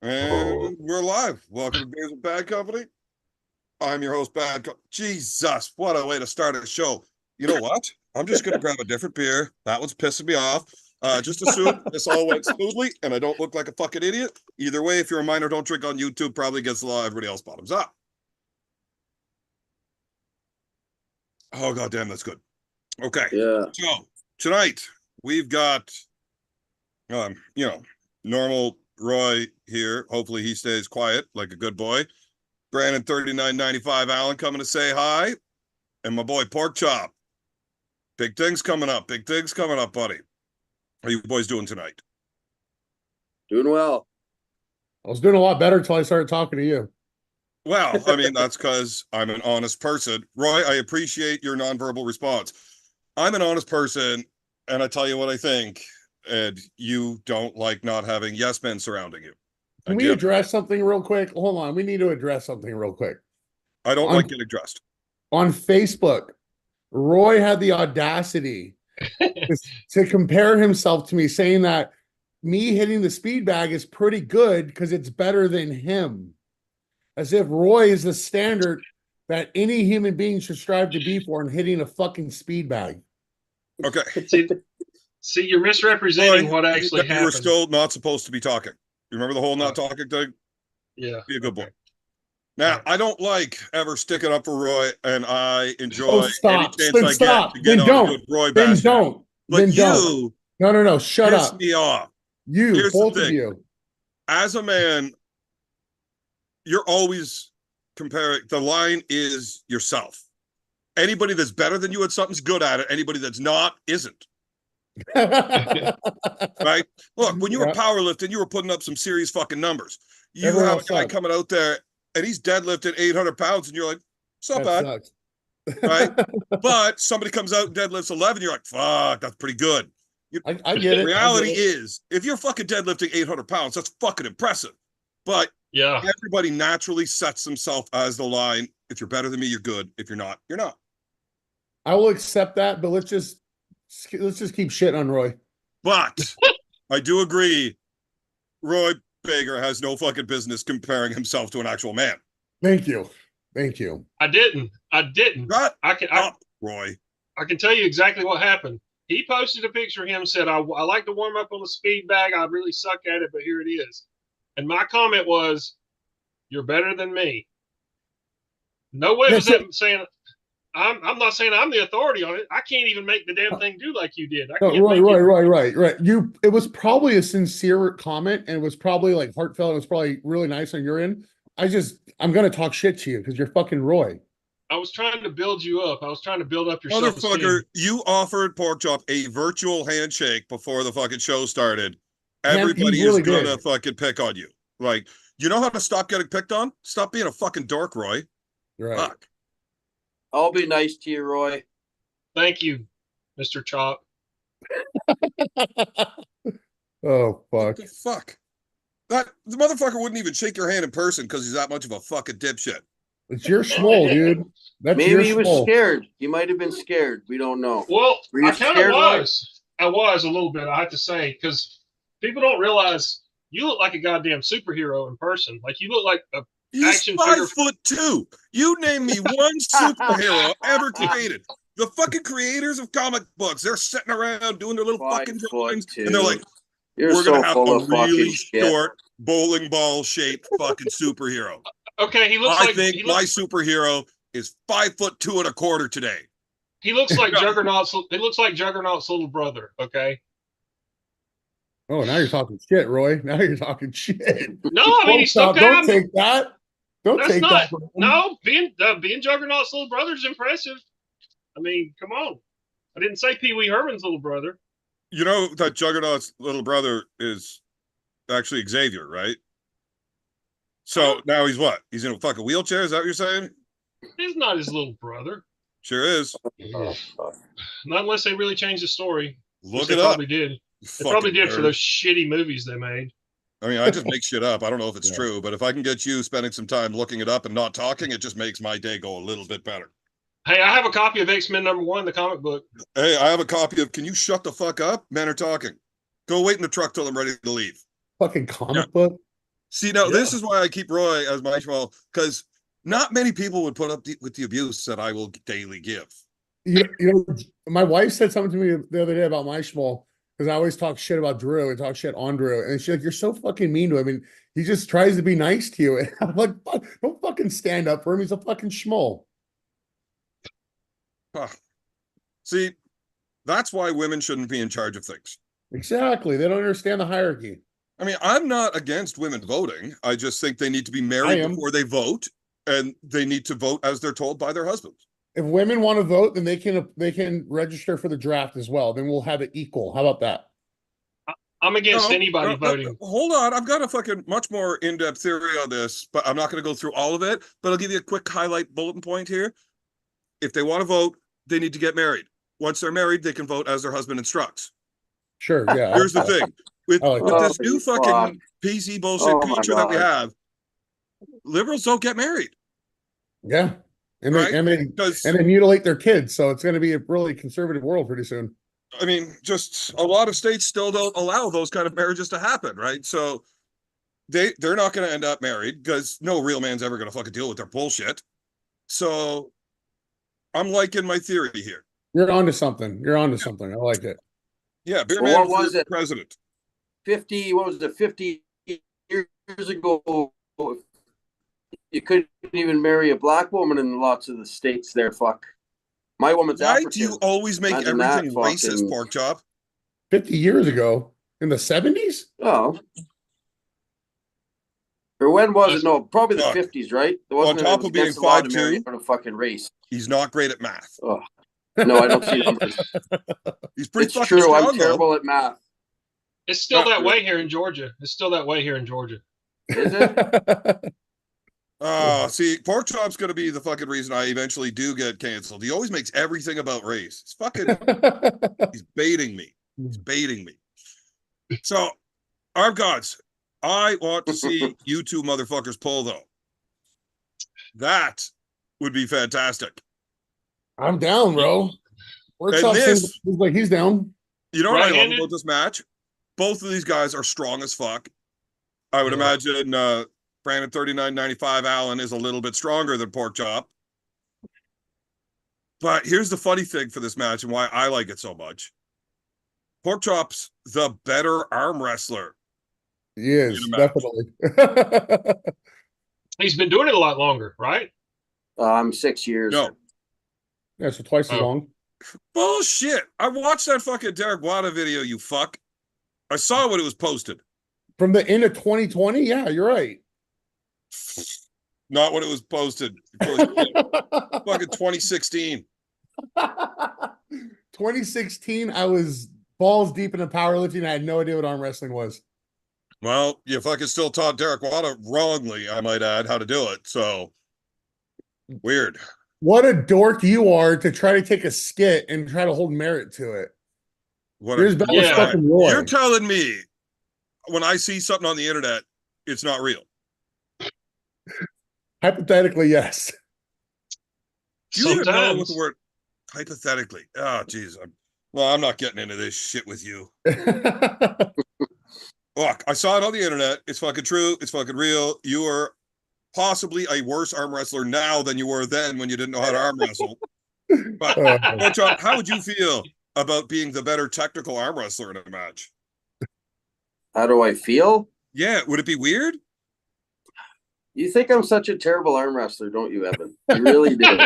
And we're live. Welcome to Beers with Bad Company. I'm your host, Jesus, what a way to start a show. You know what? I'm just going to grab a different beer. That one's pissing me off. Just assume this all went smoothly and I don't look like a fucking idiot. Either way, if you're a minor, don't drink on YouTube. Probably against the law. Everybody else bottoms up. Oh, goddamn, that's good. Okay. Yeah. So tonight we've got, normal Roy here. Hopefully he stays quiet like a good boy. Brandon 3995 Allen coming to say hi. And my boy Porkchop. Big things coming up. Big things coming up, buddy. How you boys doing tonight? Doing well. I was doing a lot better until I started talking to you. Well, I mean, that's because I'm an honest person. Roy, I appreciate your nonverbal response. I'm an honest person, and I tell you what I think, and you don't like not having yes men surrounding you. Can we address something real quick? Hold on. We need to address something real quick. I don't like getting dressed. On Facebook, Roy had the audacity to compare himself to me, saying that me hitting the speed bag is pretty good because it's better than him. As if Roy is the standard that any human being should strive to be for in hitting a fucking speed bag. Okay. See, you're misrepresenting what actually happened. You were still not supposed to be talking. You remember the whole not talking thing? Yeah. Be a good boy. Now, I don't like ever sticking up for Roy, and I enjoy any chance I get to get on a good Roy bash. Then don't. But then you don't. No. Shut piss up. me off. You, both of you. As a man, you're always comparing. The line is yourself. Anybody that's better than you at something's good at it. Anybody that's not isn't. Right? Look, when you were powerlifting, you were putting up some serious fucking numbers. You have a guy coming out there and he's deadlifting 800 pounds and you're like, it's not bad. Right? But somebody comes out and deadlifts 11, you're like, fuck, that's pretty good. I get it. Reality is, if you're fucking deadlifting 800 pounds, that's fucking impressive. But yeah, everybody naturally sets themselves as the line. If you're better than me, you're good. If you're not, you're not. I will accept that, but let's just keep shitting on Roy. But I do agree, Roy Bager has no fucking business comparing himself to an actual man. Thank you. I didn't. Roy. I can tell you exactly what happened. He posted a picture of him and said, I like to warm up on the speed bag. I really suck at it, but here it is. And my comment was, you're better than me. No way was that saying, I'm not saying I'm the authority on it. I can't even make the damn thing do like you did. Right. It was probably a sincere comment, and it was probably like heartfelt. It was probably really nice on your end. I'm gonna talk shit to you because you're fucking Roy. I was trying to build you up. I was trying to build up your self-esteem. Motherfucker, you offered Porkchop a virtual handshake before the fucking show started. Everybody is gonna fucking pick on you. Like, you know how to stop getting picked on? Stop being a fucking dork, Roy. Right. Fuck. I'll be nice to you, Roy. Thank you, Mr. Chop. Oh, fuck. What the fuck? The motherfucker wouldn't even shake your hand in person because he's that much of a fucking dipshit. It's your small, dude. Maybe he was scared. He might have been scared. We don't know. Well, I kind of was. I was a little bit, I have to say, because people don't realize you look like a goddamn superhero in person. Like, you look like a He's 5'2". You name me one superhero ever created. The fucking creators of comic books, they're sitting around doing their little fucking drawings, and they're like, we're going to have a really short bowling ball shaped fucking superhero. Okay, I think my superhero is 5'2.25" today. He looks like Juggernaut's. He looks like Juggernaut's little brother. Okay. Oh, now you're talking shit, Roy. Now you're talking shit. No, I mean, he's still don't take that. Don't take that. No, being Juggernaut's little brother is impressive. I mean, come on. I didn't say Pee Wee Herman's little brother. You know that Juggernaut's little brother is actually Xavier, right? So now he's what? He's in a fucking wheelchair? Is that what you're saying? He's not his little brother. Sure is. Not unless they really changed the story. Look it up. Probably did. They probably did for those shitty movies they made. I mean, I just make shit up. I don't know if it's true, but if I can get you spending some time looking it up and not talking, it just makes my day go a little bit better. Hey, I have a copy of X-Men #1, the comic book. Hey, I have a copy of Can You Shut the Fuck Up? Men Are Talking. Go wait in the truck till I'm ready to leave. Fucking comic book? See, now this Yeah. is why I keep Roy as my schmo, because not many people would put up with the abuse that I will daily give. My wife said something to me the other day about my schmo because I always talk shit about Drew and talk shit on Drew, and she's like, "You're so fucking mean to him, and he just tries to be nice to you." And I'm like, "Don't fucking stand up for him. He's a fucking schmo." Huh. See, that's why women shouldn't be in charge of things. Exactly. They don't understand the hierarchy. I mean, I'm not against women voting. I just think they need to be I married am. before they vote, and they need to vote as they're told by their husbands. If women want to vote, then they can register for the draft as well. Then we'll have it equal. How about that? I'm against anybody voting. Hold on. I've got a fucking much more in-depth theory on this, but I'm not going to go through all of it. But I'll give you a quick highlight bulletin point here. If they want to vote, they need to get married. Once they're married, they can vote as their husband instructs. Sure. Yeah. Here's the thing. With this new fucking fuck. PC bullshit Oh my culture that we God. have, liberals don't get married. Yeah. And Right? they mutilate their kids. So it's going to be a really conservative world pretty soon. I mean, just a lot of states still don't allow those kind of marriages to happen, right? So they're not going to end up married because no real man's ever going to fucking deal with their bullshit. So I'm liking my theory here. You're onto something. You're onto something. I like it. Yeah, beer Well, man what was it? president. 50, what was it, 50 years ago, you couldn't even marry a black woman in lots of the states there, fuck. My woman's Why African. do you always make Imagine everything that racist, fucking- pork chop? 50 years ago in the 70s? Oh. Or when was it? No, probably the Look, 50s, right? There on wasn't top it was of being against the law to 5'2", marry out of fucking race. He's not great at math. Oh. No, I don't see numbers. He's pretty It's fucking true. strong, I'm terrible at math. It's still Not that really. way here in Georgia. It's still that way here in Georgia. Is it? See, pork chop's going to be the fucking reason I eventually do get canceled. He always makes everything about race. It's fucking, he's baiting me. He's baiting me. So, armgods, I want to see you two motherfuckers pull, though. That would be fantastic. I'm down, bro. And this, like he's down. you know what I love Right-handed? about this match? Both of these guys are strong as fuck. I would Yeah. imagine Brandon 3995 Allen is a little bit stronger than pork chop. But here's the funny thing for this match and why I like it so much. Pork chop's the better arm wrestler. He is, In a match. definitely. He's been doing it a lot longer, right? 6 years. No. Yeah, so twice as Oh. long. Bullshit. I watched that fucking Derek Wada video, you fuck. I saw when it was posted. From the end of 2020? Yeah, you're right. Not when it was posted. Fucking 2016. 2016, I was balls deep into powerlifting. I had no idea what arm wrestling was. Well, you fucking still taught Derek Wada wrongly, I might add, how to do it. So, weird. What a dork you are to try to take a skit and try to hold merit to it. What You're as bad as Yeah. fucking Roy. You're telling me when I see something on the internet, it's not real. Hypothetically, yes. Do you even know what Sometimes. the word hypothetically? Oh, geez. I'm not getting into this shit with you. Look, I saw it on the internet. It's fucking true. It's fucking real. You are possibly a worse arm wrestler now than you were then when you didn't know how to arm wrestle. But, Coach, how would you feel about being the better technical arm wrestler in a match? How do I feel? Yeah, would it be weird? You think I'm such a terrible arm wrestler, don't you, Evan? You really do.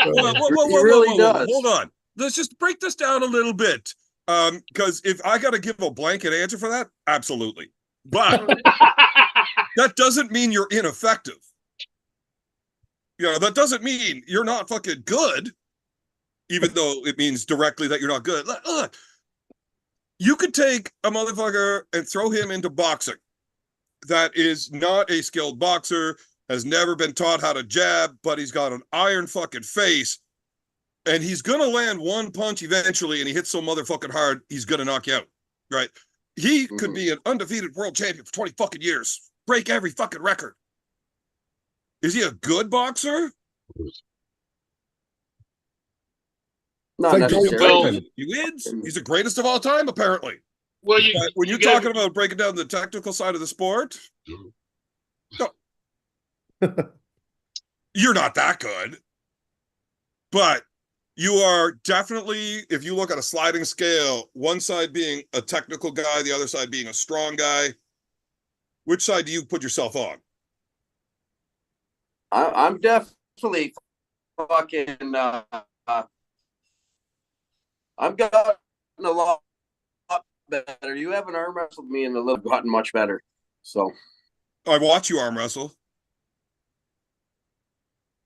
Whoa, really does. Hold on. Let's just break this down a little bit. Because if I got to give a blanket answer for that, absolutely. But that doesn't mean you're ineffective. You know, that doesn't mean you're not fucking good, even though it means directly that you're not good. Look, you could take a motherfucker and throw him into boxing that is not a skilled boxer, has never been taught how to jab, but he's got an iron fucking face, and he's going to land one punch eventually, and he hits so motherfucking hard, he's going to knock you out, right? He could be an undefeated world champion for 20 fucking years, break every fucking record. Is he a good boxer? Not It's like Joey necessarily. Griffin. He wins. He's the greatest of all time, apparently. Well, But when you're gotta- talking about breaking down the technical side of the sport, You're not that good, but you are definitely, if you look at a sliding scale, one side being a technical guy, the other side being a strong guy, which side do you put yourself on? I'm definitely fucking. I've gotten a lot better. You haven't arm wrestled me and a little gotten much better. So I watch you arm wrestle.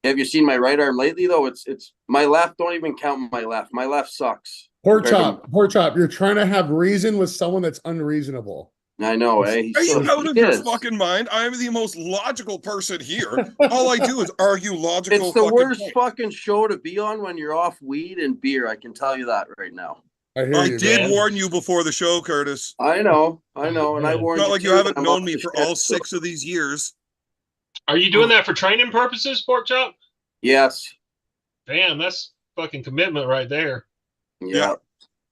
have you seen my right arm lately though? It's my left. Don't even count my left. My left sucks. Pork chop. You're trying to have reason with someone that's unreasonable. I know, eh? Are you out of your fucking mind? I am the most logical person here. All I do is argue logical. It's the worst fucking show to be on when you're off weed and beer. I can tell you that right now. I did warn you before the show, Curtis. I know, and I warned you. Not like you haven't known me for all 6 of these years. Are you doing that for training purposes, Pork Chop? Yes. Damn, that's fucking commitment right there. Yeah.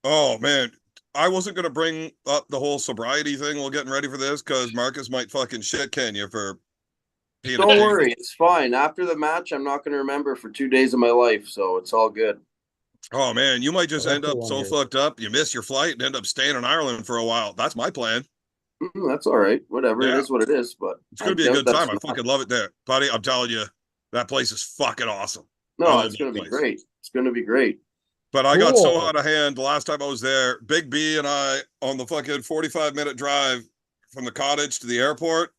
Oh man, I wasn't gonna bring up the whole sobriety thing while getting ready for this because Marcus might fucking shit can you for. Don't worry, it's fine. After the match, I'm not gonna remember for 2 days of my life, so it's all good. Oh man, you might just end up so fucked up you miss your flight and end up staying in Ireland for a while. That's my plan. That's all right. Whatever, it is what it is. But it's gonna be a good time. I fucking love it there, buddy. I'm telling you, that place is fucking awesome. No, it's gonna be great. It's gonna be great. But I got so out of hand the last time I was there. Big B and I, on the fucking 45-minute drive from the cottage to the airport,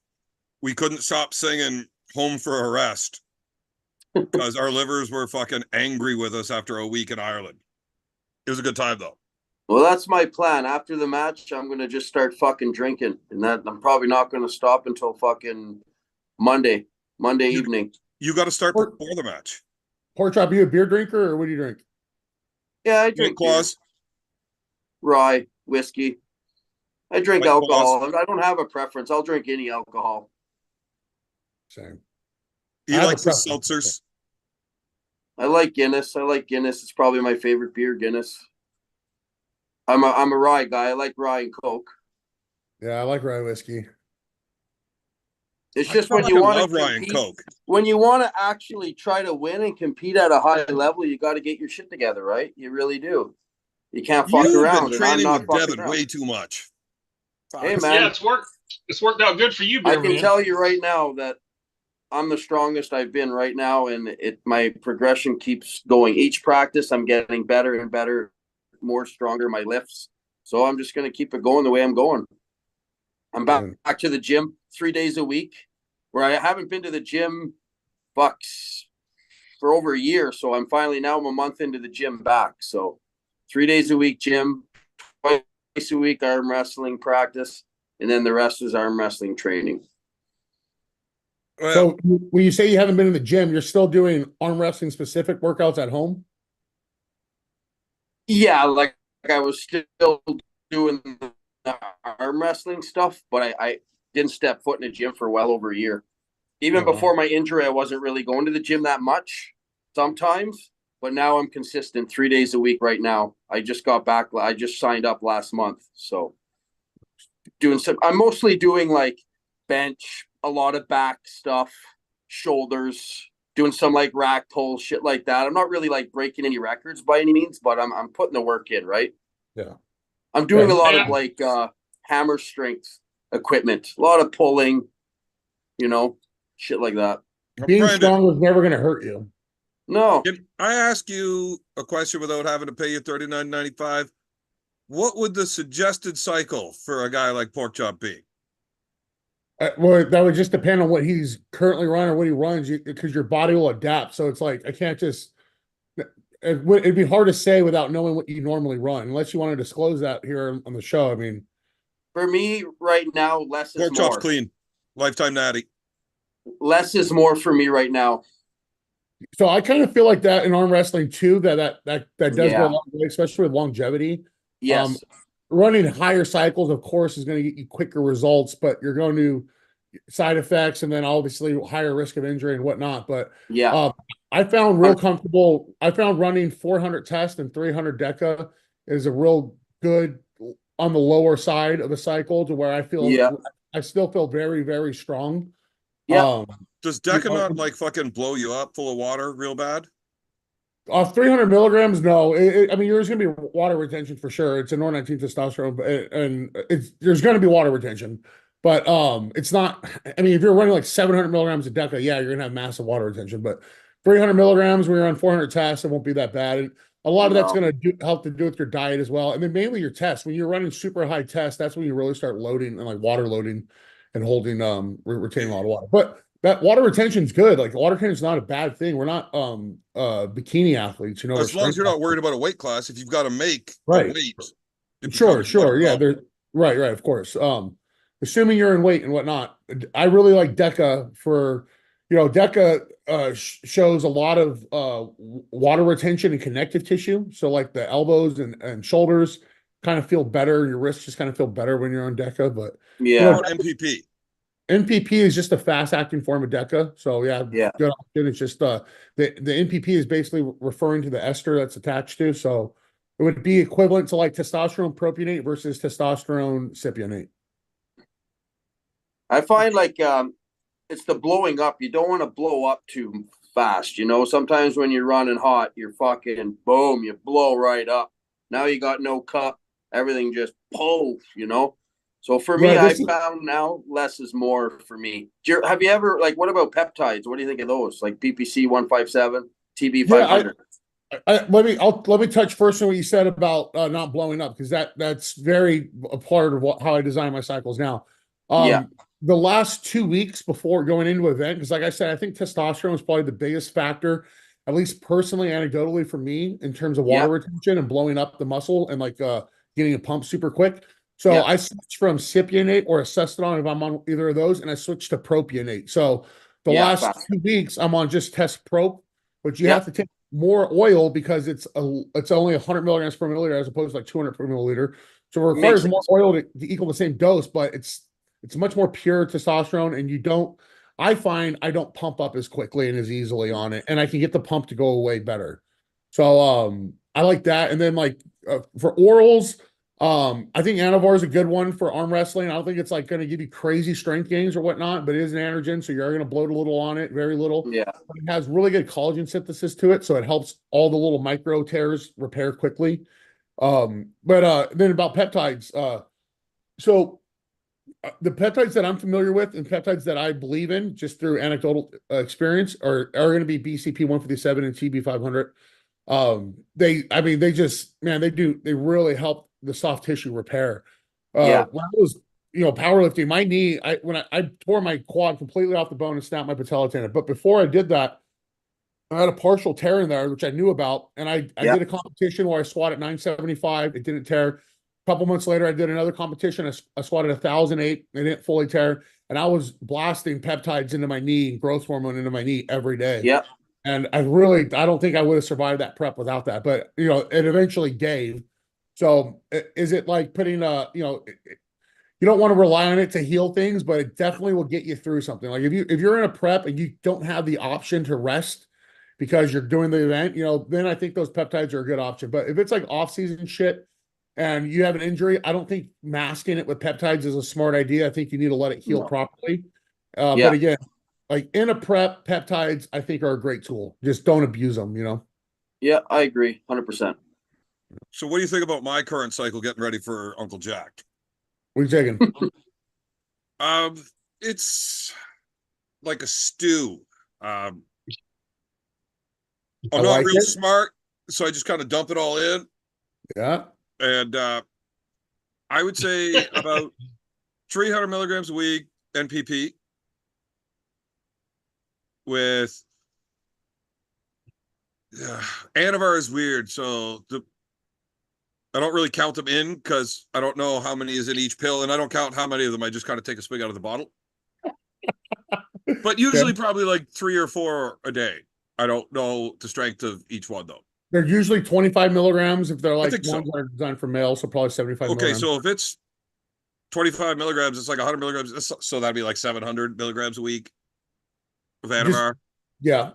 we couldn't stop singing Home for a Rest because our livers were fucking angry with us after a week in Ireland. It was a good time, though. Well, that's my plan. After the match, I'm going to just start fucking drinking. And that I'm probably not going to stop until fucking Monday evening. You got to start before the match. Pork chop, you a beer drinker or what do you drink? Yeah, I drink claws, rye, whiskey. I drink alcohol. Claws. I don't have a preference. I'll drink any alcohol. Same. He likes the seltzers. I like Guinness. It's probably my favorite beer, Guinness. I'm a rye guy. I like rye and Coke. Yeah, I like rye whiskey. It's just when you want to compete, Coke. When you want to actually try to win and compete at a high level, you got to get your shit together, right? You really do. You can't fuck around. You've been training with Devin way too much. Hey man, yeah, it's worked out good for you. I can tell you right now that I'm the strongest I've been right now, and my progression keeps going. Each practice, I'm getting better and better, more stronger. My lifts, so I'm just gonna keep it going the way I'm going. I'm back to the gym 3 days a week, where I haven't been to the gym for over a year. So I'm a month into the gym back. So 3 days a week gym, twice a week arm wrestling practice, and then the rest is arm wrestling training. Well, so when you say you haven't been in the gym, you're still doing arm wrestling specific workouts at home? Yeah, like I was still doing arm wrestling stuff, but I didn't step foot in a gym for well over a year. Even before my injury, I wasn't really going to the gym that much sometimes, but now I'm consistent 3 days a week right now. I just got back. I just signed up last month. So I'm mostly doing like bench, a lot of back stuff, shoulders, doing some like rack pulls, shit like that. I'm not really like breaking any records by any means, but I'm putting the work in, right? Yeah. I'm doing a lot of like hammer strength equipment, a lot of pulling, shit like that. Being strong was never going to hurt you. No. Can I ask you a question without having to pay you $39.95? What would the suggested cycle for a guy like Pork Chop be? Well, that would just depend on what he's currently running or what he runs, because your body will adapt. So it's like I can't just. It'd be hard to say without knowing what you normally run, unless you want to disclose that here on the show. I mean, for me right now, less is more. Pork Chop's clean, lifetime natty. Less is more for me right now. So I kind of feel like that in arm wrestling too. That does go a long way, especially with longevity. Yes. Running higher cycles, of course, is going to get you quicker results, but you're going to side effects and then obviously higher risk of injury and whatnot. But I found real comfortable. I found running 400 test and 300 deca is a real good on the lower side of the cycle, to where I feel I still feel very, very strong. Yeah. Does Deca not like fucking blow you up full of water real bad? 300 milligrams, no. I mean, there's going to be water retention for sure. It's a non-19 testosterone, and there's going to be water retention, but it's not. I mean, if you're running like 700 milligrams of Deca, yeah, you're going to have massive water retention. But 300 milligrams when you're on 400 tests, it won't be that bad. And a lot of that's going to help to do with your diet as well, and then mainly your tests. When you're running super high tests, that's when you really start loading and like water loading and holding retaining a lot of water. But that water retention is good. Like water retention is not a bad thing. We're not bikini athletes, you know. As long as you're not worried about a weight class, if you've got to make right. a weight, Sure. Yeah, right, of course. Assuming you're in weight and whatnot, I really like Deca for, Deca shows a lot of water retention and connective tissue. So like the elbows and shoulders kind of feel better. Your wrists just kind of feel better when you're on Deca. But yeah, MPP. NPP is just a fast-acting form of Deca. So yeah, good option. It's just the NPP is basically referring to the ester that's attached to. So it would be equivalent to like testosterone propionate versus testosterone cypionate. I find like it's the blowing up. You don't want to blow up too fast. Sometimes when you're running hot, you're fucking boom, you blow right up. Now you got no cup. Everything just pulls, So for me, I found now less is more for me. Have you ever what about peptides? What do you think of those? Like PPC 157, TB 500. Let me touch first on what you said about not blowing up, because that's very a part of how I design my cycles now. The last 2 weeks before going into an event, because like I said, I think testosterone is probably the biggest factor, at least personally, anecdotally for me, in terms of water retention and blowing up the muscle and getting a pump super quick. So I switched from cypionate or acetylon if I'm on either of those, and I switched to propionate. So the last 2 weeks I'm on just test prop, but you have to take more oil because it's only 100 milligrams per milliliter as opposed to like 200 per milliliter. So it requires more oil to equal the same dose, but it's much more pure testosterone, and I find I don't pump up as quickly and as easily on it, and I can get the pump to go away better. So I like that. And then for orals, I think Anavar is a good one for arm wrestling. I don't think it's going to give you crazy strength gains or whatnot, but it is an androgen, so you're going to bloat a little on it, very little. Yeah. But it has really good collagen synthesis to it, so it helps all the little micro tears repair quickly. But then about peptides, so the peptides that I'm familiar with and peptides that I believe in just through anecdotal experience are going to be BCP 157 and TB 500. They really help the soft tissue repair. When I was, powerlifting, my knee, when I tore my quad completely off the bone and snapped my patella tendon. But before I did that, I had a partial tear in there, which I knew about. And I did a competition where I squatted 975. It didn't tear. A couple months later, I did another competition. I squatted 1,008. It didn't fully tear. And I was blasting peptides into my knee and growth hormone into my knee every day. Yeah. And I don't think I would have survived that prep without that. But, it eventually gave. So is it like putting you don't want to rely on it to heal things, but it definitely will get you through something. Like if you're in a prep and you don't have the option to rest because you're doing the event, then I think those peptides are a good option. But if it's like off-season shit and you have an injury, I don't think masking it with peptides is a smart idea. I think you need to let it heal properly. But again, like in a prep, peptides I think are a great tool. Just don't abuse them, Yeah, I agree, 100%. So what do you think about my current cycle getting ready for Uncle Jack? What are you taking? It's like a stew. I'm not real smart, so I just kind of dump it all in. Yeah. And I would say about 300 milligrams a week NPP with Anavar is weird, so I don't really count them in because I don't know how many is in each pill, and I don't count how many of them. I just kind of take a swig out of the bottle. But usually probably like 3 or 4 a day. I don't know the strength of each one, though. They're usually 25 milligrams if they're like ones so. that are designed for males, so probably 75 milligrams. So if it's 25 milligrams, it's like 100 milligrams. So that'd be like 700 milligrams a week of Anavar. Yeah.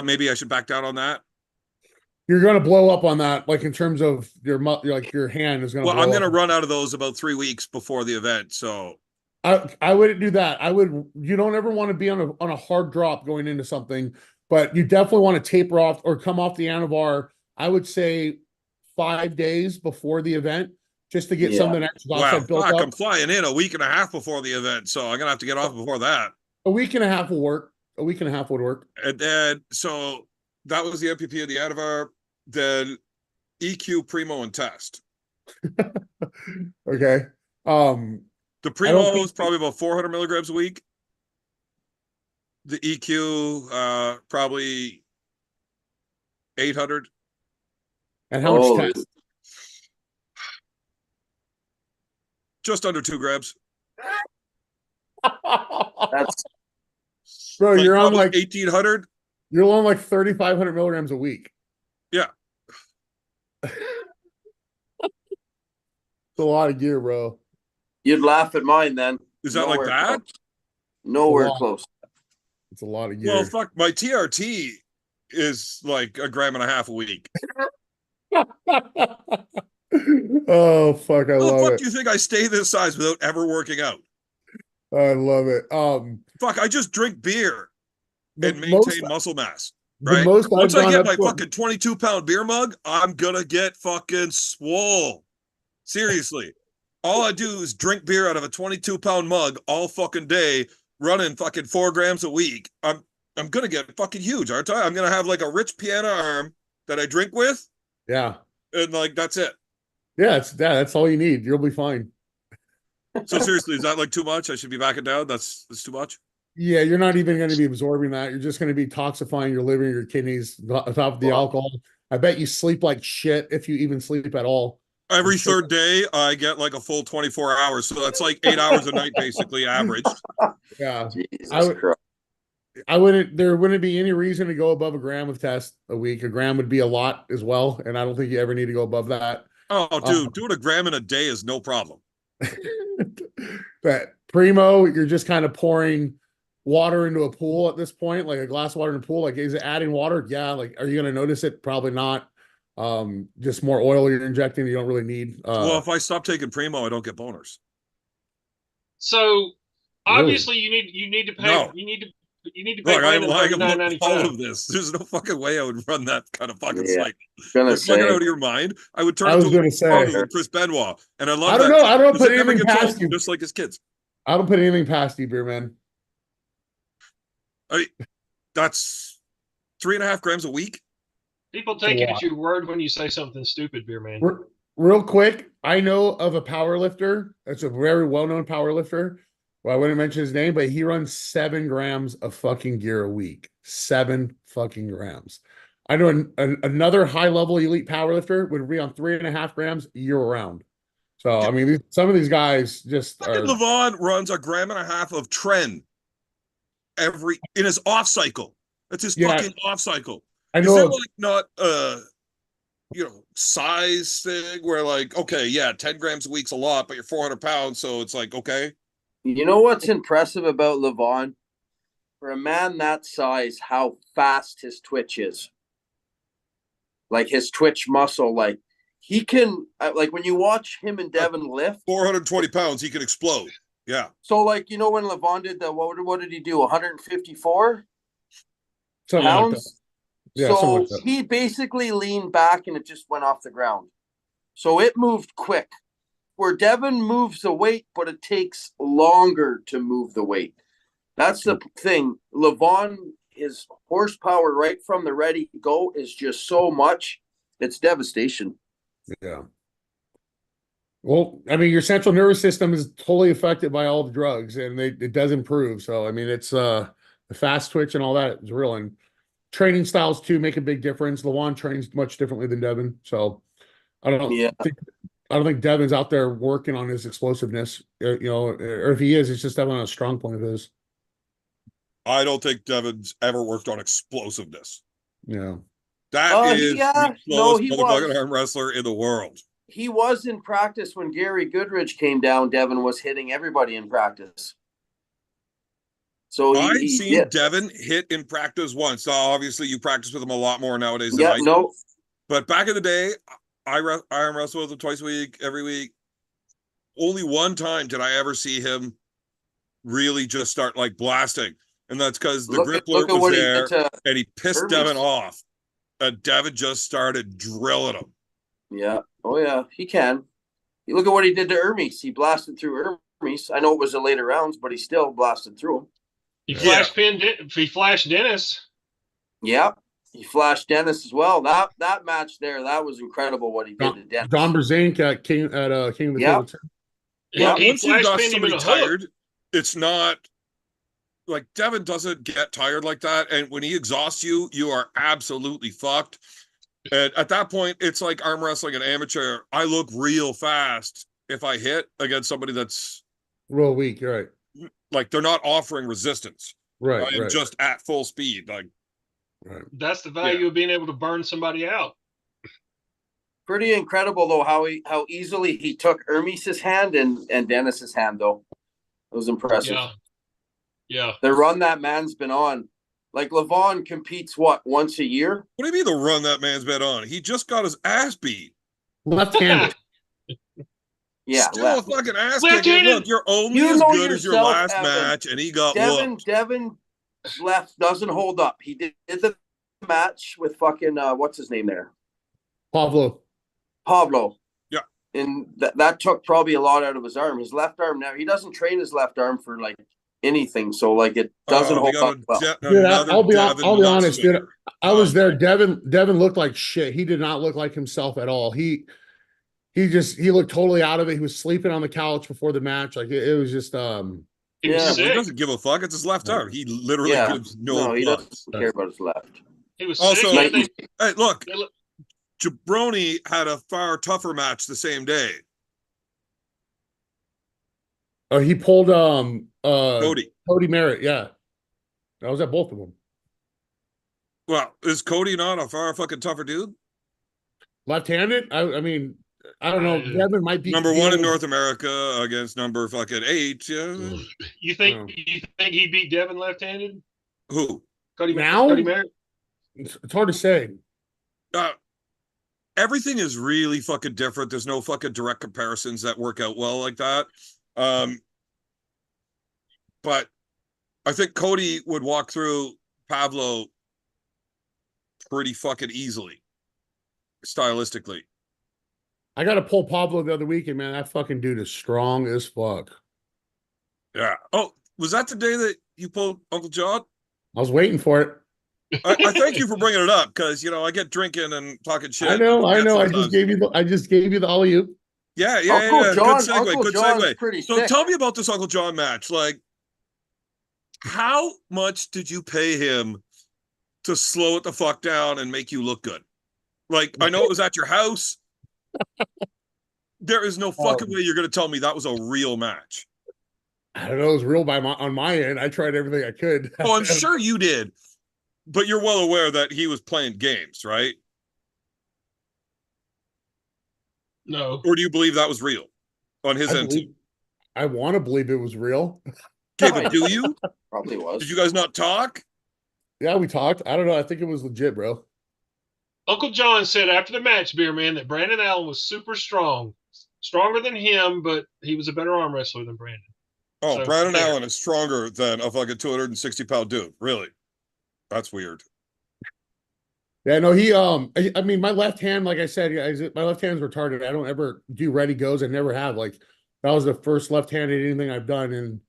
Maybe I should back down on that. You're going to blow up on that, like in terms of your hand is going to. Well, I'm going to run out of those about 3 weeks before the event, so I wouldn't do that. You don't ever want to be on a hard drop going into something, but you definitely want to taper off or come off the anavar. I would say 5 days before the event, just to get some of the nitric Wow, oxide built fuck, up. I'm flying in a week and a half before the event, so I'm gonna have to get off before that. A week and a half will work. A week and a half would work. And then so that was the MPP of the anavar. Then EQ, Primo, and test. Okay. The I Primo don't think- is probably about 400 milligrams a week. The EQ, probably 800. And how much Holy- test? Just under 2 grams. That's Bro, you're on probably like 1800. you're on like 3,500 milligrams a week. Yeah. It's a lot of gear, bro. you'd laugh at mine then. Is that like Nowhere that? close. Nowhere Wow. close. It's a lot of gear. Well, fuck, my TRT is like 1.5 grams a week. Oh fuck, I How the love fuck it. do you think I stay this size without ever working out? I love it. Fuck, I just drink beer The and maintain muscle mass. Right? most I've Once I gone get up my to- fucking 22-pound beer mug, I'm gonna get fucking swole. Seriously. All I do is drink beer out of a 22-pound mug all fucking day, running fucking 4 grams a week. I'm gonna get fucking huge, aren't I? I'm gonna have like a rich piano arm that I drink with, Yeah. and like that's it. Yeah, that's all you need. You'll be fine. So seriously, is that like too much? I should be backing down. That's too much. Yeah, you're not even going to be absorbing that. You're just going to be toxifying your liver, your kidneys, on top of the alcohol. I bet you sleep like shit if you even sleep at all. Every third day, I get like a full 24 hours, so that's like 8 hours a night, basically averaged. Yeah, Jesus Christ. there wouldn't be any reason to go above 1 gram of test a week. 1 gram would be a lot as well, and I don't think you ever need to go above that. Oh, dude, doing 1 gram in a day is no problem. But Primo, you're just kind of pouring water into a pool at this point, like a glass of water in a pool. Like, is it adding water? Yeah. Like, are you going to notice it? Probably not. Just more oil you're injecting. You don't really need. Well, if I stop taking Primo, I don't get boners. So Really? obviously you need to pay. No. You need to pay Look, I'm Brandon lying about all $39.95. of this. There's no fucking way I would run that kind of fucking Yeah. cycle. Gonna Like, fucking say out of your mind. I would turn I was into going to say, Chris Benoit, and I love I don't that. know. I don't Because put it never anything gets past old, you. just like his kids. I don't put anything past you, beer man. That's 3.5 grams a week. People take it lot. at your word when you say something stupid, beer man. Real quick, I know of a power lifter. That's a very well-known power lifter. Well, I wouldn't mention his name, but he runs 7 grams of fucking gear a week. 7 fucking grams. I know another high-level elite power lifter would be on 3.5 grams year-round. So, I mean, some of these guys just Fucking are. Levon runs 1.5 grams of Tren in his off cycle. That's his fucking off cycle. I Is know. there like not size thing where like, okay, yeah, 10 grams a week's a lot, but you're 400 pounds, so it's like, okay. You know what's impressive about Levon? For a man that size, how fast his twitch is. Like his twitch muscle, like he can, like when you watch him and Devin lift. 420 pounds, he can explode. Yeah. So like, you know, when Levon did the, what did he do? 154 Something like that. pounds? Yeah, so something like that. he basically leaned back and it just went off the ground. So it moved quick. Where Devin moves the weight, but it takes longer to move the weight. That's the thing. Levon, his horsepower right from the ready to go is just so much. It's devastation. Yeah. Well, I mean, your central nervous system is totally affected by all the drugs, and it does improve. So, I mean, it's the fast twitch and all that is real. And training styles too make a big difference. Levon trains much differently than Devin, so I don't think Devin's out there working on his explosiveness. Or if he is, it's just Devin on a strong point of his. I don't think Devin's ever worked on explosiveness. Yeah. That is the slowest he motherfucking was. arm wrestler in the world. He was in practice when Gary Goodridge came down. Devin was hitting everybody in practice. So I've seen Devin hit in practice once. Now, obviously, you practice with him a lot more nowadays than I do. No. But back in the day, I arm wrestle with him twice a week, every week. Only one time did I ever see him really just start like blasting. And that's because the Look Grippler at was what he there did to and he pissed Hermes. Devin off. And Devin just started drilling him. Yeah. Oh yeah, he can. You look at what he did to Hermes. He blasted through Hermes. I know it was the later rounds, but he still blasted through him. He flashed Dennis. Yeah. He flashed Dennis as well. That match there, that was incredible what he did to Dennis. John Brzenk at King of the Table. Yeah, He once you flash got pinned him in somebody a hook. tired, it's not like Devin doesn't get tired like that. And when he exhausts you, you are absolutely fucked. And at that point, it's like arm wrestling an amateur. I look real fast if I hit against somebody that's real weak. You're right. Like they're not offering resistance. Right. I'm Right. just at full speed. Like, right. That's the value of being able to burn somebody out. Pretty incredible though how easily he took Hermes's hand and Dennis's hand though. It was impressive. Yeah. The run that man's been on. Like Levon competes once a year? what do you mean the run that man's been on? He just got his ass beat. Left-handed. Yeah, Still a fucking ass Left-handed. kicking. Look, you're only You as know good as your yourself, last Evan. match, and he got whooped. Devin's left doesn't hold up. He did the match with fucking what's his name there? Pablo. Yeah. And that took probably a lot out of his arm. His left arm now, he doesn't train his left arm for like anything. So like it doesn't hold up well. Dude, I'll be honest, dude. I was there. Devin looked like shit. He did not look like himself at all. He looked totally out of it. He was sleeping on the couch before the match. Like it was just He was He sick. doesn't give a fuck. It's his left arm. He literally gives no he fuck. doesn't care about his left. He was Also, sick. hey, look, Jabroni had a far tougher match the same day. he pulled Cody. Cody Merritt. Yeah, I was at both of them. Well, is Cody not a far fucking tougher dude? Left-handed. I mean, I don't know. Devin might be number 1 in North America against number fucking 8. Yeah. You think he beat Devin left-handed? Who? Cody Now? Merritt? It's hard to say. Everything is really fucking different. There's no fucking direct comparisons that work out well like that. But I think Cody would walk through Pablo pretty fucking easily, stylistically. I got to pull Pablo the other weekend, man. That fucking dude is strong as fuck. Yeah. Oh, was that the day that you pulled Uncle John? I was waiting for it. I thank you for bringing it up because I get drinking and talking shit. I know. I just gave you the alley-oop. Yeah. Uncle John, Good segue. Uncle Good John's segue. pretty So sick. tell me about this Uncle John match. Like, how much did you pay him to slow it the fuck down and make you look good? Like, I know it was at your house. There is no fucking way you're going to tell me that was a real match. I don't know. It was real on my end. I tried everything I could. Oh, I'm sure you did. But you're well aware that he was playing games, right? No. Or do you believe that was real on his end too? I want to believe it was real. Okay, but do you? Probably was. Did you guys not talk? Yeah, we talked. I don't know. I think it was legit, bro. Uncle John said after the match, Beer Man, that Brandon Allen was super strong. Stronger than him, but he was a better arm wrestler than Brandon. Oh, So, Brandon there. Allen is stronger than a fucking 260-pound dude. Really? That's weird. Yeah, no, I mean, my left hand, like I said, guys, my left hand's retarded. I don't ever do ready goes. I never have. Like, that was the first left-handed anything I've done. And,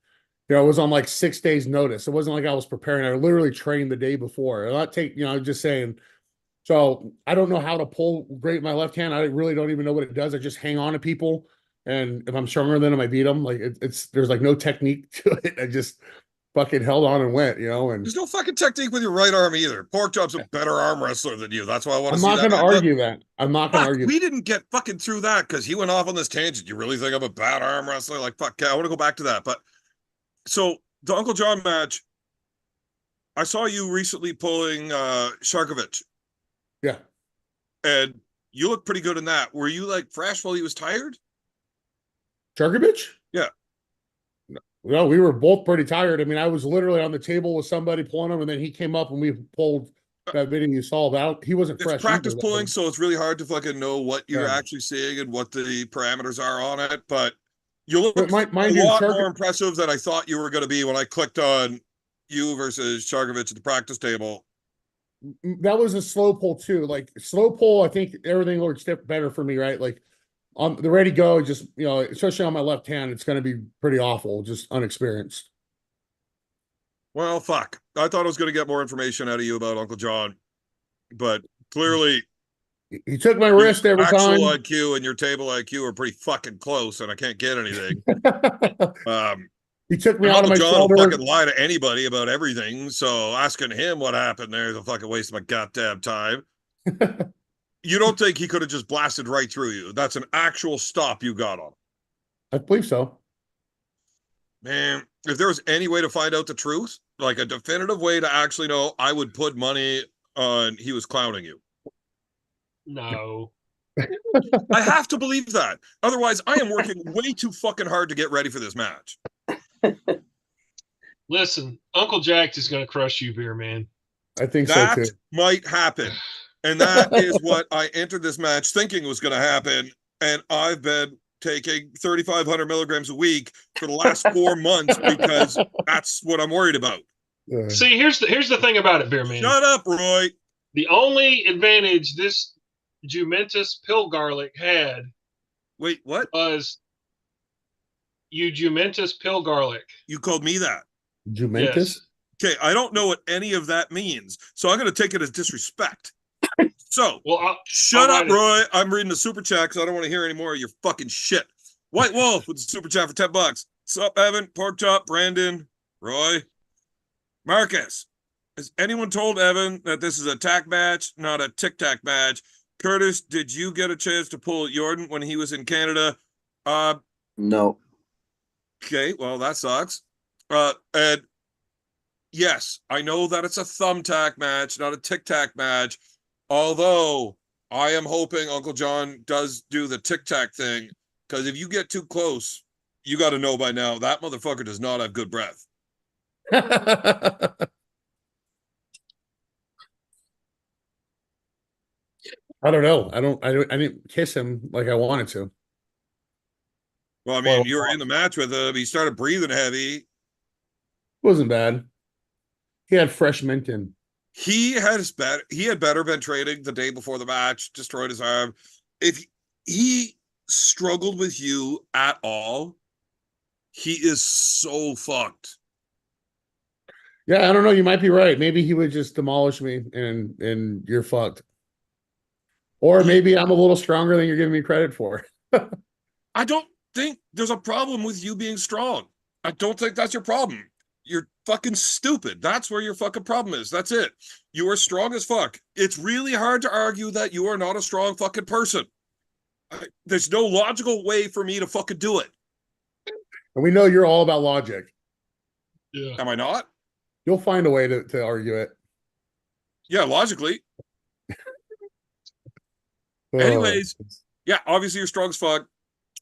it was on like 6 days notice. It wasn't like I was preparing. I literally trained the day before. I'm just saying. So I don't know how to pull great my left hand. I really don't even know what it does. I just hang on to people. And if I'm stronger than them, I beat them. Like there's like no technique to it. I just fucking held on and went, and There's no fucking technique with your right arm either. Porkchop's a better arm wrestler than you. That's why I want to I'm see not that. going to argue that. I'm not going to argue. We didn't get fucking through that because he went off on this tangent. You really think I'm a bad arm wrestler? Like, fuck, I want to go back to that. But so the Uncle John match, I saw you recently pulling Sharkovich. Yeah. And you look pretty good in that. Were you like fresh while he was tired? Sharkovich? Yeah. No, we were both pretty tired. I mean, I was literally on the table with somebody pulling him, and then he came up and we pulled that video you saw. That he wasn't fresh. It's practice either, pulling, so it's really hard to fucking know what you're Yeah. actually seeing and what the parameters are on it. But You look But a mind you, lot more impressive than I thought you were going to be when I clicked on you versus Charkovic at the practice table. that was a slow pull too. Like slow pull, I think everything looks better for me, right? Like on the ready go, just especially on my left hand, it's going to be pretty awful, just unexperienced. Well, fuck. I thought I was going to get more information out of you about Uncle John, but clearly He took my wrist every actual time. IQ and your table IQ are pretty fucking close, and I can't get anything. He took me And out of Uncle my John shoulder. will fucking lie to anybody about everything, so asking him what happened there is a fucking waste of my goddamn time. You don't think he could have just blasted right through you? That's an actual stop you got on. I believe so. Man, if there was any way to find out the truth, like a definitive way to actually know, I would put money on he was clowning you. No. I have to believe that. Otherwise, I am working way too fucking hard to get ready for this match. Listen, Uncle Jack is going to crush you, Beer Man. I think That so too. might happen. And that is what I entered this match thinking was going to happen. And I've been taking 3,500 milligrams a week for the last 4 months because that's what I'm worried about. See, here's the thing about it, Beer Man. Shut up, Roy. The only advantage this Jumentus pill garlic had Wait, what? was Jumentus pill garlic. You called me that. Jumentus? Yes. Okay, I don't know what any of that means, so I'm going to take it as disrespect. So, Well, shut up, Roy. I'm reading the super chat because I don't want to hear any more of your fucking shit. White Wolf with the super chat for $10. What's up, Evan? Porkchop, Brandon, Roy, Marcus. Has anyone told Evan that this is a tack match, not a tic-tac match? Curtis, did you get a chance to pull Jordan when he was in Canada? No. Okay, well, that sucks. And yes, I know that it's a thumbtack match, not a tic-tac match. Although I am hoping Uncle John does do the tic-tac thing, because if you get too close, you got to know by now that motherfucker does not have good breath. I don't know. I didn't kiss him like I wanted to. Well, I mean, you were in the match with him. He started breathing heavy. Wasn't bad. He had fresh mint in. He had better been trading the day before the match, destroyed his arm. If he struggled with you at all, he is so fucked. Yeah, I don't know. You might be right. Maybe he would just demolish me and you're fucked. Or maybe I'm a little stronger than you're giving me credit for. I don't think there's a problem with you being strong. I don't think that's your problem. You're fucking stupid. That's where your fucking problem is. That's it. You are strong as fuck. It's really hard to argue that you are not a strong fucking person. There's no logical way for me to fucking do it. And we know you're all about logic. Yeah. Am I not? You'll find a way to argue it. Yeah, logically. Anyways, yeah, obviously you're strong as fuck.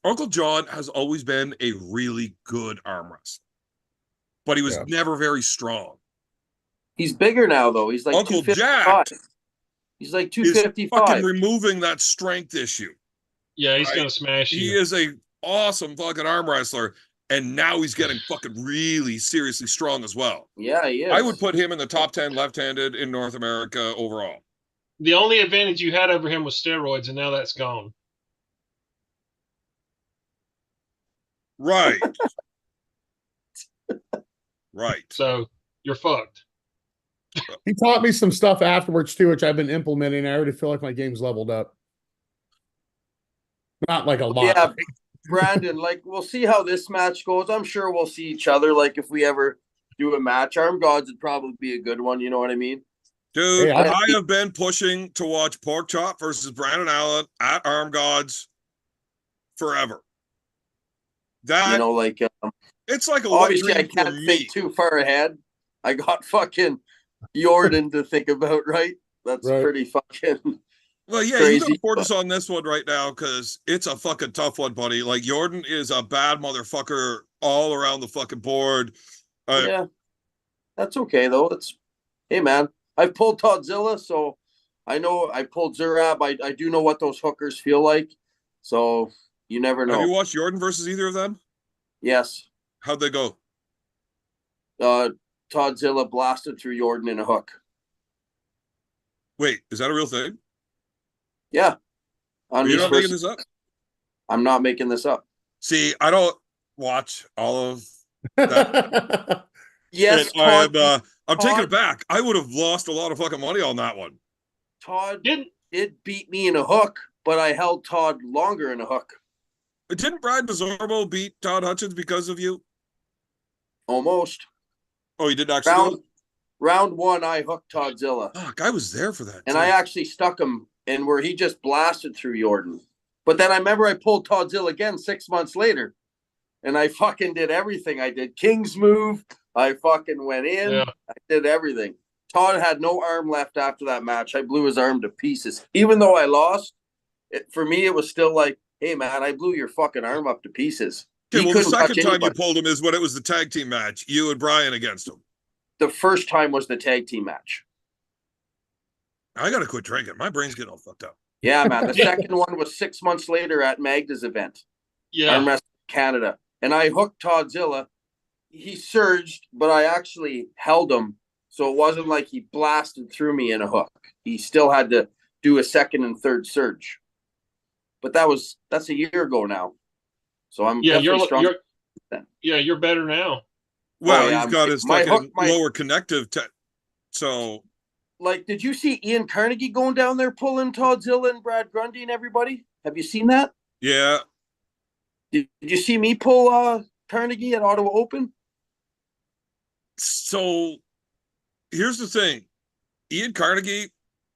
Uncle John has always been a really good arm wrestler, but he was never very strong. He's bigger now, though. He's like Uncle 255. Jack. He's like Is 255. fucking removing that strength issue. Yeah, he's gonna smash you. He is a awesome fucking arm wrestler, and now he's getting fucking really seriously strong as well. Yeah, he is. I would put him in the top 10 left-handed in North America overall. The only advantage you had over him was steroids, and now that's gone. Right. Right. So you're fucked. He taught me some stuff afterwards too, which I've been implementing. I already feel like my game's leveled up. Not like a lot. Yeah, Brandon, like we'll see how this match goes. I'm sure we'll see each other. Like if we ever do a match, Armgods would probably be a good one. You know what I mean? Dude, Hey, I have been pushing to watch Porkchop versus Brandon Allen at Armgods forever. That, You know, like it's like a obviously I wet dream for can't me. think too far ahead. I got fucking Jordan to think about, right? That's Right. pretty fucking Well, yeah, crazy, you gotta focus on this one right now because it's a fucking tough one, buddy. Like Jordan is a bad motherfucker all around the fucking board. yeah. That's okay though. Hey man, I've pulled Toddzilla, so I know I pulled Zurab. I do know what those hookers feel like. So you never know. Have you watched Jordan versus either of them? Yes. How'd they go? Toddzilla blasted through Jordan in a hook. Wait, is that a real thing? Yeah. On You're his not making first, this up? I'm not making this up. See, I don't watch all of that. And Yes, I'm taking it Todd, back. I would have lost a lot of fucking money on that one. Todd Didn't did beat me in a hook, but I held Todd longer in a hook. Didn't Brian Desorbo beat Todd Hutchins because of you? Almost. Oh, he did actually do it? Round one, I hooked Toddzilla. Fuck, I was there for that. And too. I actually stuck him and where he just blasted through Jordan. But then I remember I pulled Toddzilla again 6 months later. And I fucking did everything. I did King's move. I fucking went in. Yeah. I did everything. Todd had no arm left after that match. I blew his arm to pieces. Even though I lost, for me, it was still like, hey, man, I blew your fucking arm up to pieces. Okay, He well, the couldn't touch second time you anybody. pulled him is when it was the tag team match, you and Brian against him. The first time was the tag team match. I gotta quit drinking. My brain's getting all fucked up. Yeah, man. The second one was 6 months later at Magda's event, Arm yeah. Wrestling Canada. And I hooked Toddzilla. He surged, but I actually held him. So it wasn't like he blasted through me in a hook. He still had to do a second and third surge. But that's a year ago now. So I'm definitely strong. You're better now. Well, yeah, he's got his my fucking hook, my- lower connective. So Like, did you see Ian Carnegie going down there pulling Toddzilla and Brad Grundy and everybody? Have you seen that? yeah, Did you see me pull Carnegie at Ottawa Open? so here's the thing. Ian Carnegie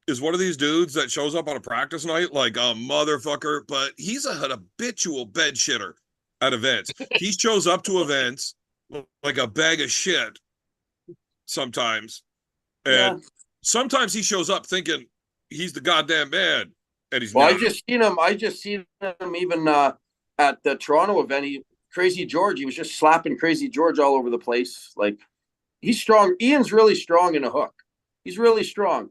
is one of these dudes that shows up on a practice night like a motherfucker, but he's an habitual bed shitter at events. He shows up to events like a bag of shit sometimes. And Yeah. sometimes he shows up thinking he's the goddamn man. And he's Well, not. I just seen him even at the Toronto event. Crazy George, he was just slapping Crazy George all over the place. Like, he's strong. Ian's really strong in a hook. He's really strong.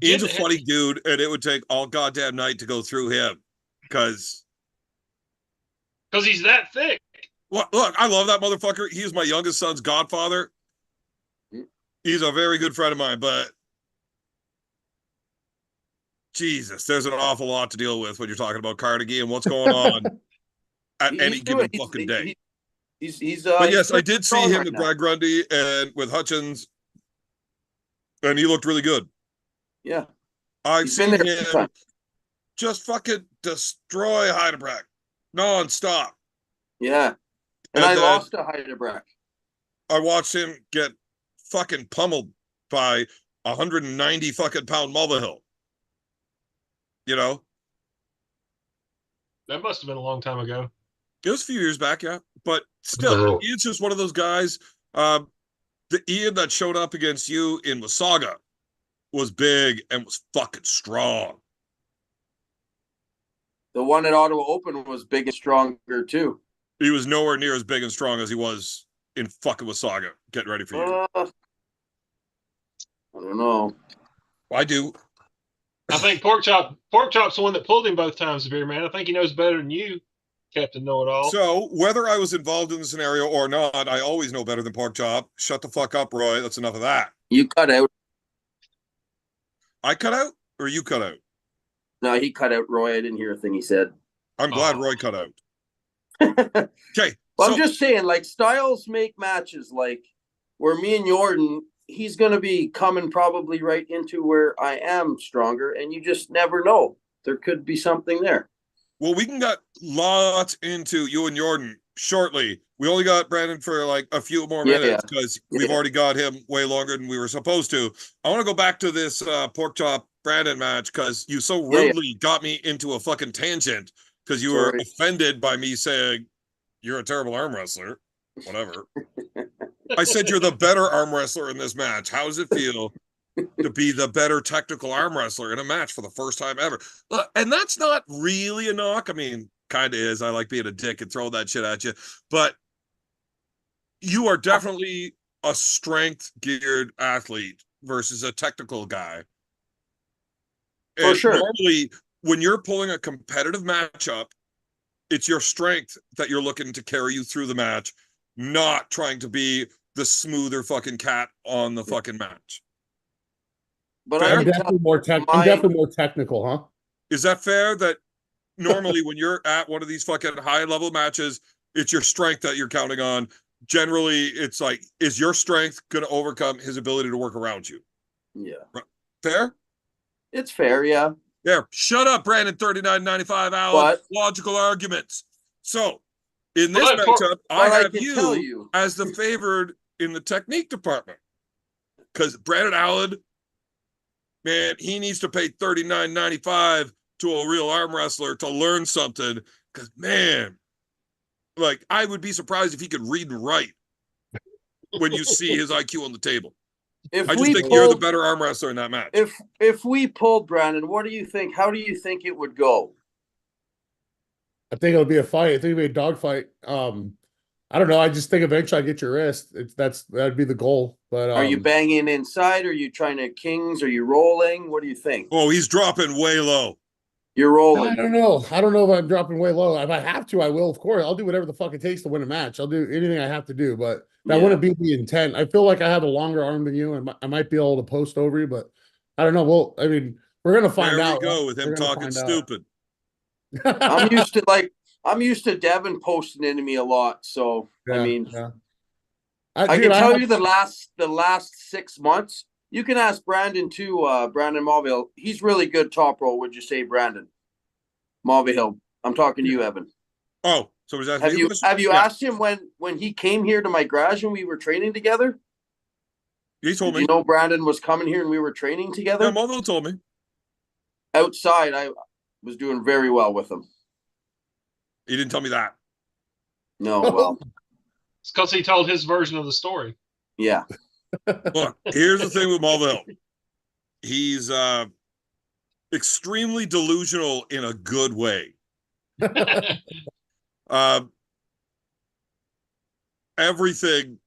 Ian's a funny dude, and it would take all goddamn night to go through him because he's that thick. look, I love that motherfucker. He is my youngest son's godfather. He's a very good friend of mine, but Jesus, there's an awful lot to deal with when you're talking about Carnegie and what's going on at any given fucking day. But yes, I did see him with Brad Grundy and with Hutchins, and he looked really good. Yeah. I've seen him just fucking destroy Heidebrech nonstop. Yeah. And I lost to Heidebrech. I watched him get fucking pummeled by 190 fucking pound Mulvihill. You know? That must have been a long time ago. It was a few years back, yeah. But still, Ian's just one of those guys. The Ian that showed up against you in Wasaga was big and was fucking strong. The one at Ottawa Open was big and stronger too. He was nowhere near as big and strong as he was in fucking Wasaga. Getting ready for you. I don't know. I do. I think Porkchop's the one that pulled him both times, Beer Man. I think he knows better than you, Captain Know-It-All. So whether I was involved in the scenario or not, I always know better than Porkchop. Shut the fuck up, Roy. That's enough of that. You cut out. I cut out or you cut out? No, he cut out Roy. I didn't hear a thing he said. I'm glad Roy cut out. Okay. Well, I'm just saying, like, styles make matches. Like, where me and Jordan, he's going to be coming probably right into where I am stronger, and you just never know. There could be something there. Well, we can get lots into you and Jordan shortly. We only got Brandon for like a few more minutes because we've already got him way longer than we were supposed to. I want to go back to this Porkchop Brandon match because you so rudely got me into a fucking tangent because you were offended by me saying you're a terrible arm wrestler. Whatever. I said you're the better arm wrestler in this match. How does it feel to be the better technical arm wrestler in a match for the first time ever? And that's not really a knock. I mean, kind of is. I like being a dick and throwing that shit at you. But you are definitely a strength-geared athlete versus a technical guy. For sure. Normally, when you're pulling a competitive matchup, it's your strength that you're looking to carry you through the match, not trying to be the smoother fucking cat on the fucking match. But Fair? I I'm can definitely tell more I'm definitely more technical, huh? Is that fair? That normally when you're at one of these fucking high level matches, it's your strength that you're counting on. Generally, it's like, is your strength going to overcome his ability to work around you? yeah, Fair? it's fair, yeah. There. Shut up, Brandon 3995 Allen. But Logical arguments. So, in this But for- matchup, I but I have can tell you you, as the favored in the technique department. Because Brandon Allen, man, he needs to pay $39.95 to a real arm wrestler to learn something. Because, man, like, I would be surprised if he could read and write when you see his IQ on the table. if I just we think you're the pulled, better arm wrestler in that match. if we pulled Brandon, what do you think? How do you think it would go? I think it'll be a fight. I think it'll be a dog fight. I don't know. I just think eventually I get your wrist. That'd be the goal. But Are you banging inside? Are you trying to kings? Are you rolling? What do you think? Oh, he's dropping way low. You're I rolling. don't know. I don't know if I'm dropping way low. If I have to, I will. Of course, I'll do whatever the fuck it takes to win a match. I'll do anything I have to do. But that Yeah. wouldn't be the intent. I feel like I have a longer arm than you, and I might be able to post over you. But I don't know. Well, I mean, we're gonna find There out. we go Right? with him We're gonna talking find stupid. I'm used to Devin posting into me a lot. So I mean, yeah. I Dude, can tell have- you the last 6 months. You can ask Brandon too, Brandon Mulvihill. He's really good top roll, would you say, Brandon? Mulvihill. I'm talking to you, Evan. Oh, so was that Have you Yeah. asked him when he came here to my garage and we were training together? He told Did me. you know Brandon was coming here and we were training together? Yeah, Mulvihill told me. Outside, I was doing very well with him. He didn't tell me that. No, well, It's because he told his version of the story. yeah. Look, here's the thing with Mulvihill. He's extremely delusional in a good way. Everything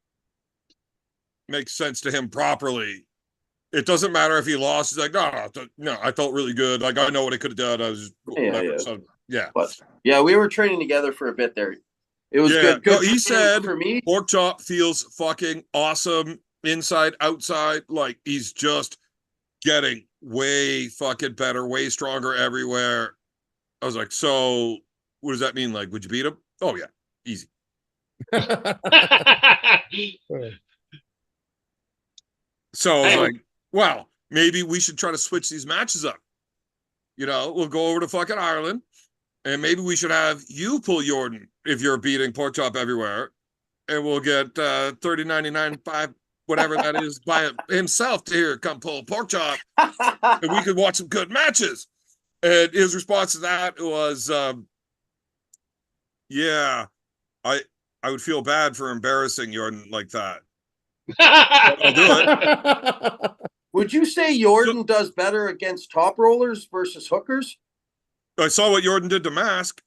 makes sense to him properly. It doesn't matter if he lost. He's like, no, I felt really good. Like, I know what I could have done. I was Yeah. So, yeah. But yeah, we were training together for a bit there. It was good. No, Good he said for me. Pork Chop feels fucking awesome inside, outside. Like, he's just getting way fucking better, way stronger everywhere. I was like, so what does that mean? Like, would you beat him? Oh, yeah, easy. So I was like, well, maybe we should try to switch these matches up. You know, we'll go over to fucking Ireland, and maybe we should have you pull Jordan if you're beating Pork Chop everywhere, and we'll get 30.99, whatever that is, by himself to here come pull Pork Chop, and we could watch some good matches. And his response to that was, yeah, I would feel bad for embarrassing Jordan like that. I'll do it. Would you say Jordan does better against top rollers versus hookers? I saw what Jordan did to Mask.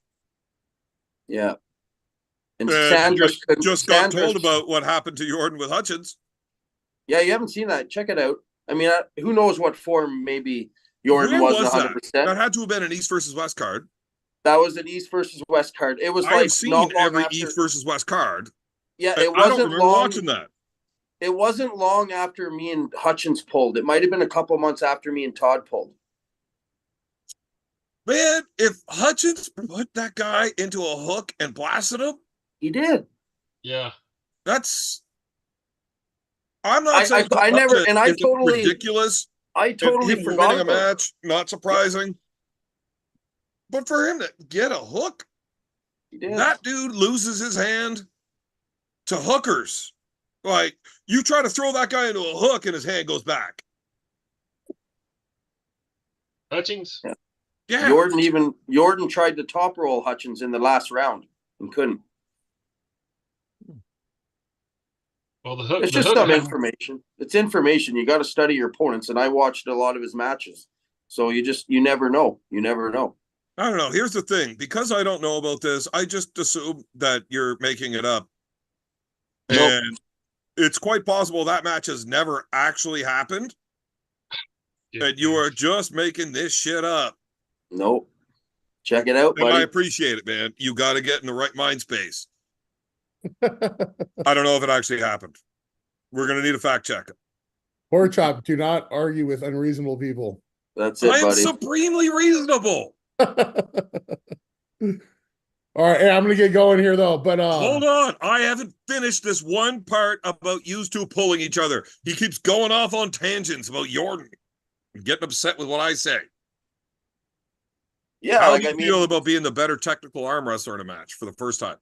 Yeah. And just got told about what happened to Jordan with Hutchins. Yeah, you haven't seen that. Check it out. I mean, who knows what form maybe Jordan wasn't 100%. That had to have been an East versus West card. That was an East versus West card. It was I've seen every East versus West card. Yeah, it wasn't I don't remember watching that. It wasn't long after me and Hutchins pulled. It might have been a couple months after me and Todd pulled. Man, if Hutchins put that guy into a hook and blasted him, he did. Yeah, I'm not saying I never, and I totally ridiculous. I totally forgot winning a match, not surprising. But for him to get a hook, that dude loses his hand to hookers. Like, you try to throw that guy into a hook and his hand goes back. Hutchins? Yeah. Jordan tried to top roll Hutchins in the last round and couldn't. Well, the hook. It's just some information. It's information. You got to study your opponents, and I watched a lot of his matches. So you never know. You never know. I don't know. Here's the thing. Because I don't know about this, I just assume that you're making it up. Nope. And it's quite possible that match has never actually happened. And you are just making this shit up. Nope. Check it out, And I buddy. appreciate it, man. You got to get in the right mind space. I don't know if it actually happened. We're going to need a fact check. Pork chop, do not argue with unreasonable people. That's it, I am buddy. supremely reasonable. All right, hey, I'm gonna get going here though. But Hold on, I haven't finished this one part about you two pulling each other. He keeps going off on tangents about Jordan and getting upset with what I say. Yeah, How like do you I feel mean, about being the better technical arm wrestler in a match for the first time?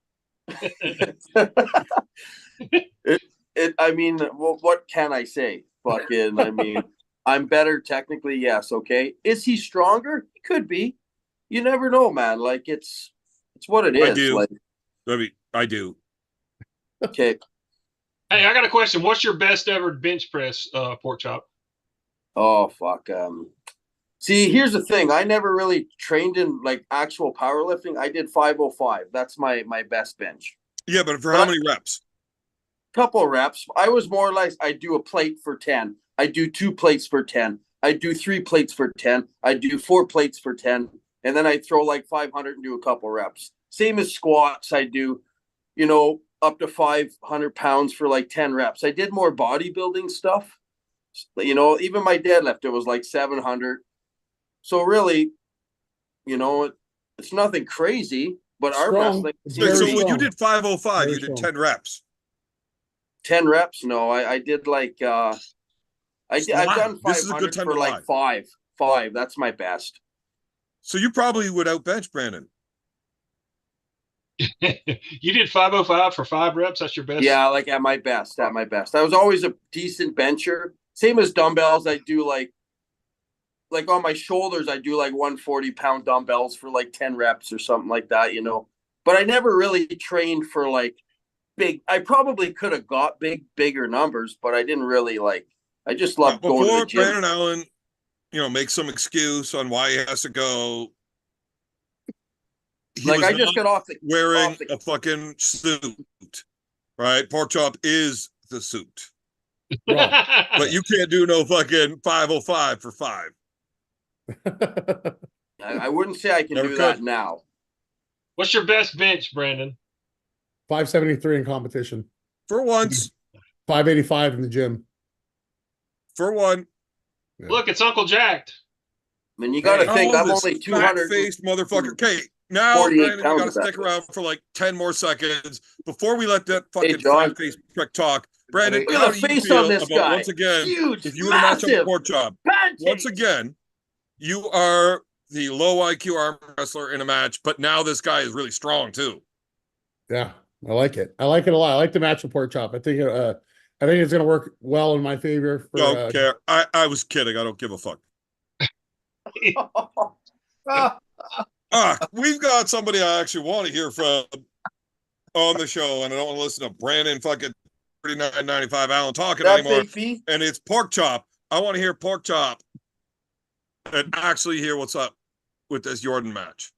I mean, well, what can I say? Fucking, I mean, I'm better technically, yes, okay. Is he stronger? He could be. You never know, man. Like it's what it is. I do. Like, I do. okay. Hey, I got a question. What's your best ever bench press, pork chop? Oh fuck. See, here's the thing. I never really trained in like actual powerlifting. I did 505. That's my best bench. Yeah, but for how many reps? Couple reps. I was more like I do a plate for 10. I do 2 plates for 10. I do 3 plates for 10. I do 4 plates for 10. And then I throw like 500 and do a couple reps. Same as squats. I do, up to 500 pounds for like 10 reps. I did more bodybuilding stuff. Even my deadlift, it was like 700. So really, it's nothing crazy, but arm wrestling. So when you did 505, Very you did strong. 10 reps. 10 reps? No, I did like I've done 500 This is a good time for to like lie. five. That's my best. So you probably would outbench Brandon. You did 505 for 5 reps. That's your best. Yeah, like at my best. I was always a decent bencher. Same as dumbbells. I do like on my shoulders, I do like 140-pound dumbbells for like 10 reps or something like that, But I never really trained for like big. I probably could have got bigger numbers, but I didn't really like. I just loved going to the gym. Brandon Allen, makes some excuse on why he has to go. I just got off wearing a fucking suit, right? Pork chop is the suit, but you can't do no fucking 505 for 5. I wouldn't say I can do that now. What's your best bench, Brandon? 573 in competition. For once. 585 in the gym. For one. Yeah. Look, it's Uncle Jacked. I mean, you got to think I'm only 200 faced motherfucker. Okay, now Brandon, you got to stick around for like 10 more seconds before we let that fucking fat-faced prick talk. Brandon, how do you feel about guy. Once again, huge, if you were to match up with Pork Chop, once again, you are the low IQ arm wrestler in a match, but now this guy is really strong too. Yeah, I like it. I like it a lot. I like the match with Pork Chop. I think it's going to work well in my favor. Don't care. I was kidding. I don't give a fuck. We've got somebody I actually want to hear from on the show, and I don't want to listen to Brandon fucking $39.95 Allen talking anymore. And it's Pork Chop. I want to hear Pork Chop and actually hear what's up with this Jordan match.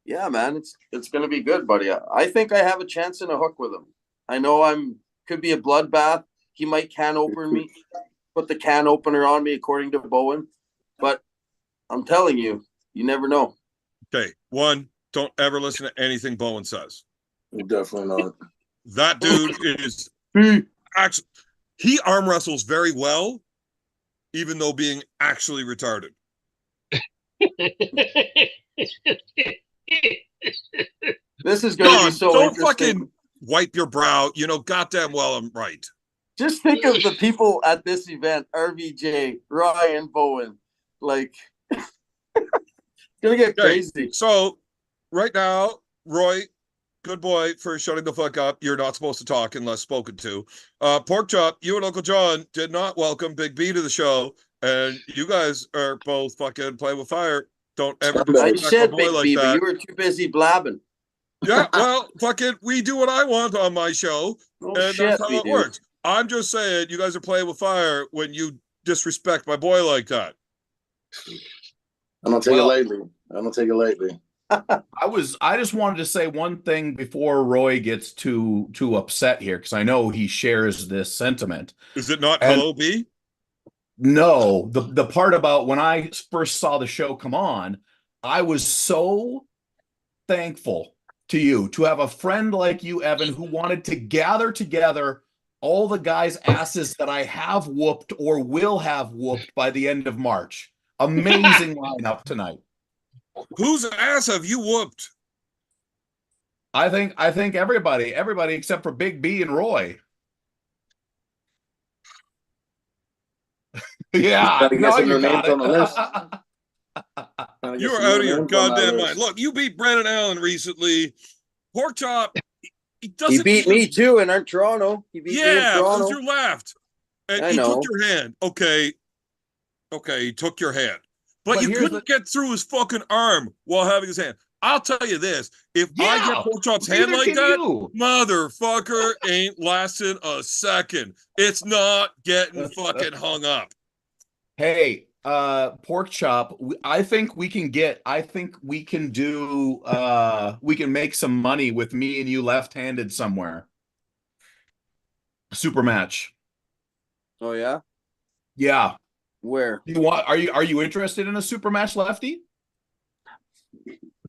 Yeah, man, it's gonna be good, buddy. I think I have a chance in a hook with him. I know could be a bloodbath. He might can open me, put the can opener on me, according to Bowen. But I'm telling you, you never know. Okay, one, don't ever listen to anything Bowen says. Definitely not. That dude is actually, he arm wrestles very well, even though being actually retarded. This is going to be so don't interesting. Fucking wipe your brow. Goddamn well I'm right. Just think of the people at this event: RVJ, Ryan, Bowen. Like, it's gonna get crazy. So, right now, Roy, good boy for shutting the fuck up. You're not supposed to talk unless spoken to. Pork Chop, you and Uncle John did not welcome Big B to the show, and you guys are both fucking playing with fire. Don't ever disrespect my boy like that. But you were too busy blabbing. Yeah, well, fucking, we do what I want on my show, and that's how it works. I'm just saying, you guys are playing with fire when you disrespect my boy like that. I don't take it lightly. I just wanted to say one thing before Roy gets too upset here, because I know he shares this sentiment. Is it not Hello B? No, the part about when I first saw the show come on, I was so thankful to you to have a friend like you, Evan, who wanted to gather together all the guys' asses that I have whooped or will have whooped by the end of March. Amazing lineup tonight. Whose ass have you whooped? I think everybody except for Big B and Roy. Yeah, Gotta get no, some you new names got on the list. it. You're out of your goddamn mind. Look, you beat Brandon Allen recently. Porkchop, he doesn't. He beat me too in Toronto. He beat me in Yeah, because Toronto. you're left. And I he know. took your hand. Okay, he took your hand. But you here's couldn't get through his fucking arm while having his hand. I'll tell you this. If I get Porkchop's hand neither like can that, you. motherfucker ain't lasting a second. It's not getting fucking hung up. Hey, pork chop. I think we can do we can make some money with me and you left-handed somewhere. Super match. Oh yeah? Yeah. Where? Are you interested in a super match, lefty?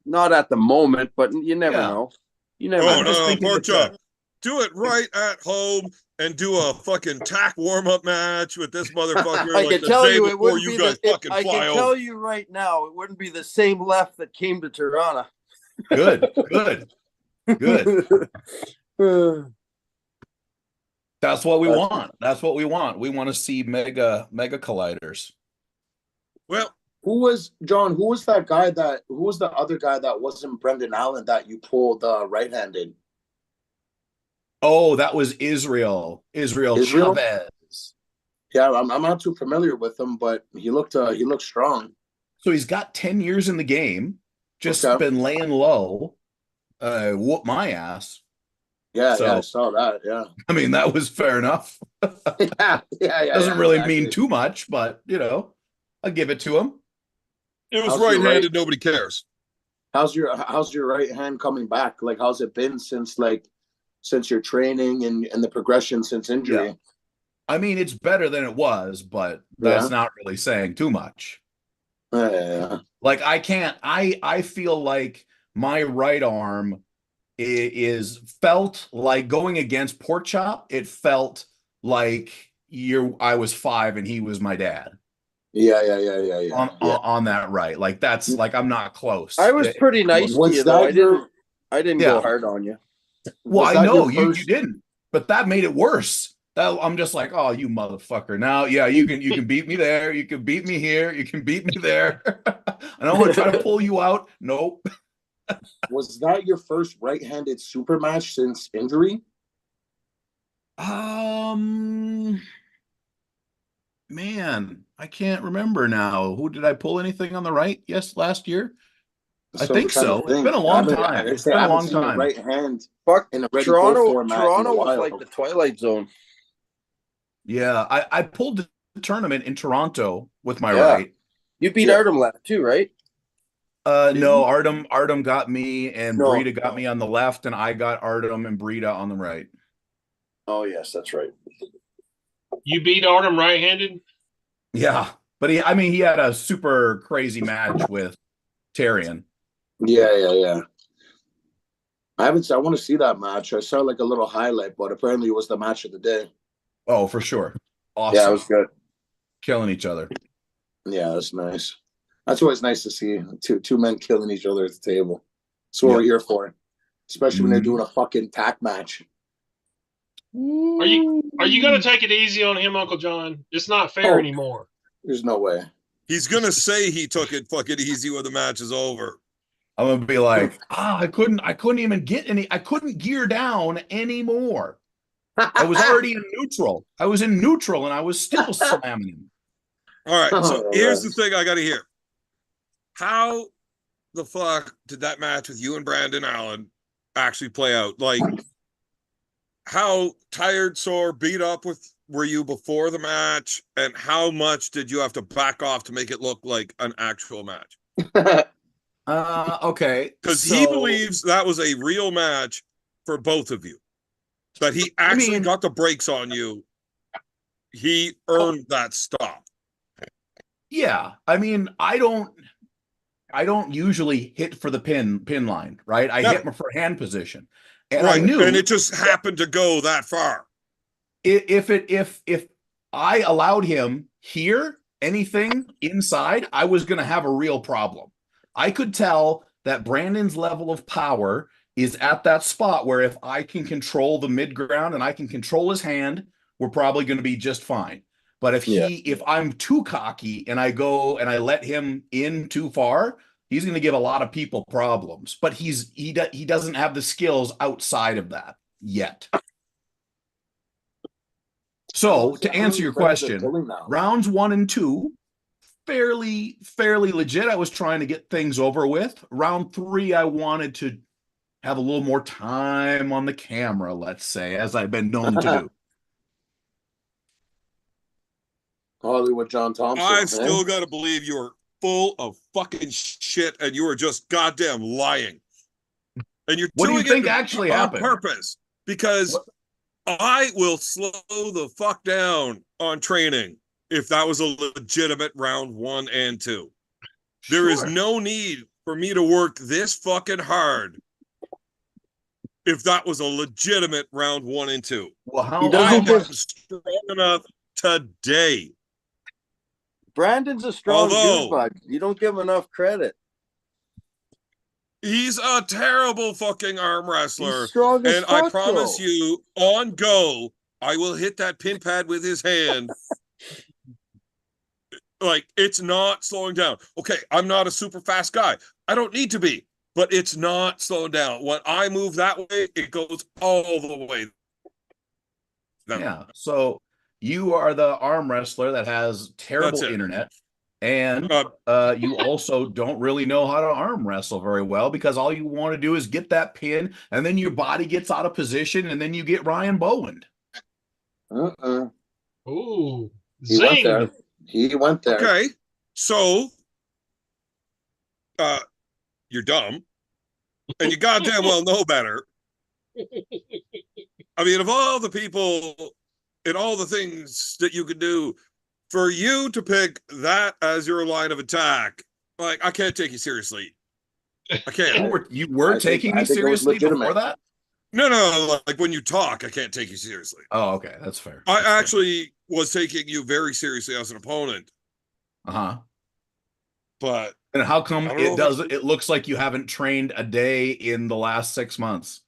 Not at the moment, but you never know. You never Oh, know. no, Porkchop. Do it right at home and do a fucking tack warm-up match with this motherfucker I like can the tell day you it before wouldn't you be guys fucking I fly can over. tell you right now, it wouldn't be the same left that came to Toronto. Good. That's what we want. That's what we want. We want to see mega colliders. Well, who was that guy who was the other guy that wasn't Brendan Allen that you pulled right-handed? Oh, that was Israel Chavez. Yeah, I'm not too familiar with him, but he looked strong. So he's got 10 years in the game, just Okay. been laying low, whoop my ass. Yeah, I saw that. Yeah. I mean, that was fair enough. yeah. Doesn't really mean too much, but I'll give it to him. it was right-handed, nobody cares. How's your right hand coming back? Like, how's it been since your training and the progression since injury? Yeah. I mean, it's better than it was, but that's not really saying too much. Yeah. Like I feel like my right arm is felt like going against Porkchop. It felt like I was 5 and he was my dad. Yeah. On that right. Like that's like I'm not close. I was pretty nice to you though. I didn't go hard on you. Well, I know you didn't, but that made it worse. I'm just like, oh, you motherfucker. Now, yeah, you can beat me there. You can beat me here. You can beat me there. And I'm gonna try to pull you out. Nope. Was that your first right-handed super match since injury? Man, I can't remember now. Who did I pull anything on the right? Yes, last year. I think so. It's been a long time. It's been a long time. Right hand. Fuck, in a Ready Toronto. Go format Toronto was like the Twilight Zone. Yeah, I pulled the tournament in Toronto with my right. You beat Artem left too, right? No, Artem got me and Brita got me on the left, and I got Artem and Brita on the right. Oh yes, that's right. You beat Artem right-handed? Yeah, but he had a super crazy match with Tyrion. Yeah. I want to see that match. I saw like a little highlight, but apparently it was the match of the day. Oh, for sure. Awesome. Yeah, it was good. Killing each other. Yeah, that's nice. That's always nice to see two men killing each other at the table. That's what we're here for, especially when they're doing a fucking tack match. Are you going to take it easy on him, Uncle John? It's not fair anymore. There's no way. He's gonna say he took it fucking easy when the match is over. I'm gonna be like, I couldn't even get any. I couldn't gear down anymore. I was already in neutral. I was in neutral, and I was still slamming him. All right, so here's the thing I got to hear. How the fuck did that match with you and Brandon Allen actually play out? Like, how tired, sore, beat up were you before the match, and how much did you have to back off to make it look like an actual match? Okay. Because he believes that was a real match for both of you. That he actually got the breaks on you. He earned that stop. Yeah. I mean, I don't I don't usually hit for the pin line, right? I Never. hit for hand position. And I Right. knew And it just happened to go that far. if I allowed him here, anything inside, I was going to have a real problem. I could tell that Brandon's level of power is at that spot where if I can control the mid ground and I can control his hand, we're probably going to be just fine. But if I'm too cocky and I go and I let him in too far, he's going to give a lot of people problems. But he doesn't have the skills outside of that yet. So to answer your question, rounds 1 and 2, fairly legit. I was trying to get things over with. Round 3, I wanted to have a little more time on the camera, let's say, as I've been known to do. Hollywood John Thompson. I've still got to believe you are full of fucking shit and you are just goddamn lying. And you're what doing do you think it actually on happened? purpose because I will slow the fuck down on training if that was a legitimate round 1 and 2. There is no need for me to work this fucking hard if that was a legitimate round 1 and 2. Well, I'm strong enough today. Brandon's a strong dude, bud. You don't give him enough credit. He's a terrible fucking arm wrestler. He's strong as and fuck, I promise you, on go, I will hit that pin pad with his hand. Like, it's not slowing down. Okay, I'm not a super fast guy. I don't need to be, but it's not slowing down. When I move that way, it goes all the way. Yeah, so you are the arm wrestler that has terrible internet, and you also don't really know how to arm wrestle very well because all you want to do is get that pin, and then your body gets out of position, and then you get Ryan Bowened. Ooh, zing! He went there. Okay, so you're dumb, and you goddamn well know better. I mean, of all the people and all the things that you could do, for you to pick that as your line of attack, like, I can't take you seriously. I can't. You were taking me seriously before that? No. Like, when you talk, I can't take you seriously. Oh, okay. That's fair. I actually was taking you very seriously as an opponent. Uh-huh. But and how come it looks like you haven't trained a day in the last 6 months?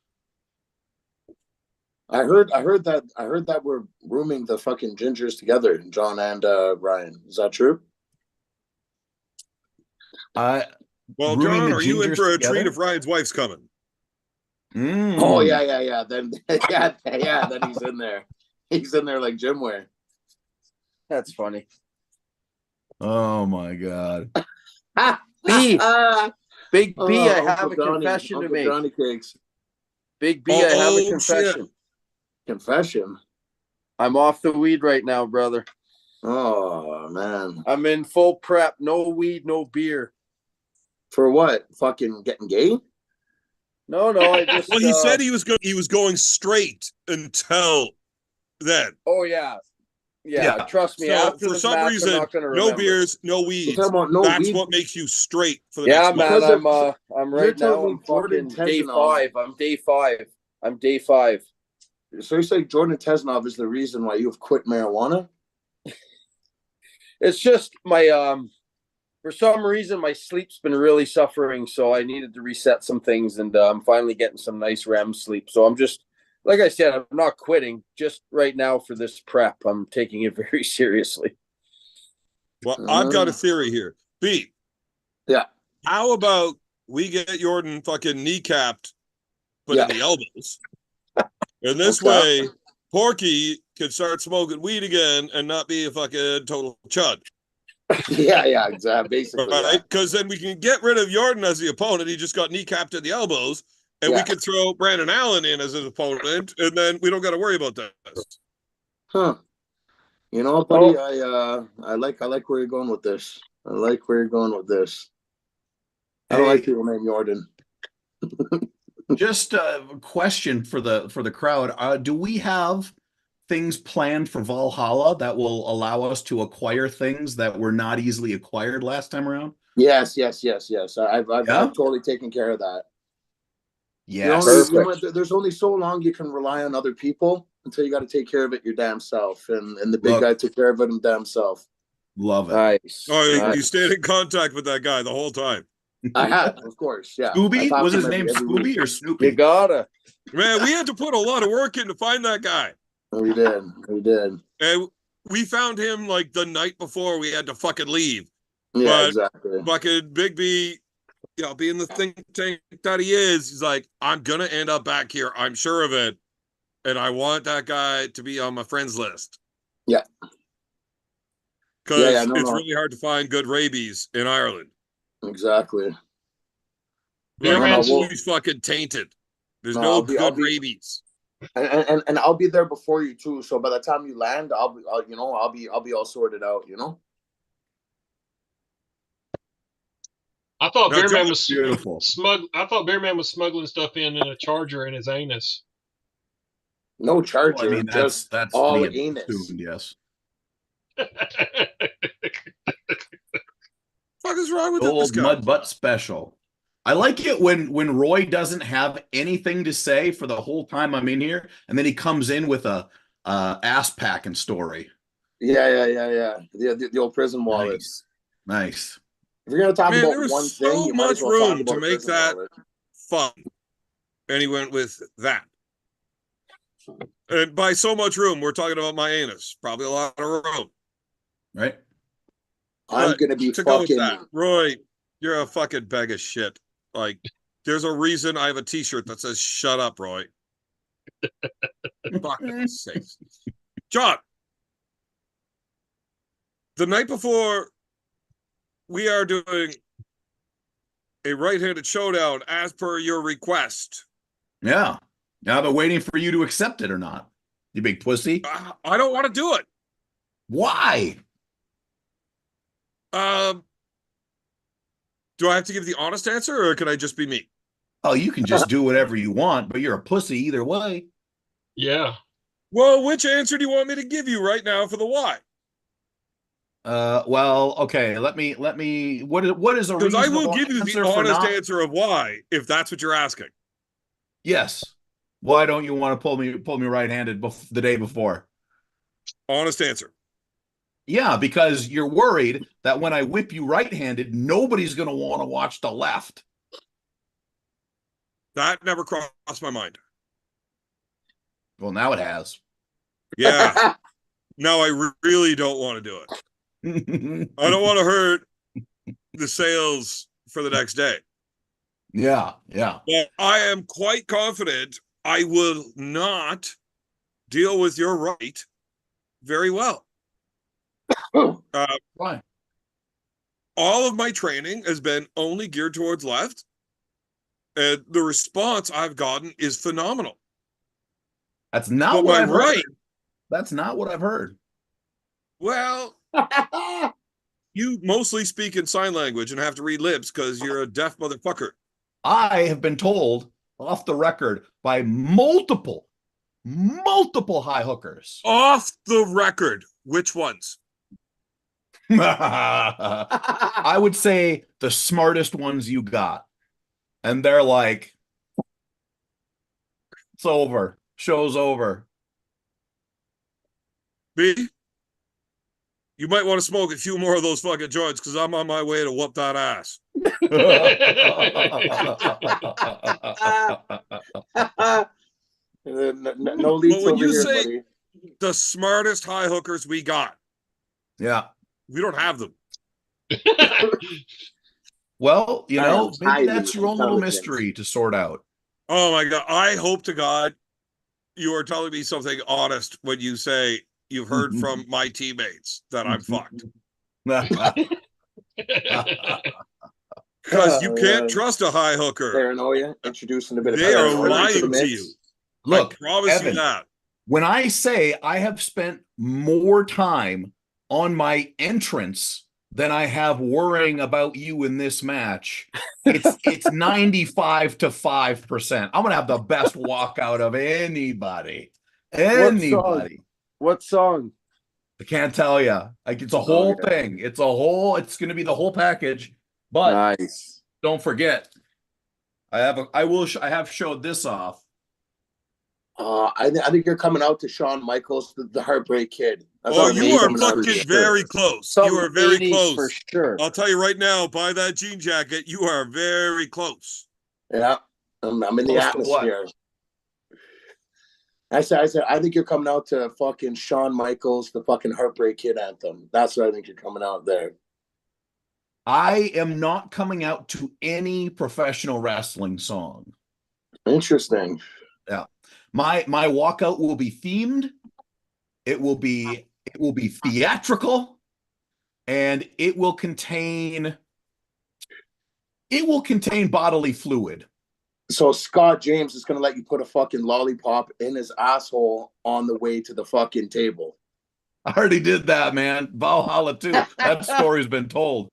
I heard that we're rooming the fucking gingers together, John and Ryan. Is that true? Well, John, are you in for a treat if Ryan's wife's coming? Oh yeah. Then then he's in there. He's in there like gymwear. That's funny. Oh my god. B. Big B, I have a confession to make. Johnny Cakes. Big B, I have a confession. Shit. Confession. I'm off the weed right now, brother. Oh man. I'm in full prep. No weed, no beer. For what? Fucking getting gay? No, I just well, he said he was going straight until then. Oh yeah. Trust me. So after for some reason, no beers, no weeds. That's what makes you straight for the next man. month. I'm right now. I'm fucking day 5. I'm day 5. So you're saying Jordan Tesnov is the reason why you've quit marijuana? It's just my for some reason my sleep's been really suffering, so I needed to reset some things, and I'm finally getting some nice REM sleep. So I'm just, like I said, I'm not quitting. Just right now for this prep, I'm taking it very seriously. Well, I've got a theory here. B. Yeah. How about we get Jordan fucking kneecapped, but in the elbows? And this way, Porky can start smoking weed again and not be a fucking total chud. yeah, exactly. Basically, right? Because then we can get rid of Jordan as the opponent. He just got kneecapped at the elbows. And we can throw Brandon Allen in as his opponent, and then we don't got to worry about that. Huh. You know, buddy, I like where you're going with this. I like where you're going with this. I don't like people named Jordan. Just a question for the crowd. Do we have things planned for Valhalla that will allow us to acquire things that were not easily acquired last time around? Yes. I've Yeah? totally taken care of that. Yes. There's only so long you can rely on other people until you got to take care of it your damn self. And the big guy took care of it his damn self. Love it. Nice. Oh, you stayed in contact with that guy the whole time. I had, of course, yeah. Scooby? Was his every name Scooby week. or Snoopy? You gotta. Man, we had to put a lot of work in to find that guy. We did. And we found him like the night before we had to fucking leave. Yeah, But exactly. fucking Big B, being the think tank that he is, he's like, I'm gonna end up back here. I'm sure of it. And I want that guy to be on my friends list. Yeah. Because it's really hard to find good rabies in Ireland. Exactly. He's fucking tainted. There's no good rabies. And I'll be there before you too. So by the time you land, I'll be all sorted out. I thought No, Bearman was beautiful. I thought Bearman was smuggling stuff in a charger in his anus. No charger. Well, I mean, that's all the anus. assumed, yes. Fuck is wrong with Old this guy? mud butt special. I like it when Roy doesn't have anything to say for the whole time I'm in here, and then he comes in with a ass packing story. Yeah. The old prison wallets. Nice. If you're gonna talk about there was one so thing, you might much as well talk room about to a make prison that wallet. fun. And he went with that. And by so much room, we're talking about my anus. Probably a lot of room. Right? I'm gonna be to go with fucking that. Roy, you're a fucking bag of shit. Like, there's a reason I have a t-shirt that says shut up, Roy. Fuck's sake. John, the night before we are doing a right-handed showdown as per your request. Yeah. Now I've been waiting for you to accept it or not. You big pussy. I don't want to do it. Why? Do I have to give the honest answer, or can I just be me? Oh, you can just do whatever you want, but you're a pussy either way. Yeah. Well, which answer do you want me to give you right now for the why? Well, okay. Let me. What is a Because I reasonable will give you the answer for honest not? answer of why, if that's what you're asking. Yes. Why don't you want to pull me right-handed the day before? Honest answer. Yeah, because you're worried that when I whip you right-handed, nobody's going to want to watch the left. That never crossed my mind. Well, now it has. Yeah. Now I really don't want to do it. I don't want to hurt the sales for the next day. Yeah. But I am quite confident I will not deal with your right very well. Why? All of my training has been only geared towards left, and the response I've gotten is phenomenal. That's not what my I've right. heard. That's not what I've heard. Well, you mostly speak in sign language and have to read lips because you're a deaf motherfucker. I have been told off the record by multiple high hookers. Off the record, which ones? I would say the smartest ones you got. And they're like, it's over. Show's over. B, you might want to smoke a few more of those fucking joints because I'm on my way to whoop that ass. No leads over here, buddy. The smartest high hookers we got. Yeah. We don't have them. Well, maybe that's your own little mystery to sort out. Oh my God. I hope to God you are telling me something honest when you say you've heard from my teammates that I'm fucked. Because you can't trust a high hooker. Paranoia, introducing a bit of They are paranoia lying to you. Look, I promise Evan, you that. When I say I have spent more time on my entrance than I have worrying about you in this match, it's 95 to 5%. I'm gonna have the best walkout of anybody. What song? I can't tell you. Like, it's a whole thing. It's gonna be the whole package. But Nice. don't forget, I have showed this off. I think you're coming out to Shawn Michaels, the Heartbreak Kid. That's Oh, what I think you you're are coming out to. fucking very close. Something You are very 80s for close. sure. I'll tell you right now, buy that jean jacket. You are very close. Yeah, I'm in the Close to what? atmosphere. I said, I think you're coming out to fucking Shawn Michaels, the fucking Heartbreak Kid anthem. That's what I think you're coming out there. I am not coming out to any professional wrestling song. Interesting. Yeah. My walkout will be themed. It will be theatrical, and it will contain bodily fluid. So Scott James is gonna let you put a fucking lollipop in his asshole on the way to the fucking table. I already did that, man. Valhalla too. That story's been told.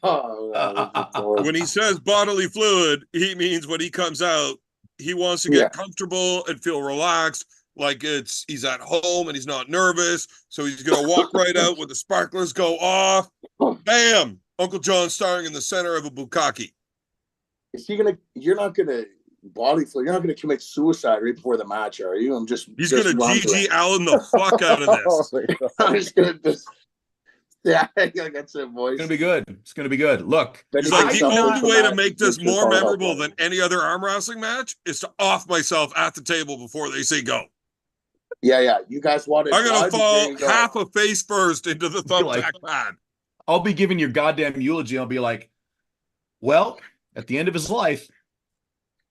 When he says bodily fluid, he means when he comes out, he wants to get comfortable and feel relaxed, like he's at home and he's not nervous. So he's gonna walk right out when the sparklers go off. Bam! Uncle John starring in the center of a bukkake. Is he gonna? You're not gonna body fluid. You're not gonna commit suicide right before the match, are you? He's gonna GG Allen the fuck out of this. I'm just gonna yeah, that's it, boys. It's gonna be good. It's gonna be good. Look, he's like, the only way to make this more memorable than any other arm wrestling match is to off myself at the table before they say go. Yeah. You guys want it? I'm gonna fall half a face first into the thumbtack pad. I'll be giving your goddamn eulogy. I'll be like, well, at the end of his life,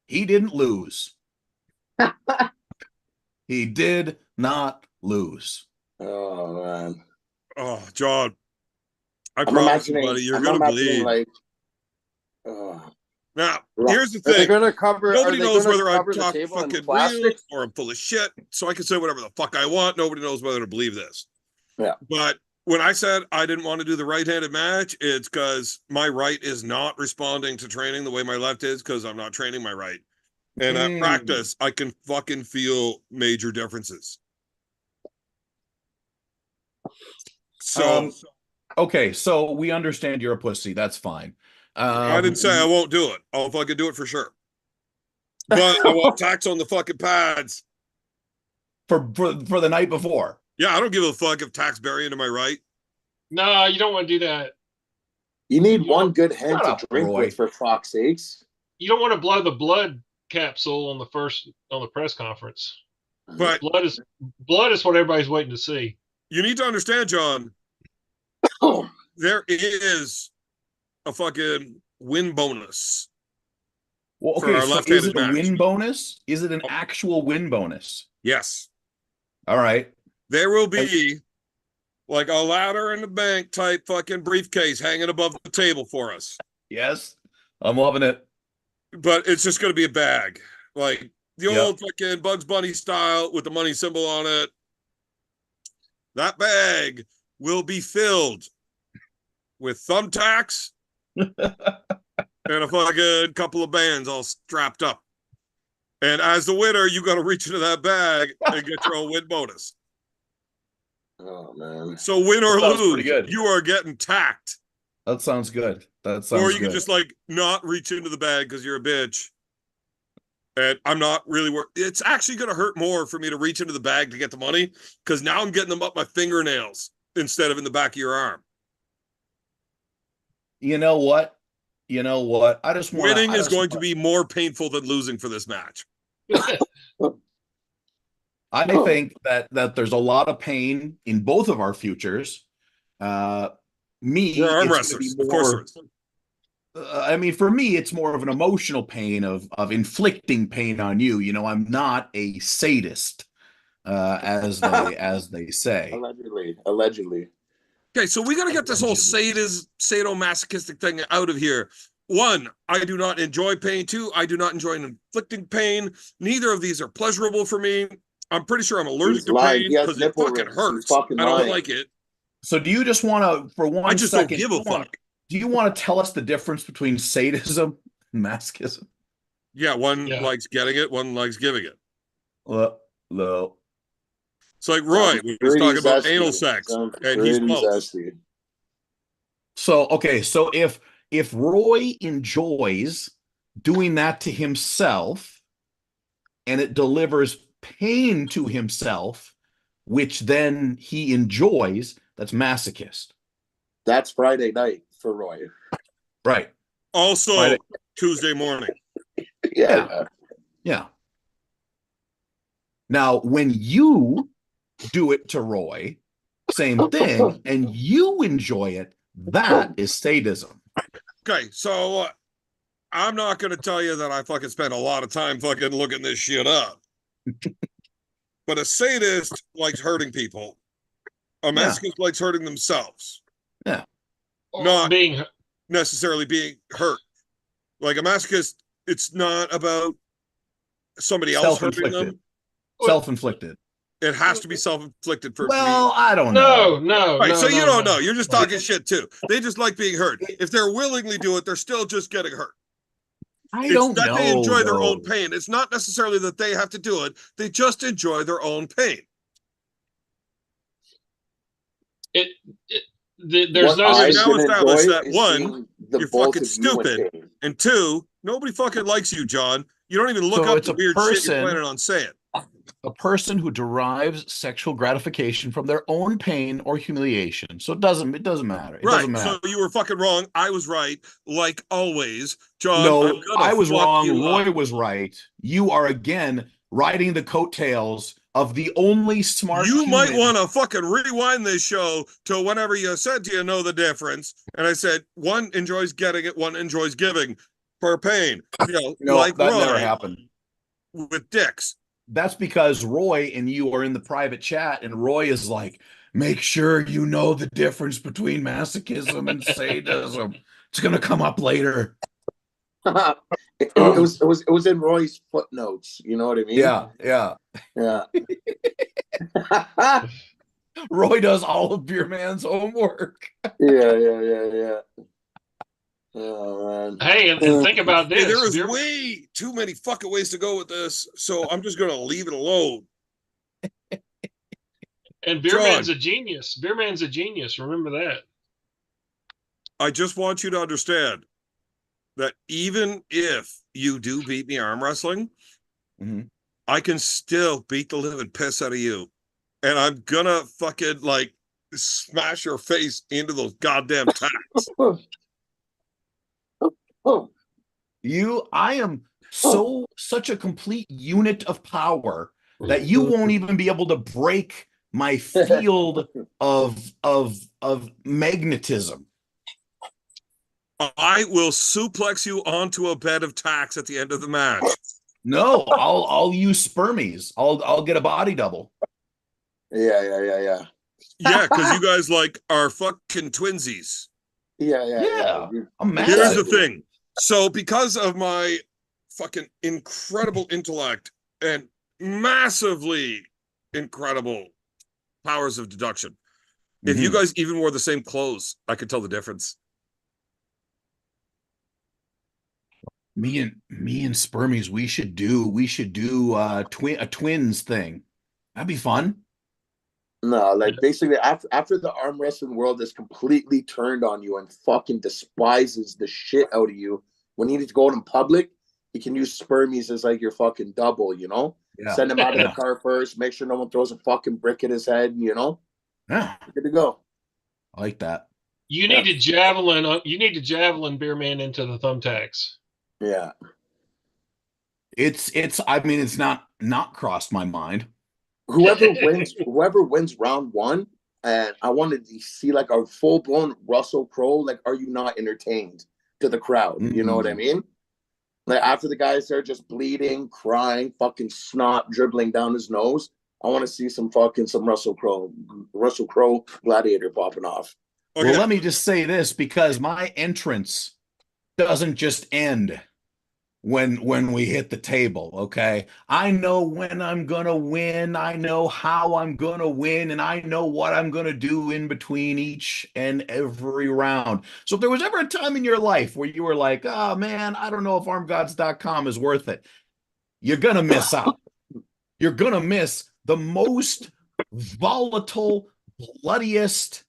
he didn't lose. He did not lose. Oh man. Oh, John. I promise you, buddy, you're going to bleed. Like, now, here's the thing. They're gonna cover. Nobody knows whether I'm the talking fucking real or I'm full of shit, so I can say whatever the fuck I want. Nobody knows whether to believe this. Yeah. But when I said I didn't want to do the right-handed match, it's because my right is not responding to training the way my left is because I'm not training my right. And at practice, I can fucking feel major differences. So, okay, so we understand you're a pussy. That's fine. I didn't say I won't do it. I'll fucking do it for sure. But I want tax on the fucking pads for the night before. Yeah, I don't give a fuck if tax bury into my right. No, you don't want to do that. You need one good hand to drink with, for fuck's sakes. You don't want to blow the blood capsule on the press conference. But blood is what everybody's waiting to see. You need to understand, John. There is a fucking win bonus. Well, okay, so is it a win bonus? Is it an actual win bonus? Yes. All right. There will be like a ladder in the bank type fucking briefcase hanging above the table for us. Yes. I'm loving it. But it's just going to be a bag. Like the old fucking Bugs Bunny style with the money symbol on it. That bag will be filled with thumbtacks and a fucking couple of bands all strapped up. And as the winner, you got to reach into that bag and get your own win bonus. Oh, man. So win or lose, you are getting tacked. That sounds good. That sounds good. Or you can just like not reach into the bag because you're a bitch. And I'm not really it's actually going to hurt more for me to reach into the bag to get the money because now I'm getting them up my fingernails instead of in the back of your arm. You know what? I just want winning is going to be more painful than losing for this match. I think that there's a lot of pain in both of our futures. We're arm wrestlers, of course there is. I mean, for me, it's more of an emotional pain of inflicting pain on you. You know, I'm not a sadist, as they say. Allegedly. Okay, so we got to get this whole sadomasochistic thing out of here. One, I do not enjoy pain. Two, I do not enjoy inflicting pain. Neither of these are pleasurable for me. I'm pretty sure I'm allergic to pain because it fucking hurts. I don't like it. So do you just want to, for one second, I just don't give a fuck. Do you want to tell us the difference between sadism and masochism? Yeah, one likes getting it, one likes giving it. No. It's like Roy was talking about anal sex, and he's both. So, okay, so if if Roy enjoys doing that to himself and it delivers pain to himself, which then he enjoys, that's masochist. That's Friday night for Roy. Right. Also, Friday. Tuesday morning. Yeah. Yeah. Now, when you do it to Roy, same thing, and you enjoy it, that is sadism. Okay, so I'm not going to tell you that I fucking spent a lot of time fucking looking this shit up. But a sadist likes hurting people. A masochist likes hurting themselves. Yeah. Not being necessarily being hurt. Like a masochist, it's not about somebody else hurting them. Self-inflicted. It has to be self-inflicted for Well, me. I don't know. No. Right, so you don't no. know. You're just talking shit too. They just like being hurt. If they're willingly do it, they're still just getting hurt. I don't that know. They enjoy their though. own pain. It's not necessarily that they have to do it. They just enjoy their own pain. There's no I such now established that is one, seeing the you're both fucking of you in stupid, pain. and two, nobody fucking likes you, John. You don't even look So up it's the a weird shit person- you're planning on saying. A person who derives sexual gratification from their own pain or humiliation. So it doesn't matter. It Right. doesn't matter. So you were fucking wrong. I was right, like always. John, No, I was wrong. you Roy up. was right. You are again riding the coattails of the only smart You human. might want to fucking rewind this show to whenever you said, do you know the difference? And I said, one enjoys getting it, one enjoys giving for pain. You know, No, like that Roy never happened. with dicks. That's because Roy and you are in the private chat, and Roy is like, make sure you know the difference between masochism and sadism. It's gonna come up later. it was in Roy's footnotes. You know what I mean? Yeah. Yeah. Roy does all of Beer Man's homework. Yeah. Oh man. Hey, and think about this. Hey, there is way too many fucking ways to go with this, so I'm just gonna leave it alone. And Beer Man's a genius. Beer Man's a genius. Remember that. I just want you to understand that even if you do beat me arm wrestling, I can still beat the living piss out of you. And I'm gonna fucking like smash your face into those goddamn tacks. I am such a complete unit of power that you won't even be able to break my field of magnetism. I will suplex you onto a bed of tacks at the end of the match. No, I'll use spermies. I'll get a body double. Yeah. Yeah, because you guys like are fucking twinsies. Yeah. I'm mad. Here's the thing. So because of my fucking incredible intellect and massively incredible powers of deduction, if you guys even wore the same clothes, I could tell the difference. Me and spermies, we should do a twins thing. That'd be fun. No, like basically after the arm wrestling world is completely turned on you and fucking despises the shit out of you, when you need to go out in public, you can use spermies as like your fucking double, you know? Yeah. Send him out of the car first, make sure no one throws a fucking brick at his head, you know? Yeah. Good to go. I like that. You need to javelin Beer Man into the thumbtacks. Yeah. It's not crossed my mind. Whoever wins round one, and I wanted to see like a full blown Russell Crowe, like, are you not entertained to the crowd? You know what I mean? Like after the guy's there just bleeding, crying, fucking snot dribbling down his nose, I want to see some Russell Crowe gladiator popping off. Okay. Well, let me just say this, because my entrance doesn't just end when we hit the table, okay? I know when I'm gonna win, I know how I'm gonna win, and I know what I'm gonna do in between each and every round. So if there was ever a time in your life where you were like, oh man, I don't know if armgods.com is worth it, you're gonna miss out. You're gonna miss the most volatile, bloodiest,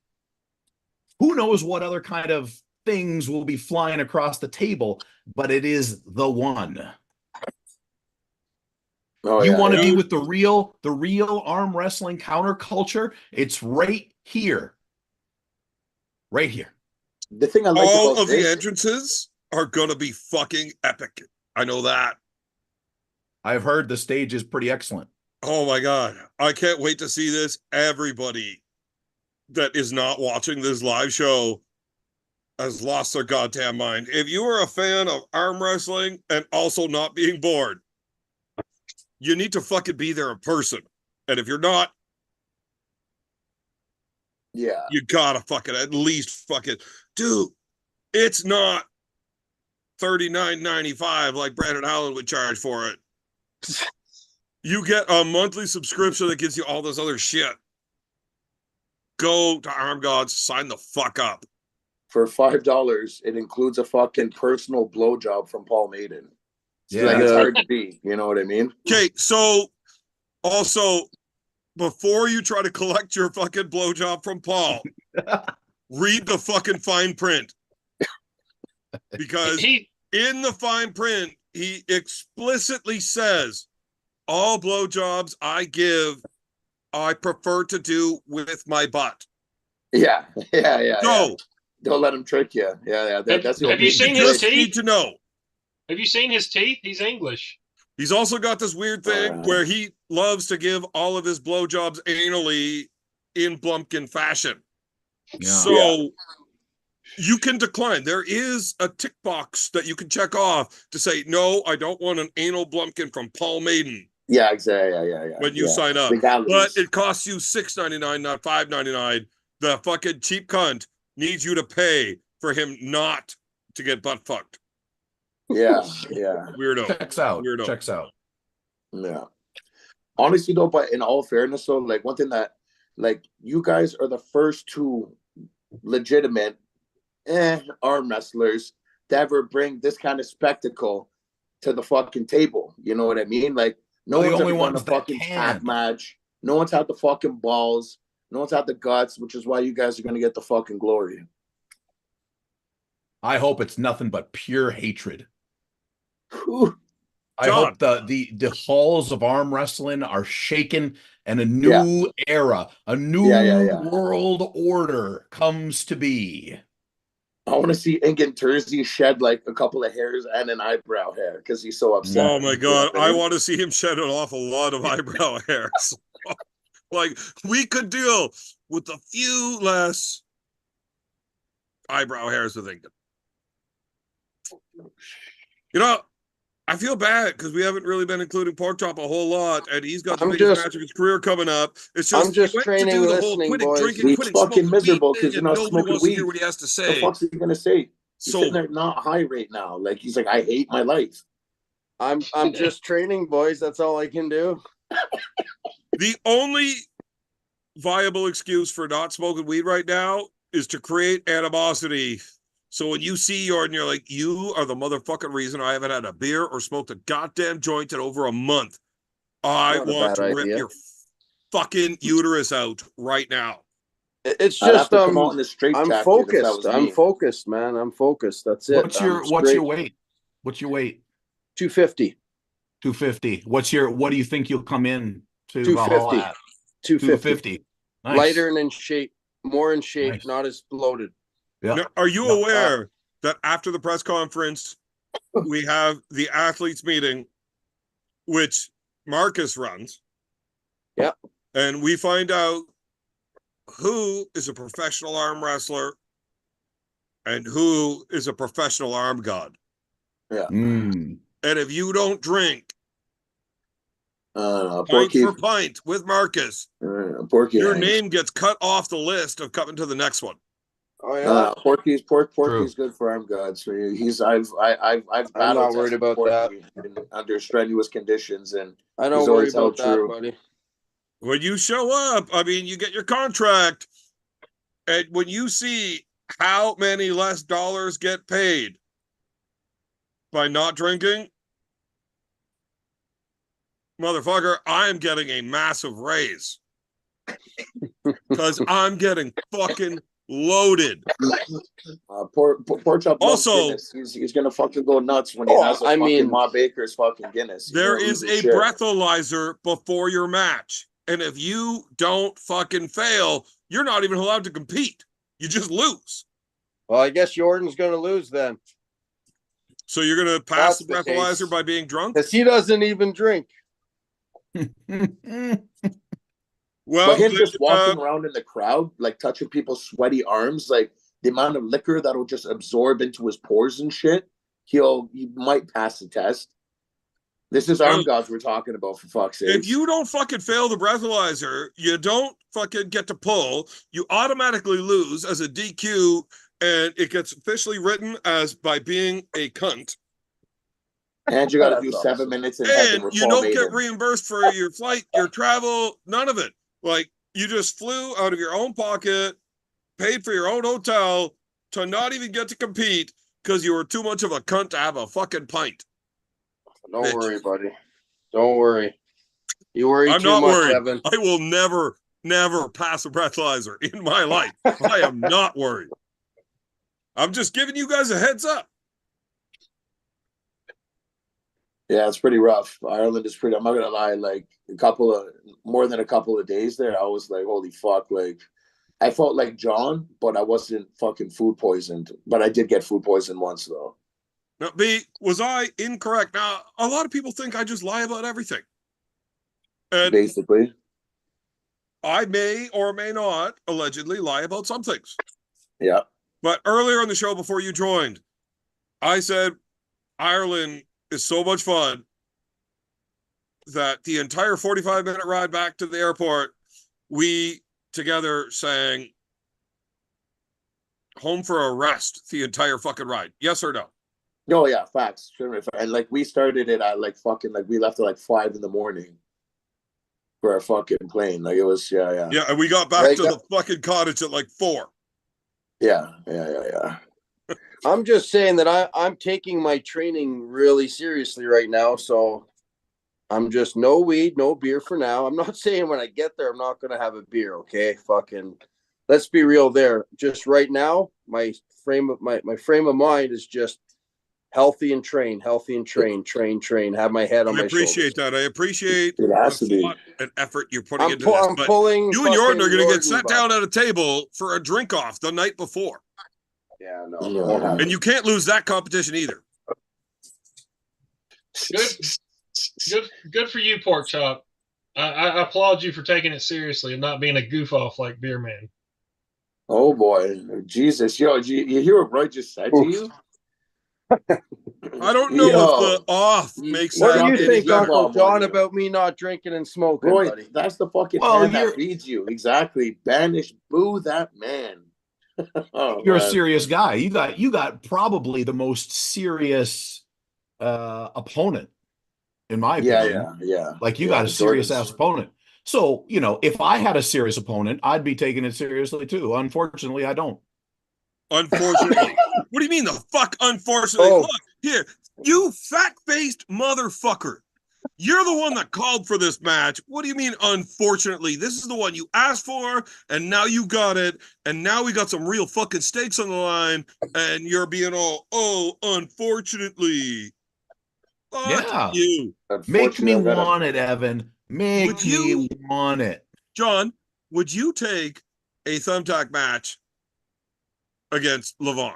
who knows what other kind of things will be flying across the table, but it is the one. Oh, You yeah, want to yeah. be with the real arm wrestling counterculture? It's right here. Right here. The thing I like All about of the this, entrances are gonna be fucking epic. I know that. I've heard the stage is pretty excellent. Oh my god. I can't wait to see this. Everybody that is not watching this live show has lost their goddamn mind. If you are a fan of arm wrestling and also not being bored, you need to fucking be there in person. And if you're not, yeah, you gotta fucking at least fucking, dude, it's not $39.95 like Brandon Allen would charge for it. You get a monthly subscription that gives you all this other shit. Go to armgods, sign the fuck up. for $5, it includes a fucking personal blowjob from Paul Maiden. Yeah. Like, it's hard to beat. You know what I mean? Okay, so also, before you try to collect your fucking blowjob from Paul, read the fucking fine print. Because in the fine print, he explicitly says, all blowjobs I give, I prefer to do with my butt. Yeah, yeah. So, Don't let him trick you. Yeah. That's the Have only you thing seen he his did. teeth? need to know. Have you seen his teeth? He's English. He's also got this weird thing where he loves to give all of his blowjobs anally in Blumpkin fashion. Yeah. So you can decline. There is a tick box that you can check off to say, no, I don't want an anal Blumpkin from Paul Maiden. Yeah, exactly. Yeah. When you sign up. Legalities. But it costs you $6.99, not $5.99. The fucking cheap cunt needs you to pay for him not to get butt fucked. Yeah. Weirdo. Checks out. Weirdo. Checks out. Yeah. Honestly, though, but in all fairness, though, like one thing that, like, you guys are the first two legitimate arm wrestlers to ever bring this kind of spectacle to the fucking table. You know what I mean? Like, no Well, the one's only ever done a ones that fucking can. tag match. No one's had the fucking balls. No one's had the guts, which is why you guys are going to get the fucking glory. I hope it's nothing but pure hatred. Whew. I John. hope the halls of arm wrestling are shaken and a new era, a new world order comes to be. I want to see Ingen Terzi shed like a couple of hairs and an eyebrow hair because he's so upset. Oh my god, You know I want to see him shed an awful lot of eyebrow hairs. Like, we could deal with a few less eyebrow hairs with Ingen. You know, I feel bad because we haven't really been including Porkchop a whole lot, and he's got the biggest match of his career coming up. It's just, I'm just he went to training, do the whole listening, quit it boys. drinking, He's quit it fucking smoking miserable weed because thing, you're and not nobody smoking wants to weed. hear what he has to What the say. fuck's he gonna say? He's So sitting there not high right now. Like, he's like, I hate my life. I'm just training, boys. That's all I can do. the only viable excuse for not smoking weed right now is to create animosity. So when you see Jordan, you're like, you are the motherfucking reason I haven't had a beer or smoked a goddamn joint in over a month. I Not a want to bad rip idea. your fucking uterus out right now. It's I'd have just to come out in a straight I'm jacket if that focused. was I'm me. focused, man. I'm focused. That's it. What's your weight? What's your weight? 250. 250. What do you think you'll come in to 250. Valhalla at? 250. Nice. Lighter and in shape. More in shape, Nice. not as bloated. Yeah. Now, are you Yeah. aware that after the press conference, we have the athletes meeting, which Marcus runs? Yeah. And we find out who is a professional arm wrestler and who is a professional arm god. Yeah. Mm. And if you don't drink pint Porky. for pint with Marcus, Porky. your name gets cut off the list of coming to the next one. Oh yeah. Porky's good for arm gods. So I've I'm battled not worried about Porky under strenuous conditions, and I don't he's worry always held about that, true. buddy. When you show up, I mean, you get your contract, and when you see how many less dollars get paid by not drinking, motherfucker, I am getting a massive raise because I'm getting fucking loaded. Pork chop loves Also, Guinness. He's gonna fucking go nuts when he has a fucking Ma Baker's fucking Guinness. He's there gonna is lose a his shit. breathalyzer before your match. And if you don't fucking fail, you're not even allowed to compete. You just lose. Well, I guess Jordan's going to lose then. So you're going to pass the That's the breathalyzer case. by being drunk? Because he doesn't even drink. Well, But him just walking around in the crowd, like touching people's sweaty arms, like the amount of liquor that'll just absorb into his pores and shit, he might pass the test. This is armgods we're talking about, for fuck's sake. if you don't fucking fail the breathalyzer, you don't fucking get to pull. You automatically lose as a DQ, and it gets officially written as by being a cunt. And you got to That's do awesome. 7 minutes in heaven. And you don't get reimbursed for your flight, your travel, none of it. Like, you just flew out of your own pocket, paid for your own hotel to not even get to compete because you were too much of a cunt to have a fucking pint. Don't worry, buddy. Don't worry. You worry I'm too not much, worried. Evan. I will never pass a breathalyzer in my life. I am not worried. I'm just giving you guys a heads up. Yeah, it's pretty rough. Ireland is pretty, I'm not going to lie, like more than a couple of days there, I was like, holy fuck, like, I felt like John, but I wasn't fucking food poisoned. But I did get food poisoned once, though. Now, B, was I incorrect? Now, a lot of people think I just lie about everything. And Basically. I may or may not allegedly lie about some things. Yeah. But earlier on the show, before you joined, I said Ireland is so much fun that the entire 45-minute ride back to the airport, we together sang Home for a Rest the entire fucking ride. Yes or no? Oh, yeah, facts. And like, we started it at like fucking, like, we left at like 5 in the morning for our fucking plane. Like, it was, yeah. Yeah, and we got back to the fucking cottage at like 4. Yeah. I'm just saying that I'm taking my training really seriously right now. So I'm just no weed, no beer for now. I'm not saying when I get there, I'm not going to have a beer. Okay. Fucking, let's be real there. Just right now, my frame of mind is just healthy and train. Have my head on my shoulders. I appreciate that. I appreciate It has to be. thought and effort you're putting into this. I'm But pulling. you and Jordan are going to get sat down at a table for a drink off the night before. Yeah, no. And you can't lose that competition either. Good for you, Pork Chop. I applaud you for taking it seriously and not being a goof off like Beer Man. Oh boy, Jesus, yo, you hear what Roy just said to you? I don't know if the off makes What that do you any think, better. Uncle John, about me not drinking and smoking, Roy, buddy? that's the fucking hand that feeds you. Exactly. Banish, boo that man. You're a serious guy. You got probably the most serious opponent, in my opinion. Yeah. Like, you got a serious ass opponent. So, if I had a serious opponent, I'd be taking it seriously too. Unfortunately, I don't. Unfortunately. What do you mean the fuck unfortunately? Look, here, you fat-faced motherfucker. You're the one that called for this match. What do you mean, unfortunately? This is the one you asked for, and now you got it, and now we got some real fucking stakes on the line, and you're being all, unfortunately. Fuck you. Make me want it, Evan. Make me want it. John, would you take a thumbtack match against Levon?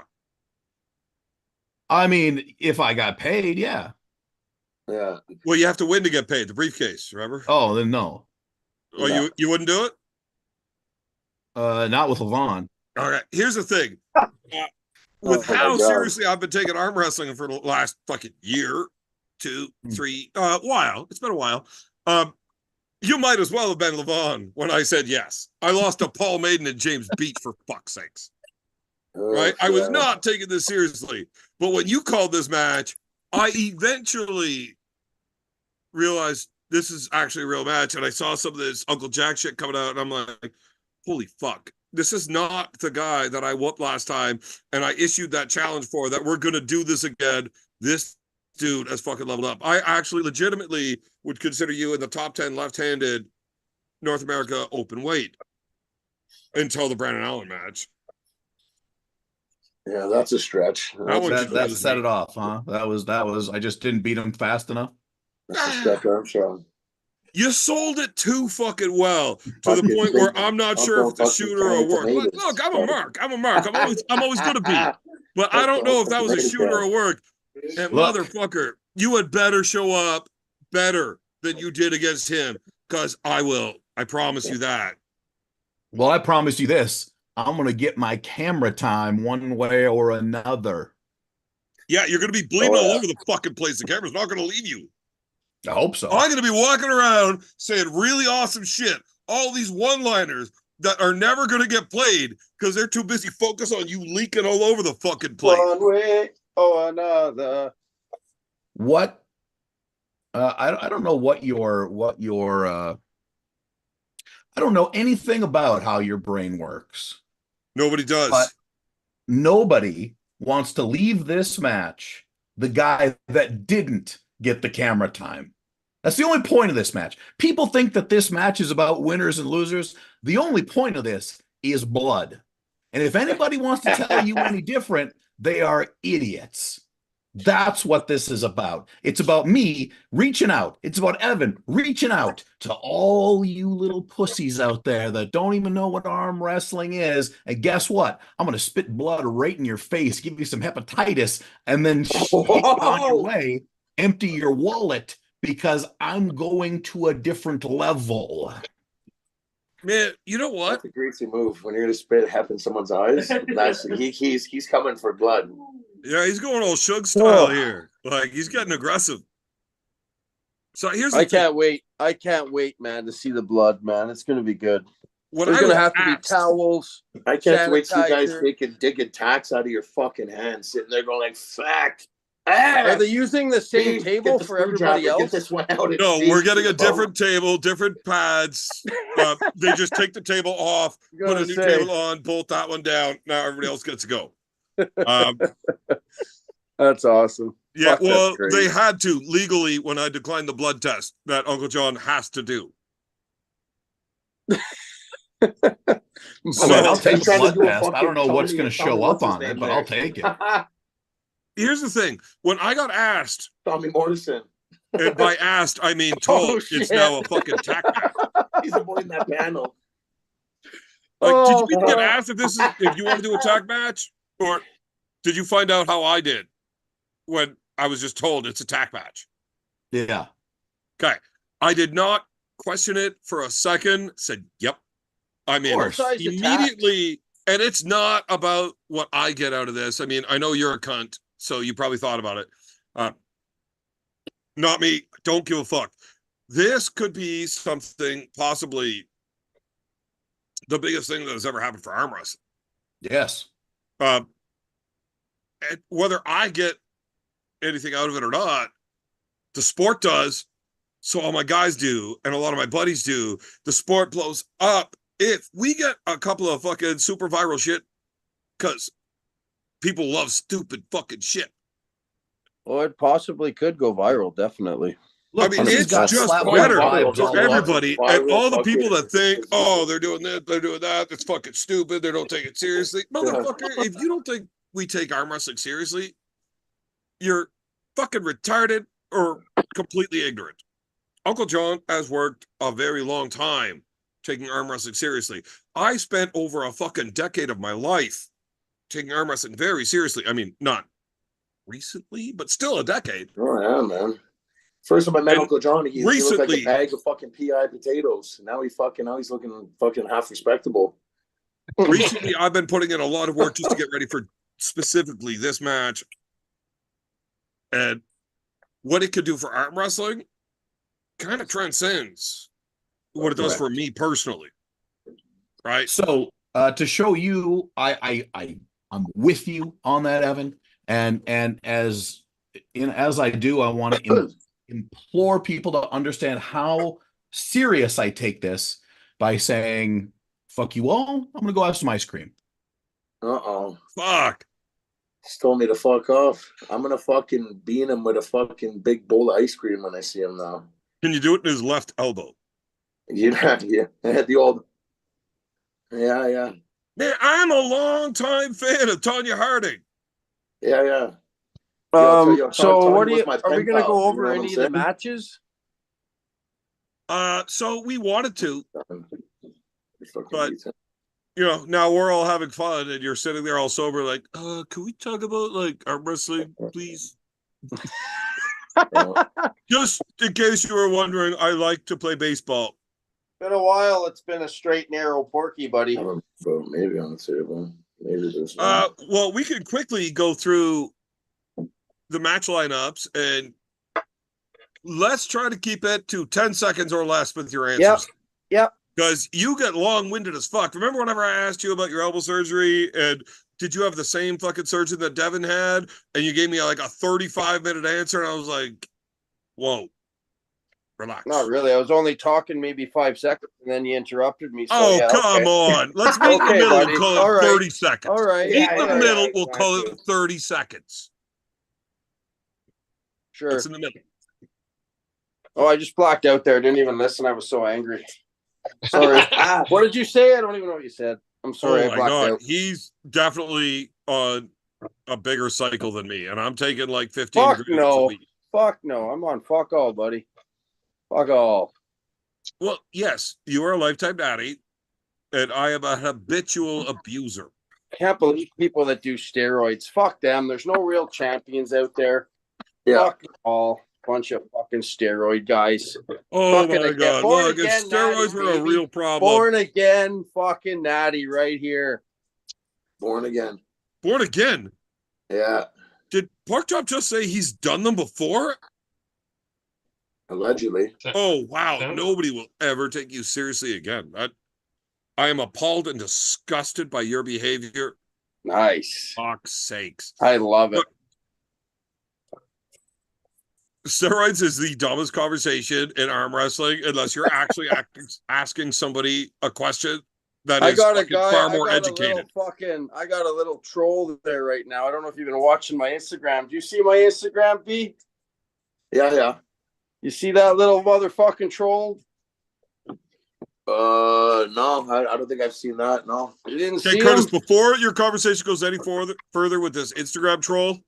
I mean, if I got paid, yeah. Yeah. Well, you have to win to get paid. The briefcase, remember? Oh, then no. Oh, no. You wouldn't do it? Not with Levon. All right. Here's the thing. With how seriously I've been taking arm wrestling for the last fucking year, 2, 3, while. It's been a while. You might as well have been Levon when I said yes. I lost to Paul Maiden and James Beach, for fuck's sakes. Right? I was not taking this seriously. But when you called this match, I eventually realized this is actually a real match. And I saw some of this Uncle Jack shit coming out, and I'm like, holy fuck. This is not the guy that I whooped last time, and I issued that challenge for, that we're going to do this again. This dude has fucking leveled up. I actually legitimately would consider you in the top 10 left-handed North America open weight until the Brandon Allen match. Yeah, that's a stretch. That one That confuses set me. it off, huh? That was I just didn't beat him fast enough. That's a stretch, Armstrong. You sold it too fucking well to the Fucking point where I'm not I'll sure go if it's a fucking shooter or a can of work. Look, tomatoes. I'm a mark. I'm a mark. I'm always gonna be. But I don't know if that was a shooter or a work. And Look. motherfucker, you had better show up better than you did against him, because I will. I promise you that. Well, I promise you this. I'm going to get my camera time one way or another. Yeah, you're gonna be bleeding all over the fucking place. The camera's not gonna leave you. I hope so. I'm gonna be walking around saying really awesome shit. All these one-liners that are never gonna get played because they're too busy focused on you leaking all over the fucking place. One way or another. What I don't know what your I don't know anything about how your brain works. Nobody does. But nobody wants to leave this match the guy that didn't get the camera time. That's the only point of this match. People think that this match is about winners and losers. The only point of this is blood. And if anybody wants to tell you any different, they are idiots. That's what this is about. It's about me reaching out. It's about Evan reaching out to all you little pussies out there that don't even know what arm wrestling is. And guess what? I'm going to spit blood right in your face, give you some hepatitis, and then hit you on your way, empty your wallet, because I'm going to a different level. Man, you know what? That's a greasy move. When you're gonna spit hep in someone's eyes, he's coming for blood. Yeah, he's going all Shug style here. Like, he's getting aggressive. So here's the I thing. can't wait. I can't wait, man, to see the blood, man. It's gonna be good. What There's I gonna was have to be asked- towels. I can't wait till you guys sanitizer. digging tacks out of your fucking hands, sitting there going like, "Fuck." Are they using the same Please, table get the for everybody screwdriver, else? Get this one out. and No, see we're getting the a bone. different table, different pads. They just take the table off, put Gonna a new say. table on, bolt that one down. Now everybody else gets to go. That's awesome. Yeah, Fuck, that's well, great. they had to legally when I declined the blood test that Uncle John has to do. I mean, I'll take He's trying a to blood do a test. I don't know fucking what's Tony- going to Tommy, show what's up his on it, name but there? I'll take it. Here's the thing: when I got asked, Tommy Morrison. and by asked I mean Oh, told, it's shit. now a fucking tack match. He's avoiding that panel. Like, did you even get asked if you want to do a tag match, or did you find out how I did when I was just told it's a tag match? Yeah. Okay, I did not question it for a second. Said, "Yep, I'm in." course. Size of Immediately, and it's not about what I get out of this. I mean, I know you're a cunt, so you probably thought about it. Not me. Don't give a fuck. This could be something, possibly the biggest thing that has ever happened for arm wrestling. Yes. And whether I get anything out of it or not, the sport does. So all my guys do, and a lot of my buddies do. The sport blows up. If we get a couple of fucking super viral shit, because people love stupid fucking shit. Well, it possibly could go viral, definitely. Look, I mean, this has it's got just slap better vibes for all over. everybody. And all the Viral people that fucking- think, oh, they're doing this, they're doing that, it's fucking stupid, they don't take it seriously. Motherfucker, if you don't think we take arm wrestling seriously, you're fucking retarded or completely ignorant. Uncle John has worked a very long time taking arm wrestling seriously. I spent over a fucking decade of my life taking arm wrestling very seriously. I mean, not recently, but still a decade. Oh yeah, man. First time I met And Uncle John, he looked like recently- a bag of fucking PI potatoes. Now he's looking fucking half respectable. Recently, I've been putting in a lot of work just to get ready for specifically this match. And what it could do for arm wrestling kind of transcends what it does for me personally. Right? So to show you, I'm with you on that, Evan. And as I do, I want to implore people to understand how serious I take this by saying, fuck you all, I'm gonna go have some ice cream. Uh-oh. Fuck. He's told me to fuck off. I'm gonna fucking bean him with a fucking big bowl of ice cream when I see him now. Can you do it in his left elbow? Yeah, the old. Yeah. Man, I'm a long-time fan of Tanya Harding. Yeah, yeah. Yo, So Tony what do was you? my Are we pen gonna pal, go you over know what any I'm of the saying? matches? So we wanted to, You're fucking but retard. now we're all having fun, and you're sitting there all sober, like, can we talk about like arm wrestling, please? Just in case you were wondering, I like to play baseball. Been a while. It's been a straight narrow porky, buddy. I don't know, maybe on the table. Maybe there's one. Well, we can quickly go through the match lineups, and let's try to keep it to 10 seconds or less with your answers. Yep. Because you get long-winded as fuck. Remember whenever I asked you about your elbow surgery, and did you have the same fucking surgeon that Devin had? And you gave me like a 35-minute answer, and I was like, whoa, relax. Not really. I was only talking maybe 5 seconds, and then you interrupted me. So, Oh, yeah, come okay. on. Let's meet in the Okay, middle buddy. and call All it right. 30 seconds. All right. Meet in the Yeah, middle, yeah, we'll call exactly. it 30 seconds. Sure. It's in the middle. Oh, I just blacked out there. I didn't even listen. I was so angry. Sorry. What did you say? I don't even know what you said. I'm sorry. Oh I my blacked God. out. He's definitely on a bigger cycle than me, and I'm taking like 15 Fuck degrees a no. week. Fuck no. I'm on fuck all, buddy. Fuck all. Well, yes, you are a lifetime daddy, and I am a habitual abuser. Can't believe people that do steroids. Fuck them. There's no real champions out there. Yeah. Fuck all. Bunch of fucking steroid guys. Oh Fucking my again. God. Born Look, if again, steroids natty, were a baby. real problem. Born again, fucking natty right here. Born again. Born again. Yeah. Did Porkchop just say he's done them before? Allegedly. Oh, wow. Sounds- Nobody will ever take you seriously again. I am appalled and disgusted by your behavior. Nice. Fuck's sakes. I love it. Steroids is the dumbest conversation in arm wrestling unless you're actually asking somebody a question that I is got a fucking guy. far I more got educated. I got a little troll there right now. I don't know if you've been watching my Instagram. Do you see my Instagram, B? Yeah, yeah. You see that little motherfucking troll? No, I don't think I've seen that. No. You didn't Okay, see Curtis, him? before your conversation goes any further with this Instagram troll,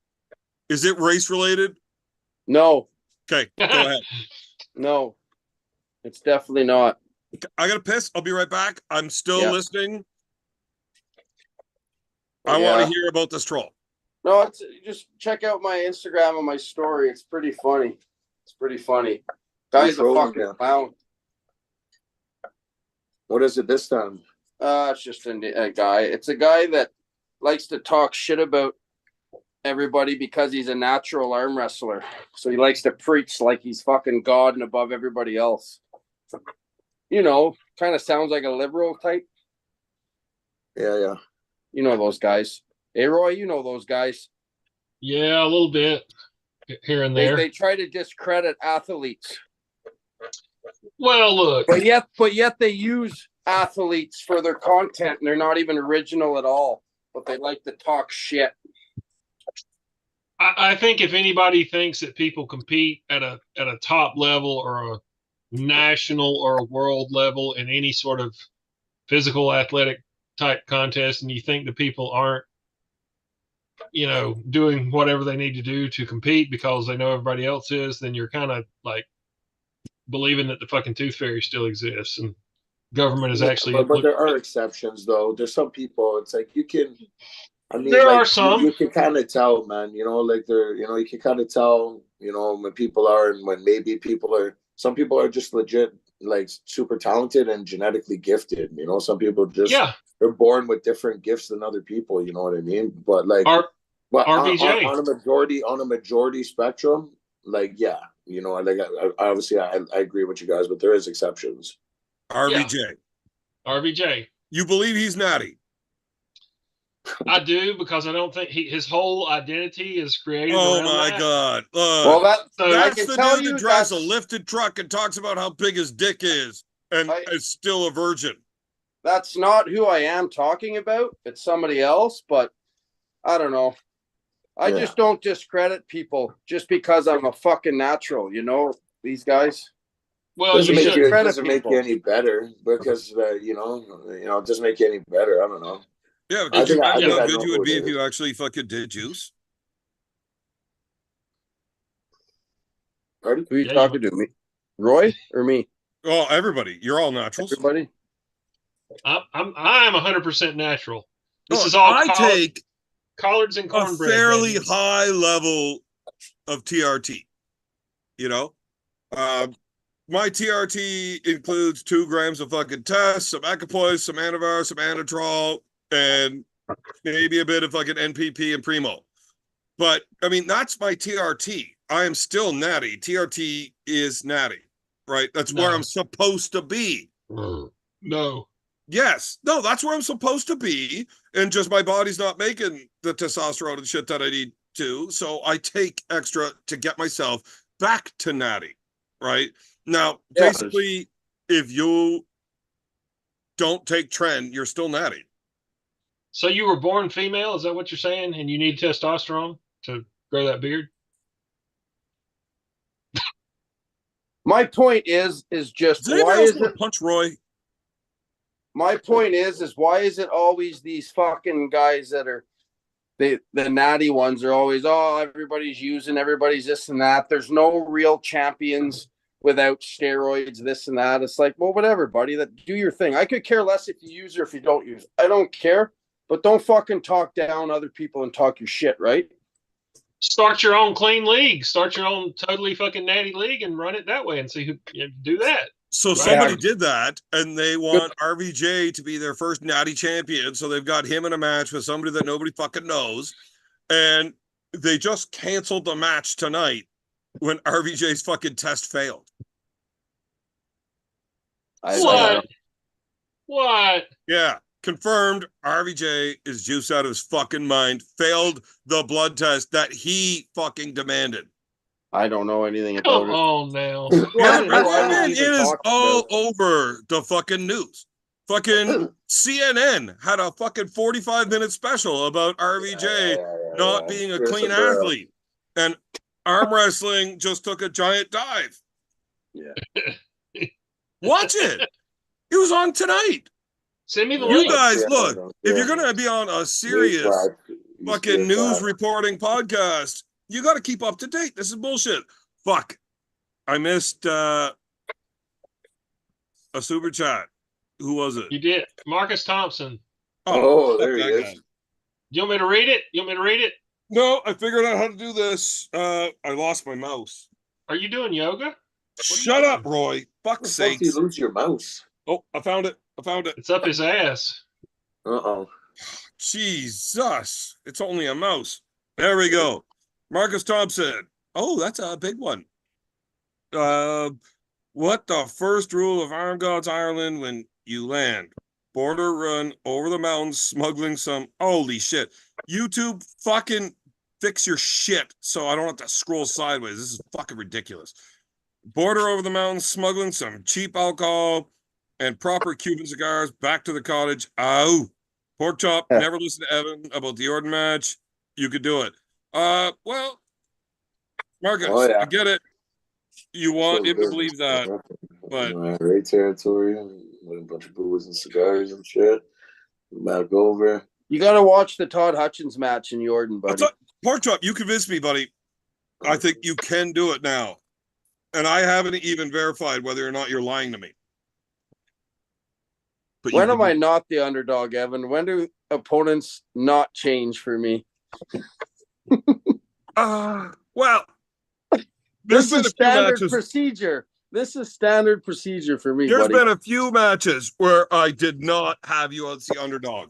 is it race related? No, Okay, go ahead. no. It's definitely not. I gotta piss. I'll be right back. I'm still Yeah. listening. I want to hear about this troll. No, it's just check out my Instagram and my story. It's pretty funny. It's pretty funny. Guy's a fucking clown. What is it this time? It's just a guy. It's a guy that likes to talk shit about everybody because he's a natural arm wrestler. So he likes to preach like he's fucking God and above everybody else. You know, kind of sounds like a liberal type. Yeah, yeah. You know those guys. Hey, Roy, you know those guys. Yeah, a little bit here and there. They try to discredit athletes. Well, look, But yet they use athletes for their content and they're not even original at all. But they like to talk shit. I think if anybody thinks that people compete at a top level or a national or a world level in any sort of physical athletic type contest, and you think the people aren't, doing whatever they need to do to compete because they know everybody else is, then you're kind of like believing that the fucking tooth fairy still exists and government is actually. But there are exceptions, though. There's some people. It's like you can. I mean, There like, are some. you can kind of tell, man. Like you can kind of tell. When people are and when maybe people are. Some people are just legit, like super talented and genetically gifted. Some people just they're born with different gifts than other people. You know what I mean? But like, RBJ on a majority spectrum, like like obviously I agree with you guys, but there is exceptions. RBJ. You believe he's natty? I do, because I don't think his whole identity is created. Oh around my that. God! Well, that's the dude that drives a lifted truck and talks about how big his dick is and is still a virgin. That's not who I am talking about. It's somebody else, but I don't know. I just don't discredit people just because I'm a fucking natural. These guys. Well, it doesn't make you any better because it doesn't make you any better. I don't know. Yeah, I could you think imagine how I good know you who would be it if is. you actually fucking did juice? Pardon? Who are you Yeah, you talking to? Me, Roy, or me? Oh, everybody. You're all naturals. Everybody. I'm 100% natural. This Oh, is all I take collards and a cornbread. fairly baby. high level of TRT. You know, my TRT includes 2 grams of fucking test, some equipoise, some anavar, some anatrol, and maybe a bit of fucking NPP and Primo. But I mean, that's my TRT. I am still natty. TRT is natty, right? That's where No. I'm supposed to be. No. Yes. No, that's where I'm supposed to be. And just my body's not making the testosterone and shit that I need to. So I take extra to get myself back to natty, right? Now, Yeah. basically, if you don't take trend, you're still natty. So you were born female? Is that what you're saying? And you need testosterone to grow that beard? My point is just Does anybody why else is want it? to punch Roy? My point is why is it always these fucking guys that are the natty ones are always, oh, everybody's using, everybody's this and that. There's no real champions without steroids, this and that. It's like, well, whatever, buddy. That do your thing. I could care less if you use or if you don't use. I don't care, but don't fucking talk down other people and talk your shit, right? Start your own clean league. Start your own totally fucking natty league and run it that way and see who do that. So Right. somebody did that, and they want RVJ to be their first natty champion. So they've got him in a match with somebody that nobody fucking knows, and they just canceled the match tonight when RVJ's fucking test failed. What? Yeah, confirmed. RVJ is juiced out of his fucking mind. Failed the blood test that he fucking demanded. I don't know anything Come about it. on now. Yeah, Who I would man, it even is talk all about. over the fucking news. Fucking CNN had a fucking 45-minute special about RVJ not being a clean athlete. And arm wrestling just took a giant dive. Yeah. Watch it. It was on tonight. Send me the You link. guys, look, if you're going to be on a serious fucking news reporting podcast, you got to keep up to date. This is bullshit. Fuck. I missed a super chat. Who was it? You did. Marcus Thompson. Oh, there he is. guy. You want me to read it? You want me to read it? No, I figured out how to do this. I lost my mouse. Are you doing yoga? Shut up, Roy. Fuck's How the fuck do you sakes. lose your mouse? Oh, I found it. I found it. It's up his ass. Uh-oh. Jesus. It's only a mouse. There we go. Marcus Thompson. Oh, that's a big one. What the first rule of Armgods Ireland when you land? Border run over the mountains, smuggling some. Holy shit. YouTube, fucking fix your shit so I don't have to scroll sideways. This is fucking ridiculous. Border over the mountains, smuggling some cheap alcohol and proper Cuban cigars back to the cottage. Ow. Pork chop. Never listen to Evan about the Orton match. You could do it. Well, Marcus, I get it. You want him to believe that, but great territory with a bunch of booze and cigars and shit. Back over. You got to watch the Todd Hutchins match in Jordan, buddy. Pork chop, you convinced me, buddy. I think you can do it now. And I haven't even verified whether or not you're lying to me. But when am I not the underdog, Evan? When do opponents not change for me? Well, this is standard procedure. This is standard procedure for me. There's been a few matches where I did not have you as the underdog.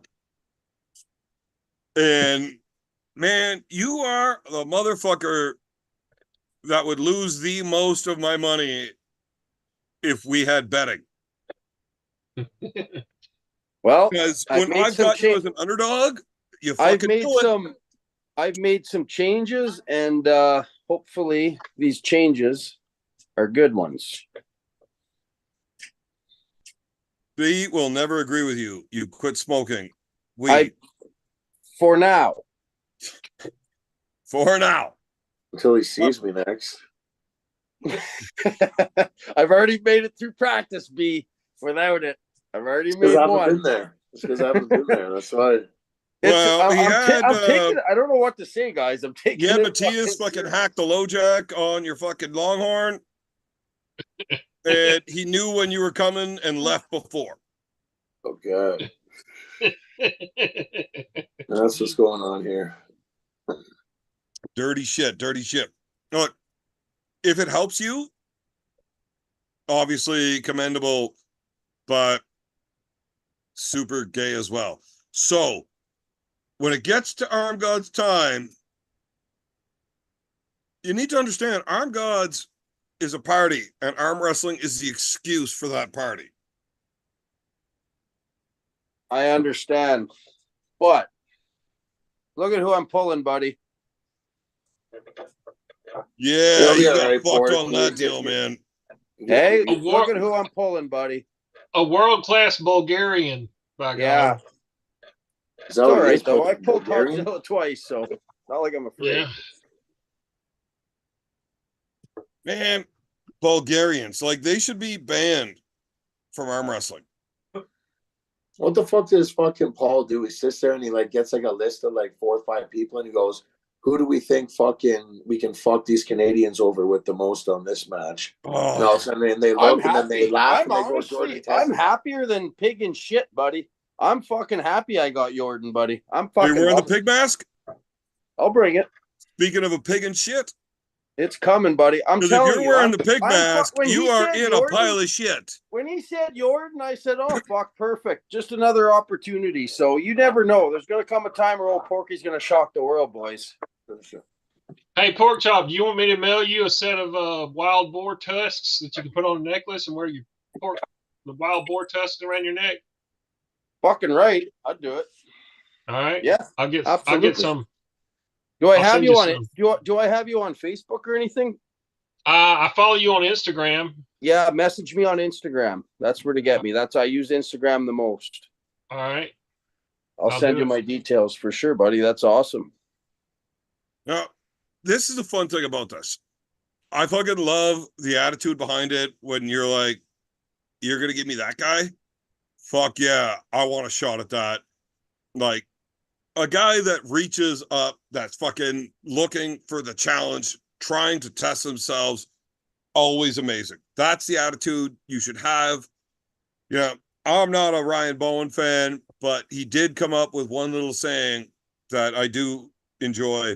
And man, you are the motherfucker that would lose the most of my money if we had betting. Well, because when I've got you as an underdog, you fucking I've made some changes, and hopefully these changes are good ones. B will never agree with you. You quit smoking weed. For now. For now. Until he sees me next. I've already made it through practice, B, without it. I've already made one. Been there. It's because I haven't been there. That's why. Well, I'm taking. I don't know what to say, guys. I'm taking. Yeah, it Matthias fucking hacked the low jack on your fucking Longhorn. And he knew when you were coming and left before. Okay. That's what's going on here. Dirty shit, dirty shit. Look, if it helps you, obviously commendable, but super gay as well. So when it gets to Arm Gods time, you need to understand Arm Gods is a party, and arm wrestling is the excuse for that party. I understand, but look at who I'm pulling, buddy. Yeah, you got right, fucked Ford. on that deal, man. Hey, A war- look at who I'm pulling, buddy. A world-class Bulgarian, by God. Yeah, Is it's that all what it right is? though. I pulled Bulgarian? Godzilla twice, so it's not like I'm afraid. Yeah. Man, Bulgarians, like they should be banned from arm wrestling. What the fuck does fucking Paul do? He sits there and he like gets like a list of like 4 or 5 people and he goes, "Who do we think fucking we can fuck these Canadians over with the most on this match?" Oh, No, so, I mean they look and then they laugh I'm and they go honestly, Jordan I'm Test. happier than pig and shit, buddy. I'm fucking happy I got Jordan, buddy. I'm are fucking. you wearing the pig mask? I'll bring it. Speaking of a pig and shit, It's coming, buddy. I'm because if telling you're you. wearing the pig I'm mask, when you he are said in Jordan, a pile of shit. When he said Jordan, I said, "Oh fuck, perfect. Just another opportunity." So you never know. There's gonna come a time where old Porky's gonna shock the world, boys. Hey, Pork Chop, do you want me to mail you a set of wild boar tusks that you can put on a necklace and wear your the wild boar tusks around your neck? Fucking right. I'd do it. All right. Yeah, I'll get absolutely. some. Do I I'll have send you you on it? some. Do I have you on Facebook or anything? I follow you on Instagram. Yeah, message me on Instagram. That's where to get me. I use Instagram the most. All right. I'll send do you it. my details for sure, buddy. That's awesome. Now, this is the fun thing about this. I fucking love the attitude behind it when you're like, you're going to give me that guy? Fuck yeah, I want a shot at that. Like, a guy that reaches up, that's fucking looking for the challenge, trying to test themselves, always amazing. That's the attitude you should have. Yeah, I'm not a Ryan Bowen fan, but he did come up with one little saying that I do enjoy.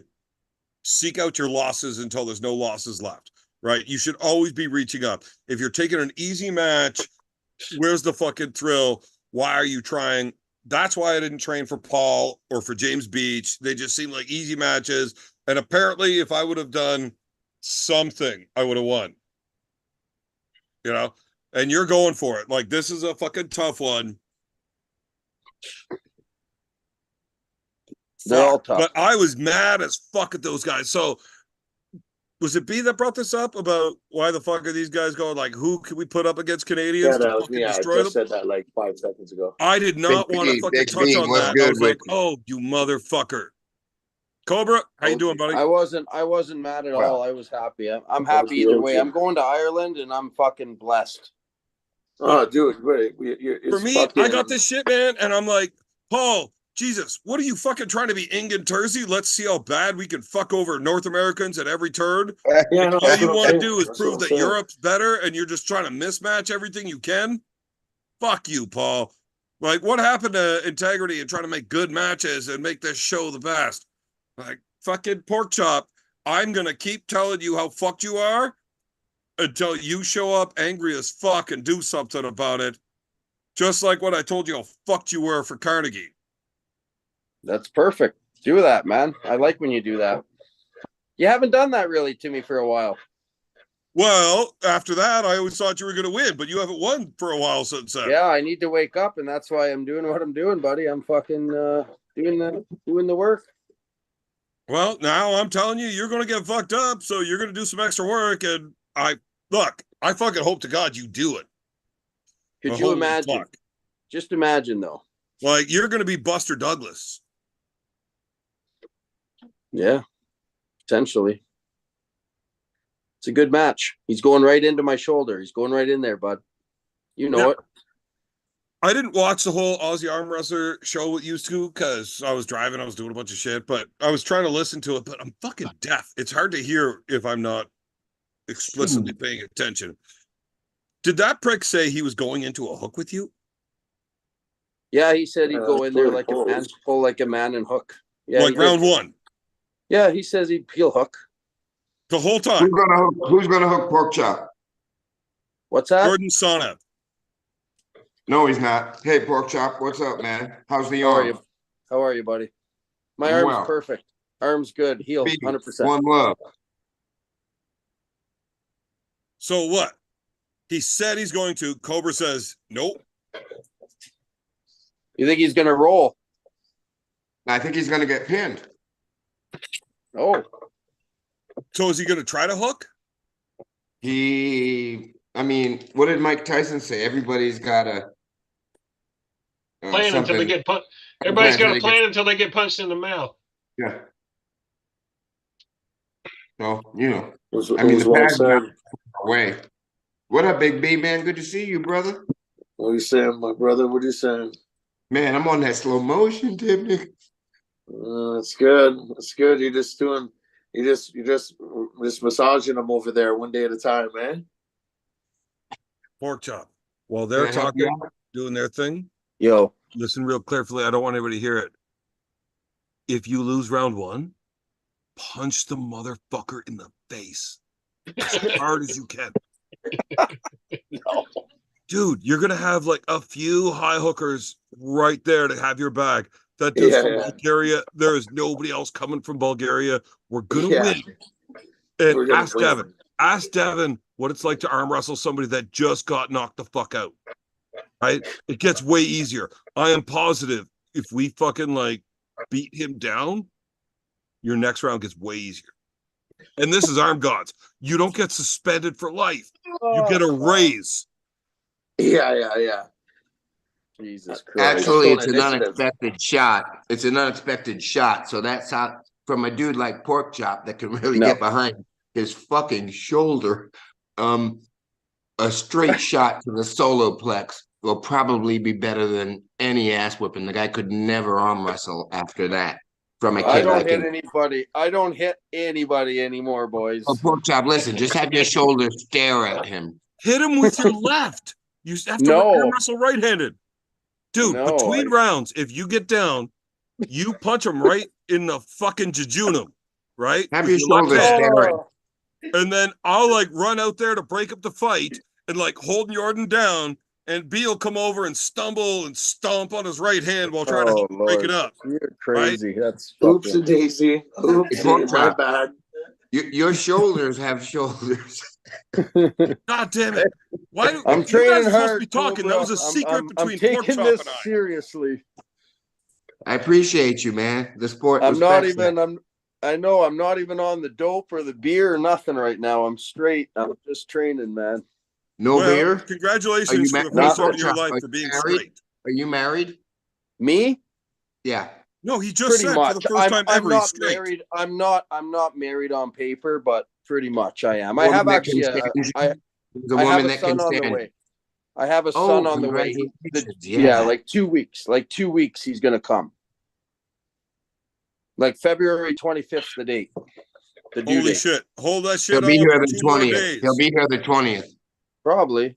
Seek out your losses until there's no losses left, right? You should always be reaching up. If you're taking an easy match, where's the fucking thrill? Why are you trying? That's why I didn't train for Paul or for James Beach. They just seemed like easy matches. And apparently, if I would have done something, I would have won. You know? And you're going for it. Like, this is a fucking tough one. They're all tough. But I was mad as fuck at those guys. So was it B that brought this up about why the fuck are these guys going like, who can we put up against Canadians Yeah, to that was fucking me. I destroy just them? said that like 5 seconds ago. I did not Big want to B, fucking Big touch B, on what's that. good I was with like, you? oh, you motherfucker. Cobra, how you doing, buddy? I wasn't mad at Well, all. I was happy. I'm happy either way. I'm going to Ireland and I'm fucking blessed. Oh, dude, wait, For me, I got this shit, man, and I'm like, Paul, Jesus, what are you fucking trying to be Ingen Tersey? Let's see how bad we can fuck over North Americans at every turn. Yeah, no, All you want to saying. do is That's prove what I'm that saying. Europe's better and you're just trying to mismatch everything you can. Fuck you, Paul. Like, what happened to integrity and trying to make good matches and make this show the best? Like, fucking pork chop. I'm going to keep telling you how fucked you are until you show up angry as fuck and do something about it. Just like what I told you how fucked you were for Carnegie. That's perfect. Do that, man. I like when you do that. You haven't done that really to me for a while. Well, after that, I always thought you were going to win, but you haven't won for a while since then. Yeah, I need to wake up, and that's why I'm doing what I'm doing, buddy. I'm fucking doing the work. Well, now I'm telling you, you're going to get fucked up, so you're going to do some extra work, and I fucking hope to God you do it. Could But you holy imagine? fuck. Just imagine, though. Like, you're going to be Buster Douglas. Yeah, potentially. It's a good match. He's going right into my shoulder. He's going right in there, bud. You know Yeah. it. I didn't watch the whole Aussie Arm Wrestler show with used to because I was driving, I was doing a bunch of shit, but I was trying to listen to it, but I'm fucking deaf. It's hard to hear if I'm not explicitly paying attention. Did that prick say he was going into a hook with you? Yeah, he said he'd go in there like a man, pull like a man and hook. Yeah, like round one. Yeah, he says he'll hook the whole time. Who's gonna hook pork chop? What's that? Jordan Sonev. No, he's not. Hey, pork chop, what's up, man? How's the How are arm? you? How are you, buddy? My I'm arm's well. perfect. Arm's good. Healed 100%. One love. So what? He said he's going to. Cobra says nope. You think he's gonna roll? I think he's gonna get pinned. Oh. So is he gonna try to hook? I mean, what did Mike Tyson say? Everybody's got a plan until they get punched. Everybody's got a plan until they get punched in the mouth. Yeah. So, you know, I mean, the pad's not away. What up, Big B, man? Good to see you, brother. What are you saying, my brother? What are you saying? Man, I'm on that slow motion, Tiffany. It's good. It's good. You're just massaging them over there one day at a time, man. Pork chop. While they're talking, doing their thing. Yo. Listen real carefully. I don't want anybody to hear it. If you lose round one, punch the motherfucker in the face as hard as you can. No. Dude, you're gonna have like a few high hookers right there to have your back. That dude's from Bulgaria. There is nobody else coming from Bulgaria. We're gonna win. And ask Devin. Ask Devin what it's like to arm wrestle somebody that just got knocked the fuck out. Right? It gets way easier. I am positive if we fucking like beat him down, your next round gets way easier. And this is Arm Gods. You don't get suspended for life. You get a raise. Yeah. Jesus Christ. Actually, it's an unexpected shot. It's an unexpected shot. So that's how, from a dude like Pork Chop that can really get behind his fucking shoulder, a straight shot to the solar plex will probably be better than any ass whipping. The guy could never arm wrestle after that. From a kid I don't hit anybody. I don't hit anybody anymore, boys. Oh, Pork Chop, listen, just have your shoulder stare at him. Hit him with your left. You have to arm wrestle right-handed. Dude, between rounds, if you get down, you punch him right in the fucking jejunum, right? Have your shoulder stare at him. And then I'll like run out there to break up the fight and like hold Jordan down, and B will come over and stumble and stomp on his right hand while trying to break it up. You're crazy. Right? That's oops a daisy. Oops, my bad. Your shoulders have shoulders. God damn it! Why? I'm training hard. Supposed to be talking. That was a secret between Pork Chop this and I. Seriously. I appreciate you, man. The sport. I'm not even. I know I'm not even on the dope or the beer or nothing right now. I'm straight. I'm just training, man. No beer. Congratulations for the first time in your life for being straight. Are you married? Me? Yeah. No, he just said for the first time ever he's straight. Married. I'm not married on paper, but pretty much I am. I have actually I have a son on the way. I have a son on the way. Yeah, like 2 weeks. Like 2 weeks he's gonna come. Like February 25th, the date. The due date. Shit. Hold that shit. He'll be here the 20th. He'll be here the 20th. Probably.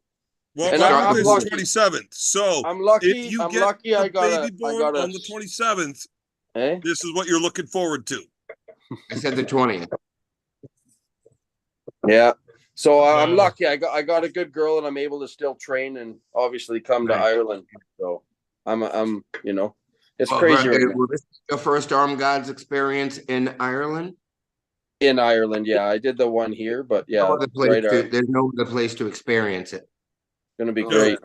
Well, and I'm lucky. 27th. So I'm lucky. If you get lucky. I got baby born on the 27th. This is what you're looking forward to. I said the 20th. Yeah. So I'm lucky. I got a good girl, and I'm able to still train and obviously come to Ireland. So I'm you know, it's crazy. Was this your first Arm Gods experience in Ireland? In Ireland, yeah, I did the one here, but yeah, there's no other place to experience it. It's gonna be great.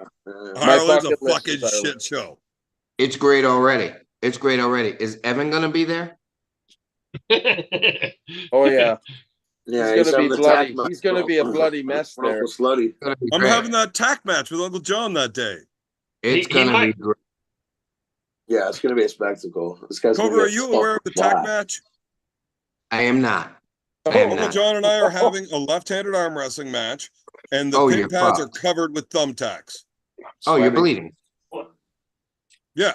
Ireland's a fucking shit show. It's great already. It's great already. Is Evan gonna be there? Oh yeah. Yeah, he's gonna be bloody. He's gonna be a bloody mess there. Slutty. I'm having that tack match with Uncle John that day. It's gonna be great. Yeah, it's gonna be a spectacle. This guy's Cobra, are you aware of the tack match? I am not. Uncle John and I are having a left-handed arm wrestling match, and the pin pads are covered with thumbtacks. Oh, you're bleeding. Yeah.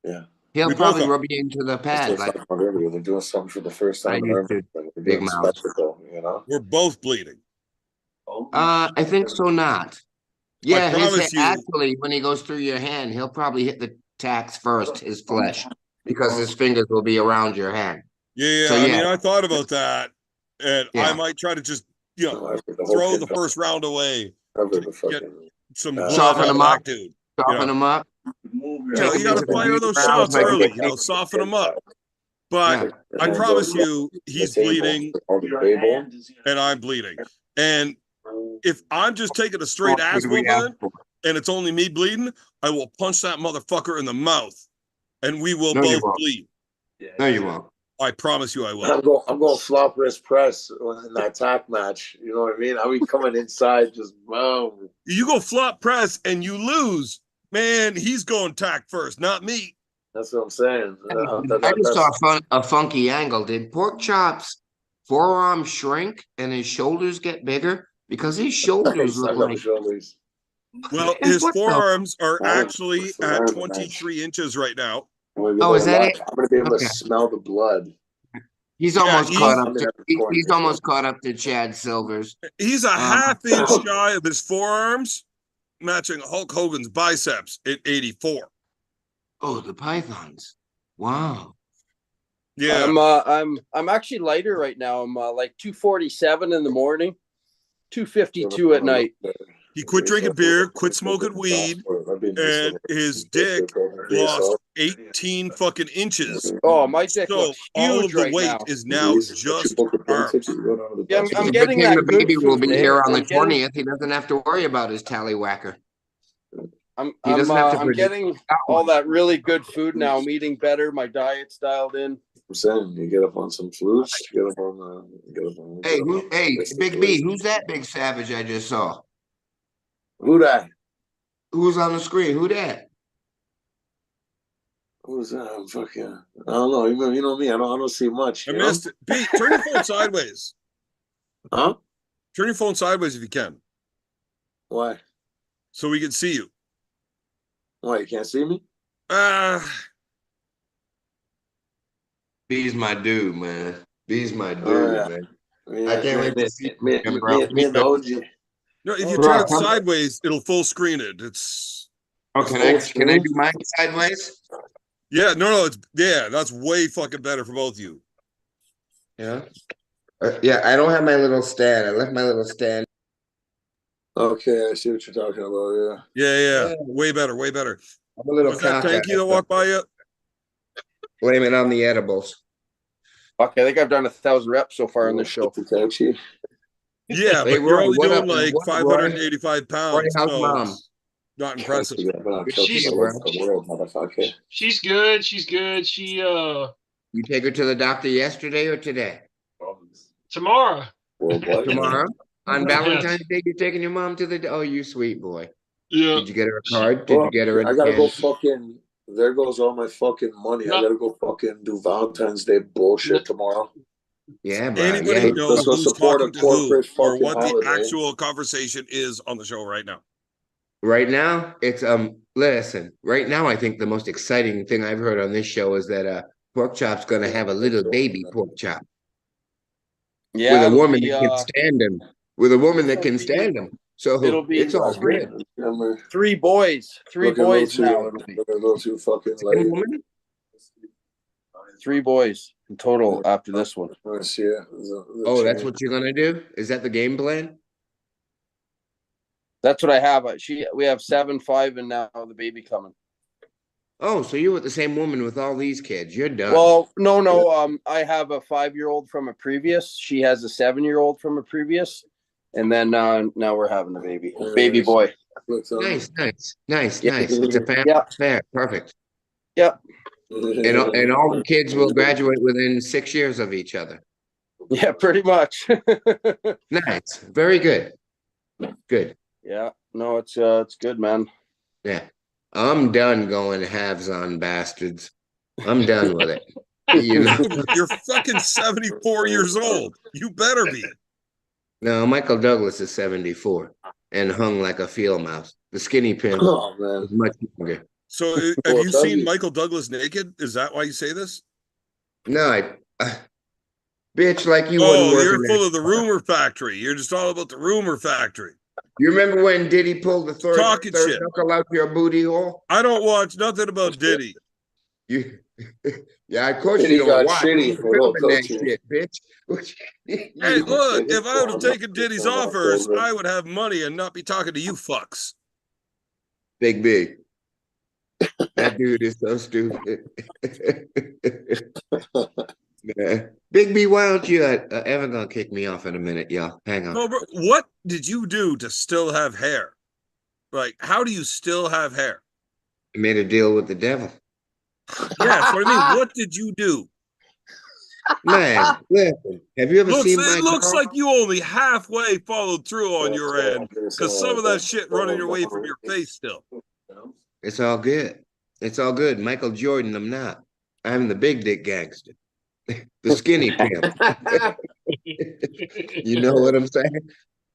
Yeah. He'll We both probably are. rub you into the pad. Like They're doing something for the first time in used to. They're Big doing mouth. spectacle, you know? We're both bleeding. I think so. Not. I Yeah, his promise you. actually, when he goes through your hand, he'll probably hit the tacks first, his flesh, because his fingers will be around your hand. Yeah. So, I yeah. mean, I thought about that, and I Yeah. might try to just, The throw the first round away to get some blood Soften out of him that up. dude. Soften him up. You Take him got to into the fire deep those rounds shots like early. a- Soften them up. But I promise you, he's bleeding, and I'm bleeding. And if I'm just taking a straight ass whooping, and it's only me bleeding, I will punch that motherfucker in the mouth, and we will No, you both won't. bleed. No, you won't. I promise you, I will. I'm going flop wrist press in that tack match. You know what I mean? I mean coming inside, just boom. You go flop press and you lose, man. He's going tack first, not me. That's what I'm saying. I just saw a funky angle. Did Pork Chop's forearm shrink and his shoulders get bigger? Because his shoulders look like. Well, Man, his what the- forearms are I don't- actually I at don't 23 inches right now. Oh, is that it? I'm gonna be able Okay. to smell the blood. He's Yeah, almost he's- caught up. He's almost caught up to Chad Silver's. He's a half inch shy of his forearms, matching Hulk Hogan's biceps at 84. Oh, the pythons! Wow. Yeah. I'm actually lighter right now. I'm like 247 in the morning, 252 at night. He quit drinking beer, quit smoking weed, and his dick lost 18 fucking inches. Oh, my dick So looks all huge of the right weight now. is now just arms. Yeah, I'm Good getting thing that the good baby will food, be eh? here on the I'm getting- 20th. He doesn't have to worry about his tallywhacker. I'm He doesn't have to I'm produce getting that all one. that really good food now. I'm eating better. My diet's dialed in. I'm saying you get up on some fruits, get up on. Hey, Big B, who's that big savage I just saw? Who that? Who's on the screen? Who that? Who's that? Fucking, I don't know. You know me. I don't see much. I You know? missed it. Pete, turn your phone sideways. Huh? Turn your phone sideways if you can, Why? so we can see you. Why you can't see me? B's my dude, man. B's my dude, yeah. man. Me, I can't wait to see me, him, me, bro. me and the OG. No, if you Bro, turn it come- sideways, it'll full screen it. It's Oh, can I do mine sideways? that's way fucking better for both of you. Yeah. Yeah, I don't have my little stand. I left my little stand. Okay, I see what you're talking about. Yeah. Way better, way better. I'm a little Was that cockeyed. tanky that walked by you? Blame it on the edibles. Fuck, I think I've done 1,000 reps so far on this show. Touchy. Yeah, Hey, but you're Roy, only what doing up, like what, 585 pounds. Roy, how's So mom? it's not impressive. She's- the world, motherfucker. She's good. She's good. She You take her to the doctor yesterday or today? tomorrow. Worldwide. Tomorrow? On Yes. Valentine's Day, you're taking your mom to the. Oh, you sweet boy. Yeah. Did you get her a card? Did you get her I a gotta go candy? fucking. There goes all my fucking money. No. I gotta go fucking do Valentine's Day bullshit No. tomorrow. Yeah, bro. Anybody Yeah. know Let's go who's support talking a to who corporate or fucking what the holiday. actual conversation is on the show right now? Right now, it's listen, right now I think the most exciting thing I've heard on this show is that Pork Chop's gonna have a little baby pork chop Yeah, with a it'll woman be, that can stand him. With a woman that can stand him. So it'll be it's all three- good. Remember, 3 boys. 3 look at boys those two- now. It'll be look at those two fucking Same ladies. woman? 3 boys in total after this one. Yes, yeah. Oh, that's what you're gonna do? Is that the game plan? That's what I have. We have 7, 5, and now the baby coming. Oh, so you're with the same woman with all these kids. You're done. Well, no. I have a 5-year-old from a previous. She has a 7-year-old from a previous, and then now we're having a baby boy. nice. Yeah. It's a family Yeah. affair. Perfect. Yep. And all the kids will graduate within 6 years of each other. Yeah, pretty much. Nice. Very good. Good. Yeah. No, it's good, man. Yeah. I'm done going halves on bastards. I'm done with it. You know? You're fucking 74 years old. You better be. No, Michael Douglas is 74 and hung like a field mouse. The skinny pimp Oh man. is much younger. So have Well, you does seen he? Michael Douglas naked? Is that why you say this? No, bitch, like you wouldn't Oh, work you're in full that of the car. rumor factory. You're just all about the rumor factory. You remember when Diddy pulled the Talking third shit. knuckle out your booty hole? I don't watch nothing about Diddy. You, yeah, of course And you he don't got watch. shitty. You A little filming that coaching. shit, bitch. Hey, look, It's if I would have gone. taken Diddy's It's gone, offers, Cobra. I would have money and not be talking to you fucks. Big. That dude is so stupid. Yeah. Big B, why don't you? Evan gonna kick me off in a minute, y'all. Hang on. Cobra, what did you do to still have hair? Like, how do you still have hair? I made a deal with the devil. Yeah, that's what I mean. What did you do? Man, listen. Have you ever seen my It looks dog? like you only halfway followed through on That's your all end I'm because some of that shit running away from saying. your face still. It's all good. It's all good. Michael Jordan, I'm not. I'm the big dick gangster. The skinny pimp. You know what I'm saying?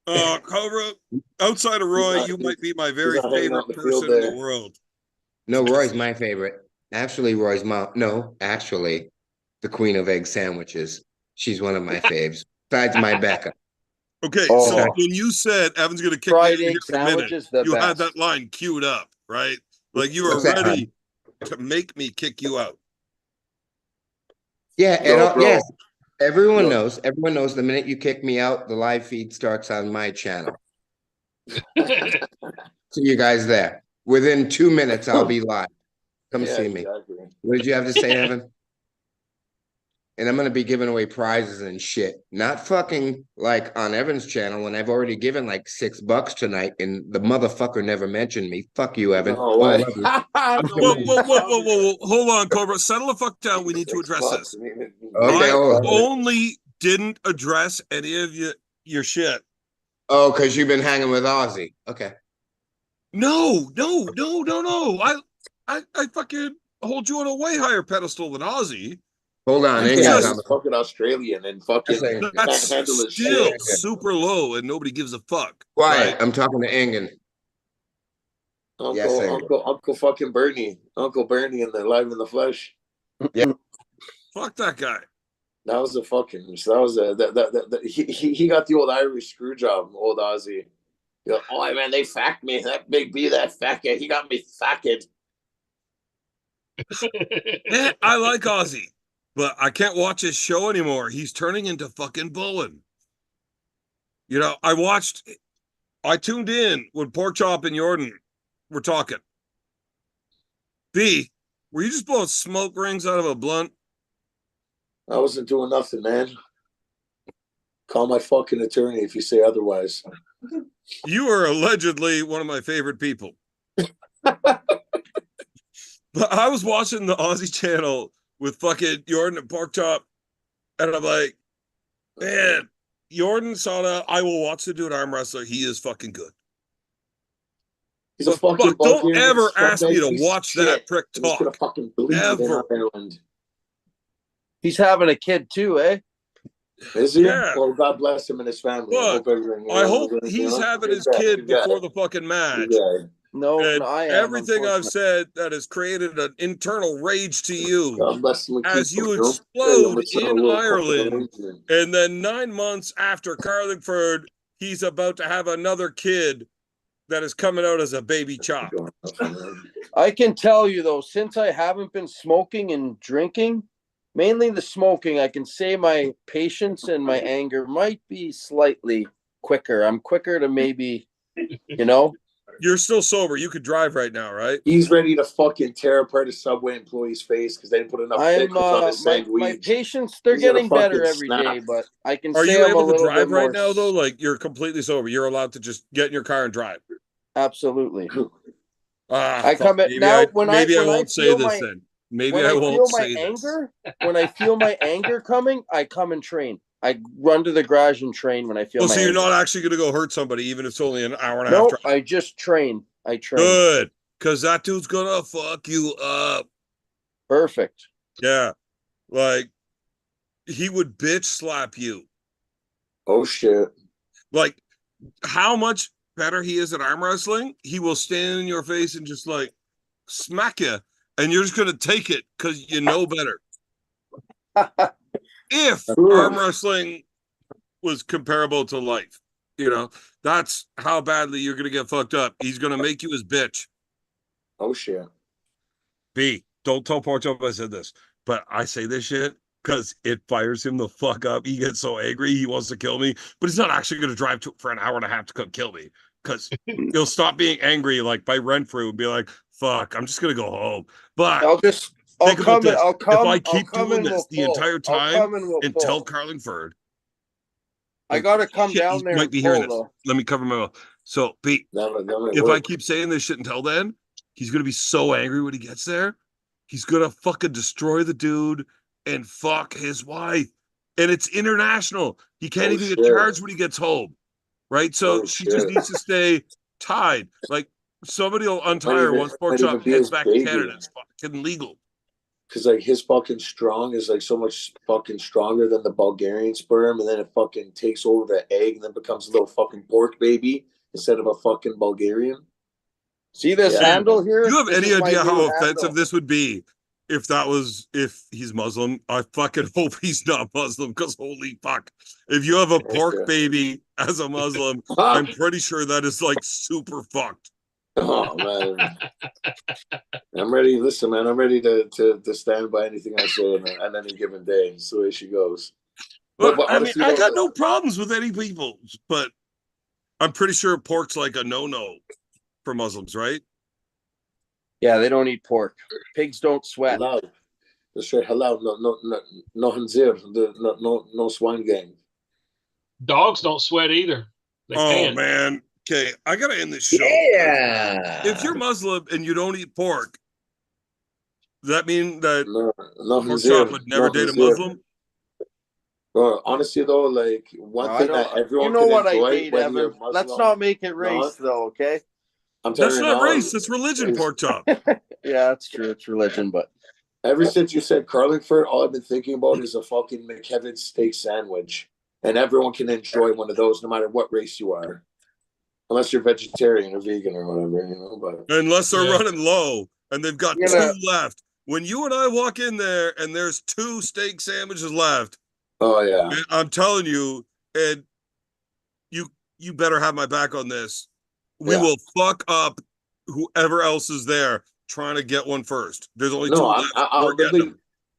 Cobra, outside of Roy, you might be my very not hanging out favorite in the field person in the there. world. No, Roy's my favorite. Actually, Roy's mom. No, actually, the queen of egg sandwiches. She's one of my faves. Besides my Becca. Okay, Oh. so when you said Evan's going to kick Fried me egg in a minute, sandwiches, the you had best. that line queued up, right? Like you were What's that, ready hon? to make me kick you out. Yeah, and Yo, bro. yes, everyone Yo. knows. Everyone knows the minute you kick me out, the live feed starts on my channel. See you guys there. Within 2 minutes, I'll be live. Come Yeah, see me. exactly. What did you have to say, Evan? And I'm gonna be giving away prizes and shit. Not fucking like on Evan's channel when I've already given like $6 tonight, and the motherfucker never mentioned me. Fuck you, Evan. No way. I love you. Whoa. Hold on, Cobra. Settle the fuck down. We need to address this. Okay, I hold on. only didn't address any of your shit. Oh, because you've been hanging with Ozzy. Okay. No. I fucking hold you on a way higher pedestal than Ozzy. Hold on. You Engin's Yeah, just- on he's the fucking Australian and fucking Yes, can't That's handle his still shit. super low, and nobody gives a fuck. Quiet. Right? I'm talking to Engin. Yes, Engin. Uncle fucking Bernie. Uncle Bernie in the live in the flesh. Fuck that guy. That was a fucking. That was a he got the old Irish screw job, old Ozzy. You know, oh man, they facked me. That Big B, that fackhead, he got me facked. Yeah, I like Ozzy, but I can't watch his show anymore. He's turning into fucking Bowen. You know, I tuned in when Porkchop and Jordan were talking. B, were you just blowing smoke rings out of a blunt? I wasn't doing nothing, man. Call my fucking attorney if you say otherwise. You are allegedly one of my favorite people. But I was watching the Aussie channel with fucking Jordan and Porkchop, and I'm like, man, Jordan saw that. I will watch the dude arm wrestler. He is fucking good. He's a But fucking fuck, don't Bulgarian ever ask me scumbag to piece of watch shit. that prick And he's gonna talk. fucking bleed in Ever. Ireland. He's having a kid too, eh? Is he? Yeah. Well, God bless him and his family. Look, I hope he's having his kid before the fucking match. Yeah. No, And I am. everything I've said that has created an internal rage to you God bless him. as you explode in Ireland. And then 9 months after Carlingford, he's about to have another kid that is coming out as a baby chop. I can tell you though, since I haven't been smoking and drinking, mainly the smoking, I can say my patience and my anger might be slightly quicker. I'm quicker to maybe, you know. You're still sober. You could drive right now, right? He's ready to fucking tear apart a Subway employee's face because they didn't put enough pickles on his my sandwich. patience, they're He's gonna getting better fucking every snap. day, but I can Are say you I'm a able to little drive bit right more now, though? Like, you're completely sober. You're allowed to just get in your car and drive. Absolutely. I come at now when I won't say feel this my then. Maybe when I I won't feel my say this. anger, when I feel my anger coming, I come and train. I run to the garage and train when I feel Well, my so you're anger. not actually going to go hurt somebody, even if it's only an hour and a half No, drive. I just train. I train. Good, because that dude's gonna fuck you up. Perfect. Yeah, like he would bitch slap you. Oh shit. Like how much better he is at arm wrestling, he will stand in your face and just like, smack you, and you're just gonna take it because you know better. If arm wrestling was comparable to life, that's how badly you're gonna get fucked up. He's gonna make you his bitch. Oh shit. B, don't tell Porkchop I said this, but I say this shit because it fires him the fuck up. He gets so angry, he wants to kill me, but he's not actually going to drive for an hour and a half to come kill me because he'll stop being angry like by Renfrew and be like, fuck, I'm just going to go home. But I'll come. if I keep doing this the entire time and tell Carlingford, I got to come down he there. might be hearing this. Let me cover my mouth. So, Pete, if I keep saying this shit until then, he's going to be so angry when he gets there. He's going to fucking destroy the dude and fuck his wife. And it's international. He can't even get charged when he gets home. Right? So she just needs to stay tied. Like, somebody will untie her once Porkchop heads back to Canada. It's fucking legal. Because, like, his fucking strong is, like, so much fucking stronger than the Bulgarian sperm, and then it fucking takes over the egg and then becomes a little fucking pork baby instead of a fucking Bulgarian. See this handle here? Do you have any idea how offensive this would be if he's Muslim? I fucking hope he's not Muslim, because holy fuck. If you have a pork baby as a Muslim, I'm pretty sure that is like super fucked. Oh man. I'm ready. Listen, man, I'm ready to stand by anything I say on any given day. It's the way she goes. But I mean, I got no problems with any people, but I'm pretty sure pork's like a no-no for Muslims, right? Yeah, they don't eat pork. Pigs don't sweat. Halal. That's right. Halal. No hanzir. No swine gang. Dogs don't sweat either. They can't. Man. Okay, I gotta end this show. Yeah. If you're Muslim and you don't eat pork, does that mean that Porkchop would never date a Muslim? Bro, honestly though, like one thing that everyone can enjoy, whether you're Muslim, let's not make it race though, okay? That's not race, that's religion, Porkchop. Yeah, that's true. It's religion, but ever since you said Carlingford, all I've been thinking about is a fucking McKevin steak sandwich. And everyone can enjoy one of those no matter what race you are. Unless you're vegetarian or vegan or whatever, but unless they're running low and they've got two left. When you and I walk in there and there's 2 steak sandwiches left, oh yeah, I'm telling you, and you better have my back on this. We will fuck up whoever else is there trying to get one first. There's only 2 left.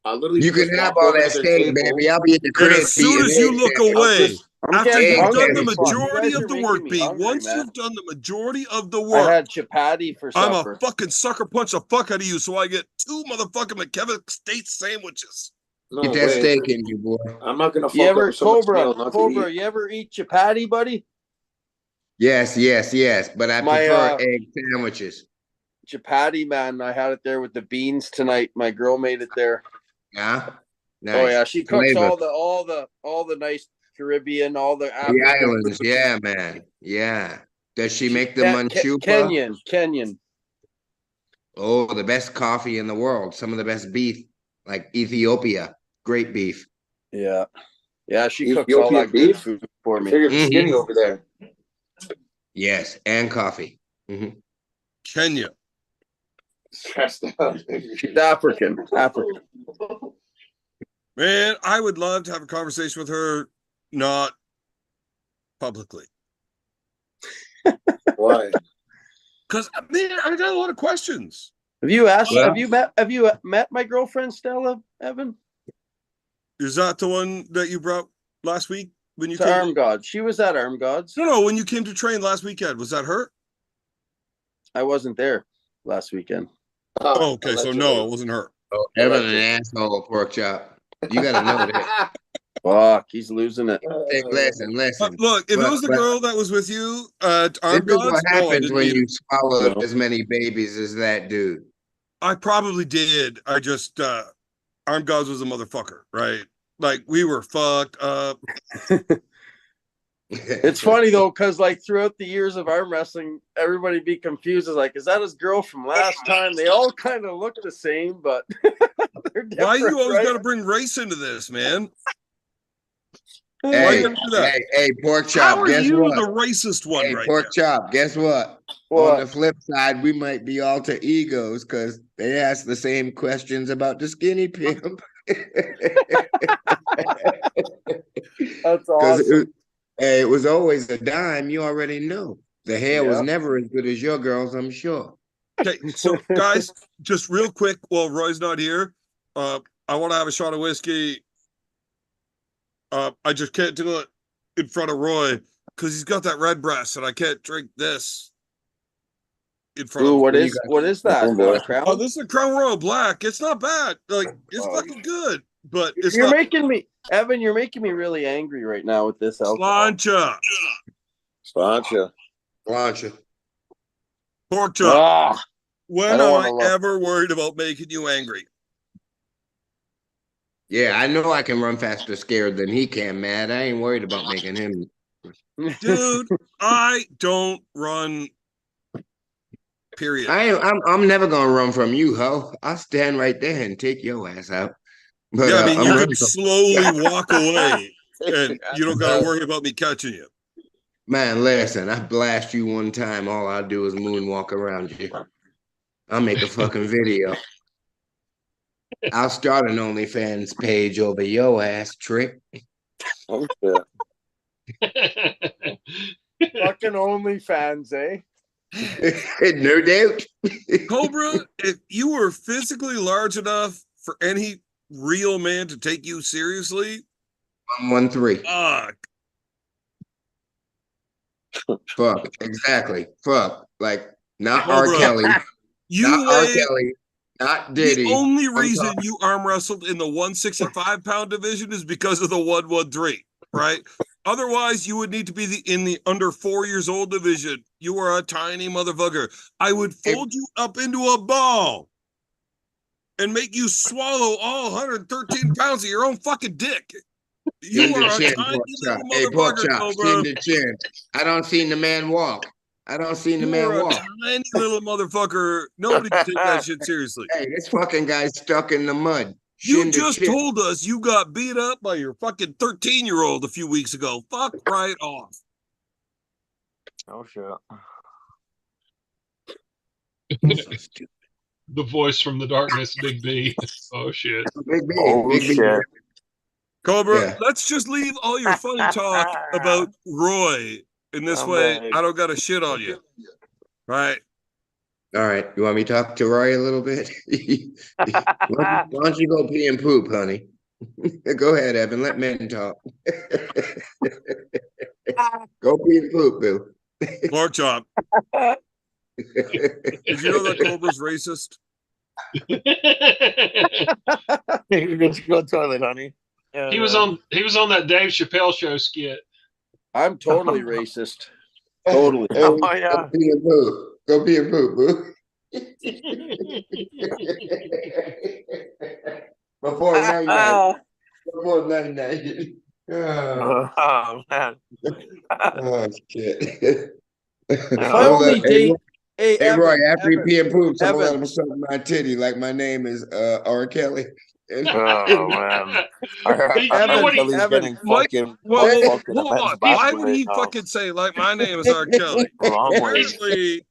I'll literally you can have all that steak, baby. I'll be at the crib. As soon as you look away, after you've done the majority of the work, B, once you've done the majority of the work, I had chapati for supper. I'm a fucking sucker punch the fuck out of you, so I get 2 motherfucking McKevin steak sandwiches. Get that steak in you, boy. I'm not gonna. You ever Cobra? You ever eat chapati, buddy? Yes. But I prefer egg sandwiches. Chapati, man. I had it there with the beans tonight. My girl made it there. Yeah. Nice. Oh yeah, she cooks all the nice Caribbean, all the islands. Yeah, man. Yeah. Does she make the manchupa? Kenyan. Oh, the best coffee in the world. Some of the best beef, like Ethiopia. Great beef. Yeah. Yeah, she cooks all that good food for me. Skinny over there. Yes, and coffee. Mm-hmm. Kenya. She's African. Man, I would love to have a conversation with her, not publicly. Why? Because I got a lot of questions. Have you asked? Well, have you met my girlfriend Stella, Evan? Is that the one that you brought last week when you came? Armgods. She was at Armgods. No, when you came to train last weekend, was that her? I wasn't there last weekend. Oh, okay, so no, it wasn't her. Oh, Evan, an asshole, Porkchop. You gotta know that. Fuck, he's losing it. Hey, listen. Look, if it was the girl that was with you, this is what happens when you swallow as many babies as that dude. I probably did. I just Armgods was a motherfucker, right? Like we were fucked up. It's funny though, because like throughout the years of arm wrestling, everybody be confused. Is like, is that his girl from last time? They all kind of look the same, but they're different. Why you always got to bring race into this, man? Hey, Porkchop. How are guess you what? the racist one? Hey, right Porkchop. Guess what? on the flip side, we might be alter egos because they ask the same questions about the skinny pimp. That's Because awesome. it was always a dime. You already know. The hair was Yep. never as good as your girl's, I'm sure. Okay, so guys, just real quick while Roy's not here, I want to have a shot of whiskey. I just can't do it in front of Roy because he's got that red breast, and I can't drink this in front Ooh, of. what is that? What, a Crown? Oh, this is a Crown Royal Black. It's not bad. Like it's fucking good, but it's You're not. making me, Evan. You're making me really angry right now with this alcohol. Slancha, Plancha. pork chop. Ah, When I don't am wanna I look. ever worried about making you angry? Yeah, I know I can run faster scared than he can, Matt. I ain't worried about making him. Dude, I don't run. Period. I'm never gonna run from you, ho. I'll stand right there and take your ass out. But Yeah, I mean, I'm you running can from slowly walk away, and you don't got to worry about me catching you. man. Listen, I blast you one time. All I'll do is moonwalk around you. I'll make a fucking video. I'll start an OnlyFans page over your ass, Trick. Oh, yeah. fucking OnlyFans, eh? No doubt. Cobra, if you were physically large enough for any real man to take you seriously, 113. fuck, Fuck. Exactly. Fuck. Like not Cobra, R. Kelly. you Not R. weigh. Kelly. Not Diddy. The only I'm reason talking- you arm wrestled in the 165-pound division is because of the 113, right? Otherwise, you would need to be in the under 4 years old division. You are a tiny motherfucker. I would fold you up into a ball and make you swallow all 113 pounds of your own fucking dick. You Chin are to a chin, tiny pork chop. little Hey, pork motherfucker, chop, Cobra. chin to chin. I don't seen the man walk. I don't seen the You man are a walk. tiny little motherfucker. Nobody can take that shit seriously. Hey, this fucking guy's stuck in the mud. You Chin to just chin. told us you got beat up by your fucking 13-year-old a few weeks ago. Fuck right off. Oh shit. The voice from the darkness, Big B. Oh shit. Big B. Oh Big B. shit. Cobra, Yeah. let's just leave all your funny talk about Roy. In this way, I don't got to shit on you. Right? All right. You want me to talk to Roy a little bit? Why don't you go pee and poop, honey? Go ahead, Evan. Let men talk. Go pee and poop, Boo. Pork chop. Did you know that Cobra's racist? You just go toilet, honey. He was on that Dave Chappelle show skit. I'm totally racist. Totally. Oh yeah. Go pee and poop. Go pee and poop, Boo. Before 99. Before 99. Oh man. Oh shit. If I Hold only up. date, hey, Hey, Roy, after you Evan, pee and poop, someone let Evan. him suck my titty like my name is R. Kelly. Oh man. Evan, Getting Mike, fucking well, fucking hold men's on. Why would he basketball. fucking say like my name is R. Kelly? Wrong way. Apparently,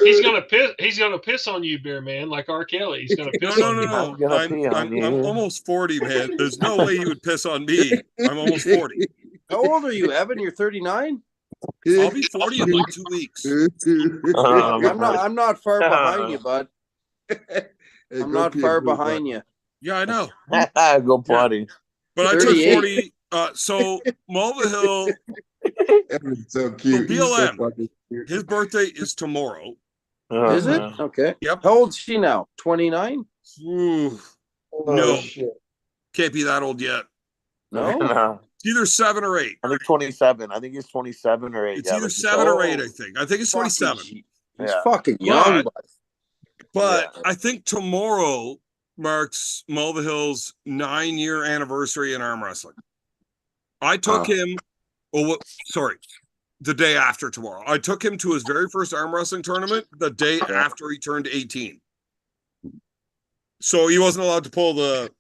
He's gonna piss. He's gonna piss on you, Beer Man, like R. Kelly. He's gonna piss on you. I'm gonna pee on I'm you. almost 40, man. There's no way he would piss on me. I'm almost 40. How old are you, Evan? You're 39? I'll be 40 in like 2 weeks. I'm not far behind you, bud. I'm not far behind you. Yeah, I know. Go potty. But I took 38. 40. So Mulva Hill, Evan's so cute. So He's so BLM. fucking cute. his birthday is tomorrow. Is it? Okay. Yep. How old's she now? 29? Ooh, Oh, no, shit. can't be that old yet. No? No. It's either 7 or 8. I think 27. I think he's 27 or 8. It's yeah, either like you 7 said. or 8, I think. I think it's 27. He's Yeah. fucking young, But- bud. But Yeah. I think tomorrow marks Mulva Hill's 9-year anniversary in arm wrestling. I took him, the day after tomorrow. I took him to his very first arm wrestling tournament the day after he turned 18. So he wasn't allowed to pull the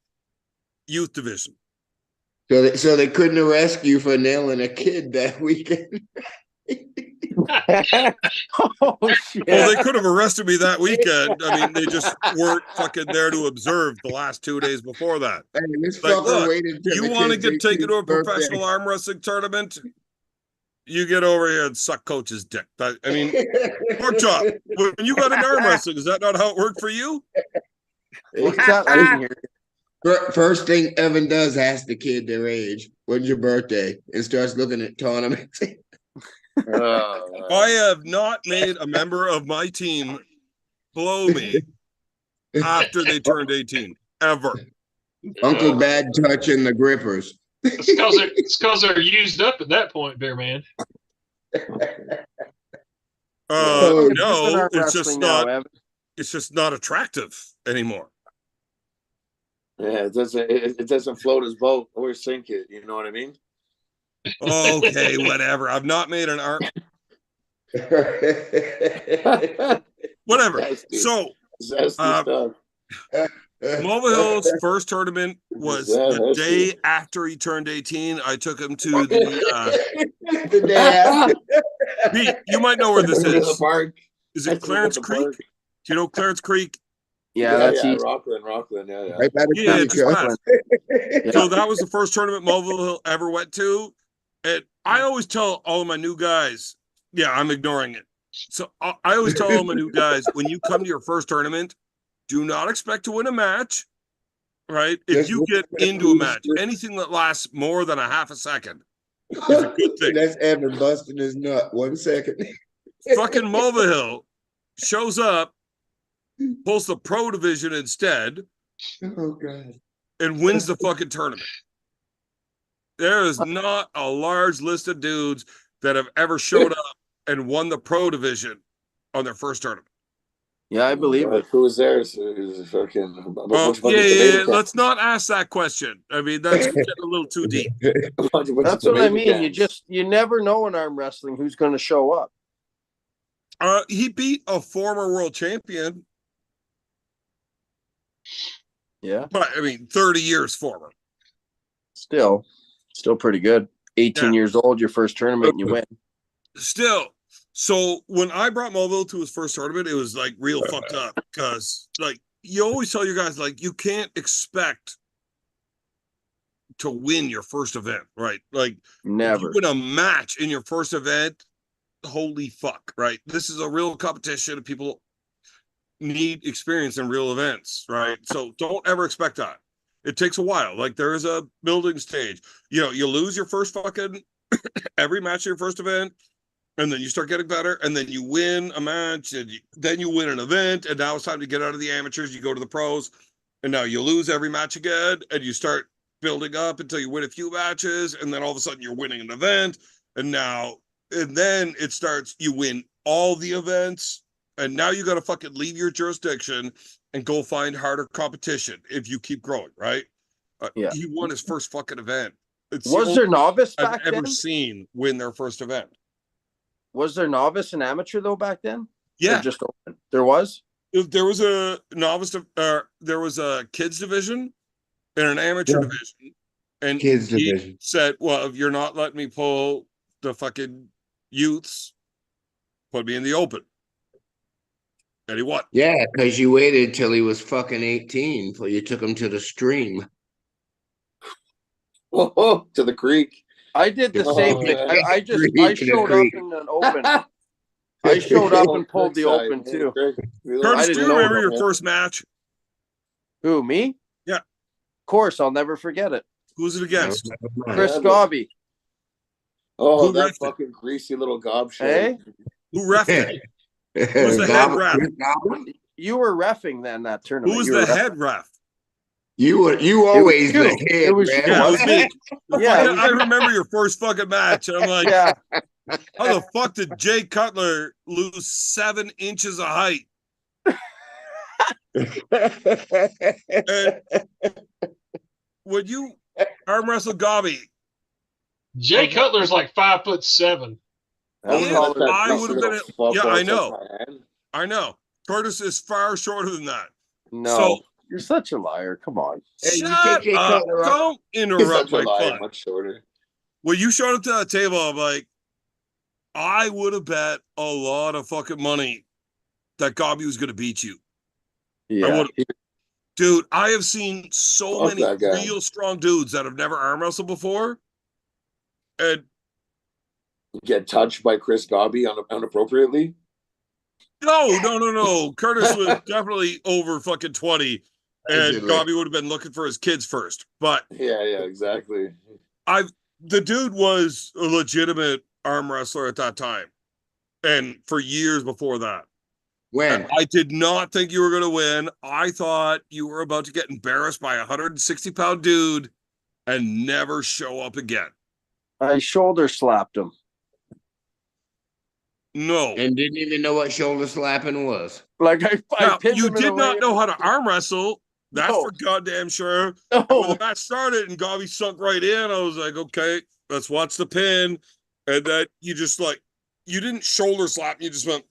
youth division. So they couldn't arrest you for nailing a kid that weekend. Oh shit! Well, they could have arrested me that weekend. I mean, they just weren't fucking there to observe the last 2 days before that. Hey, this Like, fucker look, waited till you the want to kid's get taken to a 18th birthday. professional arm wrestling tournament? You get over here and suck coach's dick. I mean, pork chop. When you got into arm wrestling, is that not how it worked for you? What's that like in here? First thing Evan does, ask the kid their age. When's your birthday? And starts looking at tournaments. I have not made a member of my team blow me after they turned 18, ever. Uncle Bad Touch and the Grippers. It's because they're used up at that point, Bear Man. Oh, No, it's just Wrestling now, not. Evan. It's just not attractive anymore. Yeah, it doesn't float his boat or sink it. You know what I mean? Okay, whatever. I've not made an arm. Whatever. Zesty. So, Zesty stuff. Mulva Hill's first tournament was the day after he turned 18. I took him to the The day after. Pete, you might know where this To the is. park. Is it Clarence Creek? Park. Do you know Clarence Creek? Yeah, that's yeah, easy. Rockland, yeah. Right by the Yeah, creek, just huh? west. So that was the first tournament Mulva Hill ever went to. And I always tell all of my new guys, yeah, I'm ignoring it. So I always tell all my new guys, when you come to your first tournament, do not expect to win a match, right? If Just you get into a match, anything that lasts more than a half a second is a good thing. That's Evan busting his nut. 1 second. Fucking Mulva Hill shows up, pulls the pro division instead, Oh, God. and wins the fucking tournament. There is not a large list of dudes that have ever showed up and won the pro division on their first tournament. Yeah, I believe it. Who was there? So it was fucking. Oh, yeah. Let's not ask that question. I mean, that's getting a little too deep. That's what I mean. You never know in arm wrestling who's going to show up. He beat a former world champion. Yeah. But I mean, 30 years former. Still pretty good. 18 years old, your first tournament, and you win. Still. So when I brought Mulville to his first tournament, it was like real fucked up because like you always tell your guys like you can't expect to win your first event, right? Like Never. you win a match in your first event. Holy fuck, right? This is a real competition. People need experience in real events, right? So don't ever expect that. It takes a while. Like there is a building stage. You know, you lose your first fucking every match of your first event, and then you start getting better, and then you win a match, and then you win an event, and now it's time to get out of the amateurs. You go to the pros, and now you lose every match again, and you start building up until you win a few matches, and then all of a sudden you're winning an event, and then it starts, you win all the events, and now you got to fucking leave your jurisdiction and go find harder competition if you keep growing, right? Yeah. He won his first fucking event. Was there novice back I've ever then? seen win their first event. Was there novice and amateur though back then? Yeah. Or just open? There was? There was a novice, there was a kids division and an amateur division. And Kids he division. said, well, if you're not letting me pull the fucking youths, put me in the open. And he won. Yeah, because you waited till he was fucking 18 before you took him to the stream. Oh, to the creek. I did the same thing. I showed up in an open. I showed up and pulled the open too. Curtis, do you remember your first match? Who, me? Yeah. Of course, I'll never forget it. Who's it against? Chris Gobby. Oh, Who that reffed it? fucking greasy little gobshite. Hey? Who reffed it? Who's the head ref? You were reffing then that tournament. Who was You were the reffing. head ref? You always you. the head. It was man. you. Yeah, it was me. Yeah, I remember your first fucking match. And I'm like, yeah. how the fuck did Jay Cutler lose 7 inches of height? And when you arm wrestle Gobby, Jay Cutler's like 5'7". I would have been. Yeah, I know. I know. Curtis is far shorter than that. No, So, you're such a liar. Come on. Hey, you shut take Jay up. Cutler up. Don't He's interrupt such a my liar, fun. much shorter. When you showed up to that table, I'm like, I would have bet a lot of fucking money that Gobby was going to beat you. Yeah. Dude, I have seen so Fuck many that guy. real strong dudes that have never arm wrestled before. And Get touched by Chris Gobby unappropriately. no. Curtis was definitely over fucking 20. And Allegedly. Gobby would have been looking for his kids first. But Yeah, exactly. the dude was a legitimate arm wrestler at that time. And for years before that. When? I did not think you were going to win. I thought you were about to get embarrassed by a 160-pound dude and never show up again. I shoulder slapped him. No. And didn't even know what shoulder slapping was. Like I Now, pinned you him in did a not way. know how to arm wrestle. That's No. for goddamn sure. And when No. the match started and Gobby sunk right in, I was like, okay, let's watch the pin. And then you just like, you didn't shoulder slap. You just went,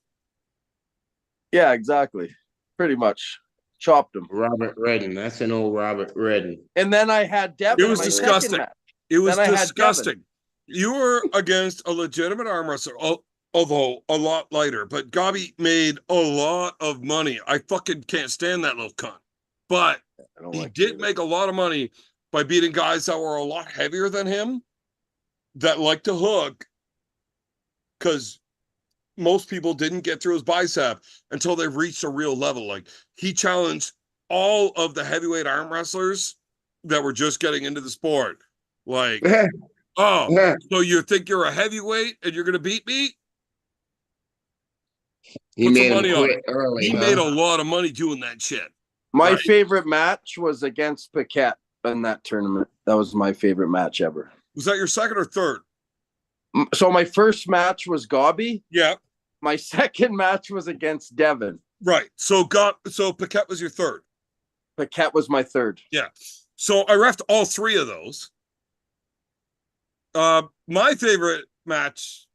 Yeah, exactly. Pretty much. Chopped him. Robert Redden. That's an old Robert Redden. And then I had Devin. it was my disgusting. second match. It was Then I had disgusting. You were against a legitimate arm wrestler, although a lot lighter. But Gobby made a lot of money. I fucking can't stand that little cunt. But I don't he like did make a lot of money by beating guys that were a lot heavier than him that liked to hook, because most people didn't get through his bicep until they reached a real level. Like, he challenged all of the heavyweight arm wrestlers that were just getting into the sport. Like, oh, so you think you're a heavyweight and you're going to beat me? He Put some made him money on quit it. early. He made a lot of money doing that shit. My Right. favorite match was against Paquette in that tournament. That was my favorite match ever. Was that your second or third? So my first match was Gobby. Yeah, My second match was against Devin. right. So Paquette was your third. Paquette was my third. Yeah. So I reffed all three of those. My favorite match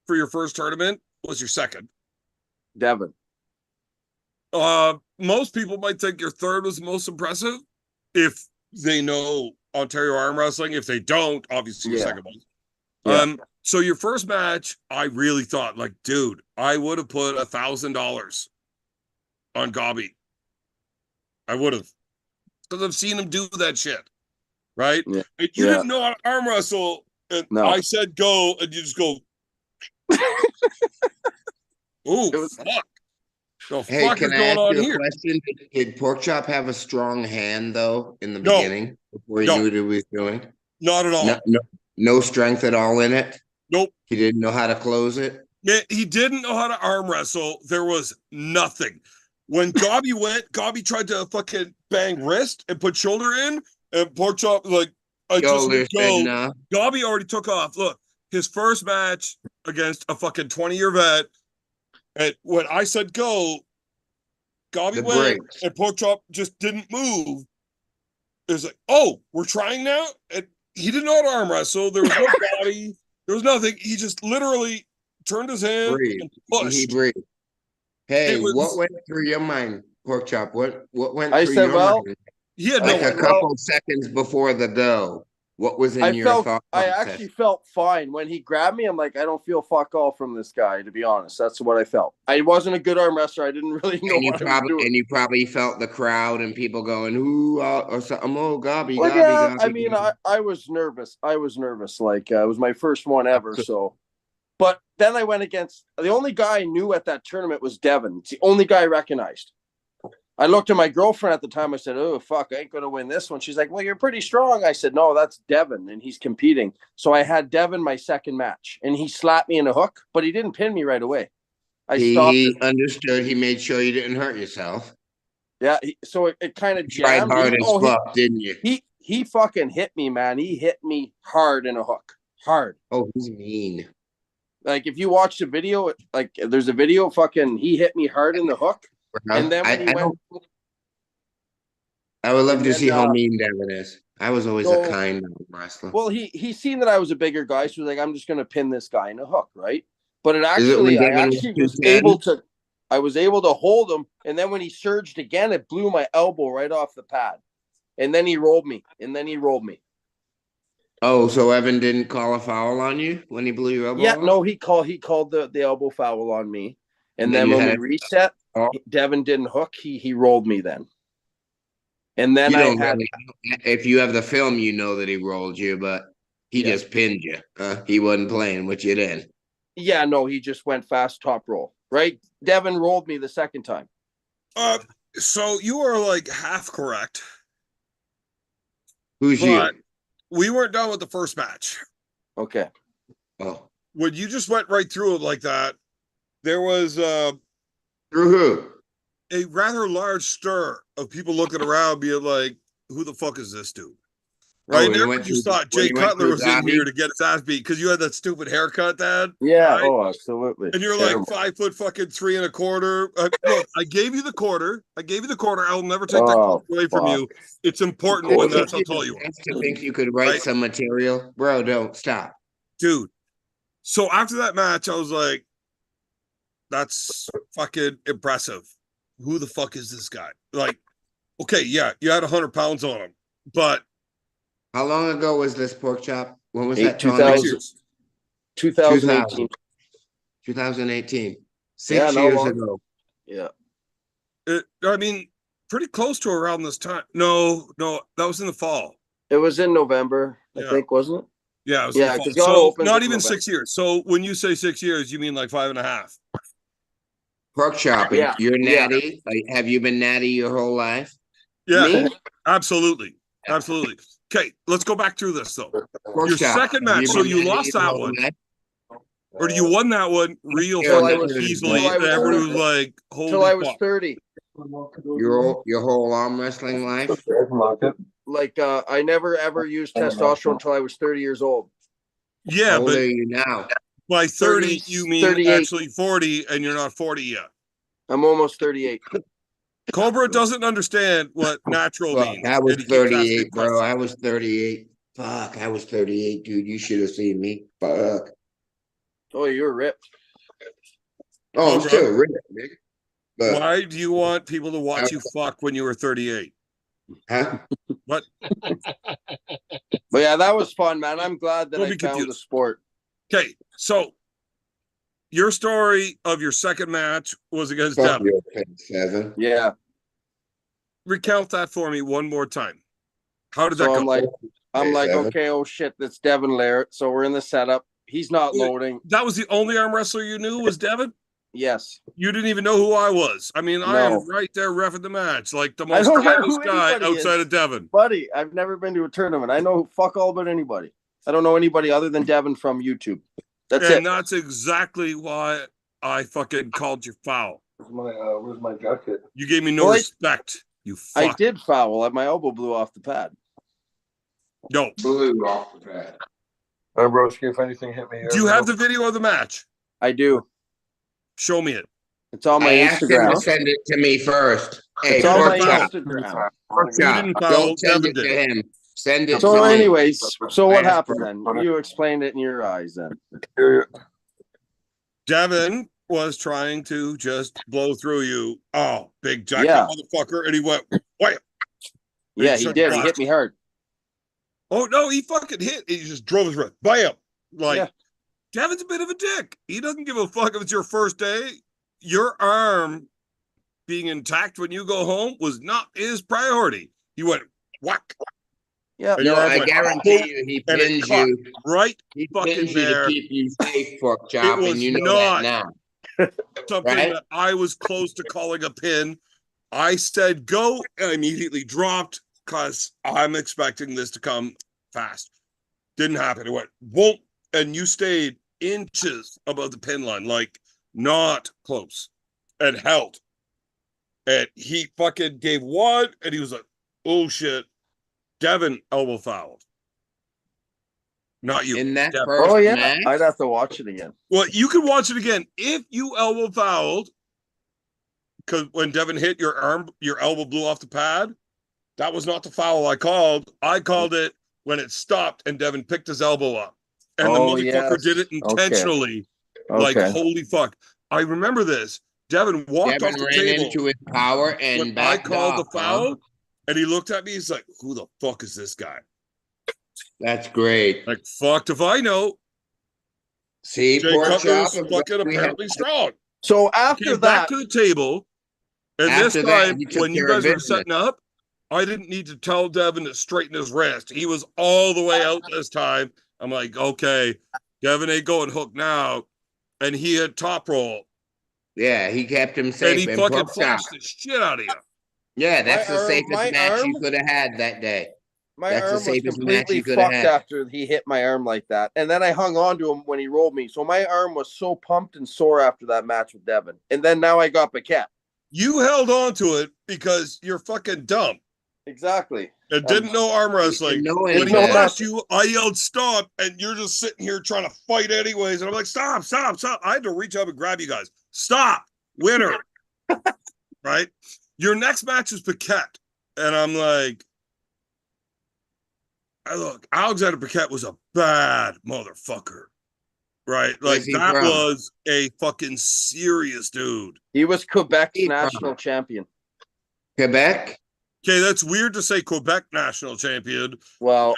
for your first tournament was your second. Devin. Most people might think your third was the most impressive if they know Ontario arm wrestling. If they don't, obviously your Yeah. second one. Yeah. So your first match, I really thought, like, dude, I would have put $1,000 on Gobby. I would have, because I've seen him do that shit, right? Yeah. And you Yeah. didn't know how to arm wrestle, and No. I said go, and you just go, "Ooh, It was- fuck! The Hey, fuck is can I going ask on you a here?" question? Did Porkchop have a strong hand though in the No. beginning before he No. knew what he was doing? Not at all. No strength at all in it. Nope. He didn't know how to close it. Man, he didn't know how to arm wrestle. There was nothing. When Gobby went, Gobby tried to fucking bang wrist and put shoulder in, and Porkchop was like, I just Shoulder need to said go. no. Gobby already took off. Look, his first match against a fucking 20-year vet, and when I said go, Gobby The went, breaks. and Porkchop just didn't move. It was like, oh, we're trying now? And he didn't know how to arm wrestle. There was no body. There was nothing. He just literally turned his hand Breathe. and He pushed. breathed. Hey, It was- what went through your mind, Porkchop? What went I through said, your well, mind? He had Like no a idea. couple seconds before the go. What was in I your felt thought I process? actually felt fine when he grabbed me. I'm like, I don't feel fuck all from this guy, to be honest. That's what I felt. I wasn't a good arm wrestler. I didn't really know what I was doing. You probably felt the crowd and people going, ooh, or something. Oh, Gobby, Well, Gobby, yeah, Gobby. I mean, Gobby. I was nervous. Like, it was my first one ever. So, but then I went against the only guy I knew at that tournament was Devin. It's the only guy I recognized. I looked at my girlfriend at the time. I said, oh, fuck, I ain't going to win this one. She's like, well, you're pretty strong. I said, no, that's Devin, and he's competing. So I had Devin my second match, and he slapped me in a hook, but he didn't pin me right away. He understood. He made sure you didn't hurt yourself. Yeah, so it kind of Tried jammed. hard as fuck, didn't you? He fucking hit me, man. He hit me hard in a hook. Hard. Oh, he's mean. Like, if you watch the video, like, there's a video, fucking, he hit me hard in the hook. And then when he went... I would love to then, see how mean Devin is. I was always a kind wrestler. Well, he seen that I was a bigger guy, so he was like, I'm just going to pin this guy in a hook, right? But I when Devin actually was was 210? able to hold him, and then when he surged again, it blew my elbow right off the pad. And then he rolled me. Oh, so Evan didn't call a foul on you when he blew your elbow Yeah, off? no, he called the elbow foul on me, and then then you when had we a- reset, Oh. Devin didn't hook. He rolled me then, and then You I don't had really, if you have the film, you know that he rolled you, but he Yeah. just pinned you. He wasn't playing with you then. yeah, no, he just went fast top roll. Right, Devin rolled me the second time. So you are like half correct, Who's but you? we weren't done with the first match. Okay. Oh, When you just went right through it like that, there was through who? a rather large stir of people looking around, being like, "Who the fuck is this dude?" Right? And When you everyone went just through, thought when Jay you went Cutler through was in Dobby? here to get his ass beat because you had that stupid haircut, Dad. Yeah. Right? Oh, absolutely. And you're Terrible. like 5 foot fucking 3.25. Look, I gave you the quarter. I'll never take that Oh, away from you. fuck. It's important Of when course. that's how tall you are, To think you could write Right? some material, bro. Don't stop. dude. So after that match, I was like, that's fucking impressive. Who the fuck is this guy? Like, okay, yeah, you had 100 pounds on him, but How long ago was this pork chop? When was that? 2000 tournament? 2018. 2018. Yeah, 6 no years long. ago. Yeah. I mean, pretty close to around this time. No, that was in the fall. It was in November, Yeah. I think, wasn't it? Yeah, it was Yeah, in the fall. 'cause y'all So opened not in even November. 6 years. So when you say 6 years, you mean like 5.5. Pork chop. Yeah, You're yeah. natty. Have you been natty your whole life? Yeah, Me? absolutely. Okay, let's go back through this though. Pork Your chop. second Have match, so been you natty lost your that whole one, life? or you won that one real Till fucking I was- easily. till I was Everybody 30. was like, Till I "Holy was fuck!" 30. Your whole arm wrestling life? Like I never ever used testosterone until I was 30 years old. Yeah, How old but are you now? by 30, 30, you mean 38. actually 40, and you're not 40 yet. I'm almost 38. Cobra doesn't understand what natural Fuck, means. I was and he keeps asking 38, bro. questions. I was 38. Fuck, I was 38, dude. You should have seen me. Fuck. Oh, you were ripped. Oh, I'm Cobra, still ripped, nigga. But, why do you want people to watch you fuck when you were 38? huh? What? But yeah, that was fun, man. I'm glad that Don't I be found the confused. sport. Okay, so your story of your second match was against Fuck Devin. your pin, Seven. Yeah. Recount that for me one more time. How did So that go? I'm like, Seven. okay, oh shit, that's Devin Laird. So we're in the setup. He's not loading. That was the only arm wrestler you knew was Devin? Yes. You didn't even know who I was. I mean, I am No. right there reffing the match, like the I most don't know timeless who guy anybody outside is. of Devin. Buddy, I've never been to a tournament. I know fuck all about anybody. I don't know anybody other than Devin from YouTube. That's And it. that's exactly why I fucking called you foul. Where's my jacket? You gave me no Well, respect. You I fuck. did foul. My elbow blew off the pad. No. Blew off the pad. Broski, if anything hit me. Do you have the video of the match? I do. Show me it. It's on my I asked him Instagram. to send it to me first. Hey, It's on Pork my chop. Instagram. Pork You chop. didn't foul, Don't send Devin it to did. him. Send it So to me. anyways, so what I asked happened for then? You explained it in your eyes then. Devin was trying to just blow through you. Oh, big jacket Yeah. motherfucker. And he went, wham. Yeah, he just did. He blocked. hit me hard. Oh, no, he fucking hit. He just drove his wrist. Bam. Like, Yeah. Devin's a bit of a dick. He doesn't give a fuck if it's your first day. Your arm being intact when you go home was not his priority. He went whack. Yeah. And your No, arm I went, guarantee boom, you, he and it pins caught you. right He fucking pins you there. to keep you safe, pork chop, was and you know not that now. something Right? that I was close to calling a pin. I said go, and I immediately dropped because I'm expecting this to come fast. Didn't happen. It went whoop, and you stayed inches above the pin line, like not close, and held. And he fucking gave one, and he was like, "Oh shit!" Devin elbow fouled, not you. In that Devin. first Oh yeah. match, I'd have to watch it again. Well, you can watch it again if you elbow fouled, because when Devin hit your arm, your elbow blew off the pad. That was not the foul I called. I called it when it stopped and Devin picked his elbow up. And the Oh, motherfucker yes. did it intentionally. Like, Okay. holy fuck. I remember this. Devin walked Devin off the ran table into his power and when I backed called off, the foul, and he looked at me. He's like, "Who the fuck is this guy?" That's great. Like, fucked if I know. See, Jay pork Cutler chop. was fucking We have- apparently strong. So after Came back that, to the table, and this After that, time, he took when you care of guys were business. setting up, I didn't need to tell Devin to straighten his wrist. He was all the way out this time. I'm like, okay, Devin ain't going hook now. And he had top roll. Yeah, he kept him And safe. he And fucking pork chop. flashed the shit out of you. Yeah, that's My the arm- safest my match you arm- could have had that day. my That's the arm was safest match completely you could have fucked had. after he hit my arm like that. And then I hung on to him when he rolled me. So my arm was so pumped and sore after that match with Devin. And then now I got Paquette. You held on to it because you're fucking dumb Exactly. and didn't know arm wrestling. know When any he better. flashed you, I yelled stop, and you're just sitting here trying to fight anyways. And I'm like, stop, stop, stop. I had to reach up and grab you guys. Stop, winner. Right? Your next match is Paquette. And I'm like, look, Alexander Paquette was a bad motherfucker. Right? Like, Where's he that from? was a fucking serious dude. He was Quebec's He national from? champion. Quebec? Okay, that's weird to say Quebec national champion. Well,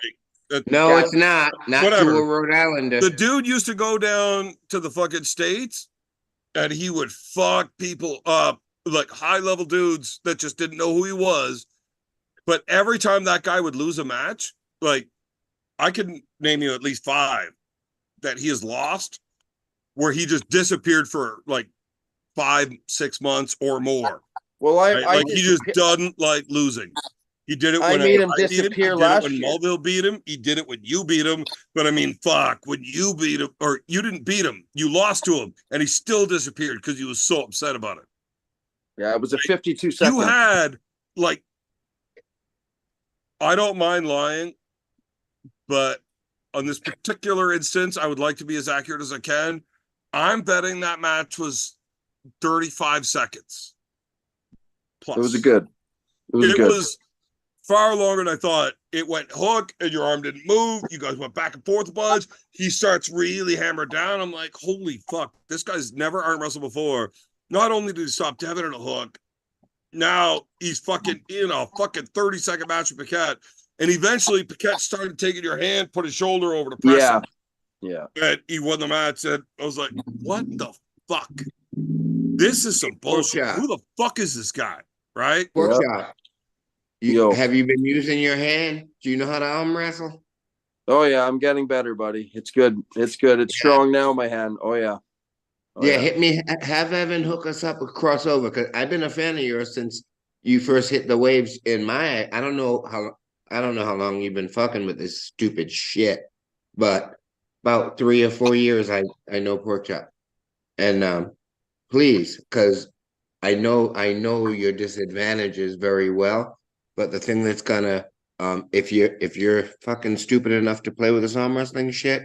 No, Yeah. it's not. Not Whatever. to a Rhode Islander. The dude used to go down to the fucking States and he would fuck people up, like high level dudes that just didn't know who he was. But every time that guy would lose a match, like I can name you at least 5 that he has lost where he just disappeared for like 5-6 months or more. well, Right? I Like he just doesn't like losing. He did it I when made him beat him. He disappear did it last when year. Mulville beat him. He did it when you beat him. But I mean, fuck, when you beat him, or you didn't beat him, you lost to him, and he still disappeared because he was so upset about it. Yeah, it was a 52-second. You had, like, I don't mind lying, but on this particular instance, I would like to be as accurate as I can. I'm betting that match was 35 seconds. Plus. It was good. It was far longer than I thought. It went hook and your arm didn't move. You guys went back and forth a bunch. He starts really hammered down. I'm like, holy fuck, this guy's never arm wrestled before. Not only did he stop Devin in a hook, now he's fucking in a fucking 30-second match with Paquette. And eventually Paquette started taking your hand, put his shoulder over to press Yeah. him. Yeah. And he won the match. And I was like, what the fuck? This is some bullshit. Bullshit. Who the fuck is this guy? Right? Pork Yep. chop. Yo. Have you been using your hand? Do you know how to arm wrestle? Oh yeah, I'm getting better, buddy. It's good. It's good. It's strong now, my hand. Oh yeah. Oh, yeah, hit me. Have Evan hook us up a crossover because I've been a fan of yours since you first hit the waves in my. I don't know how long you've been fucking with this stupid shit, but about 3 or 4 years I know pork chop, and please, because I know your disadvantages very well, but the thing that's gonna if you're fucking stupid enough to play with this arm wrestling shit,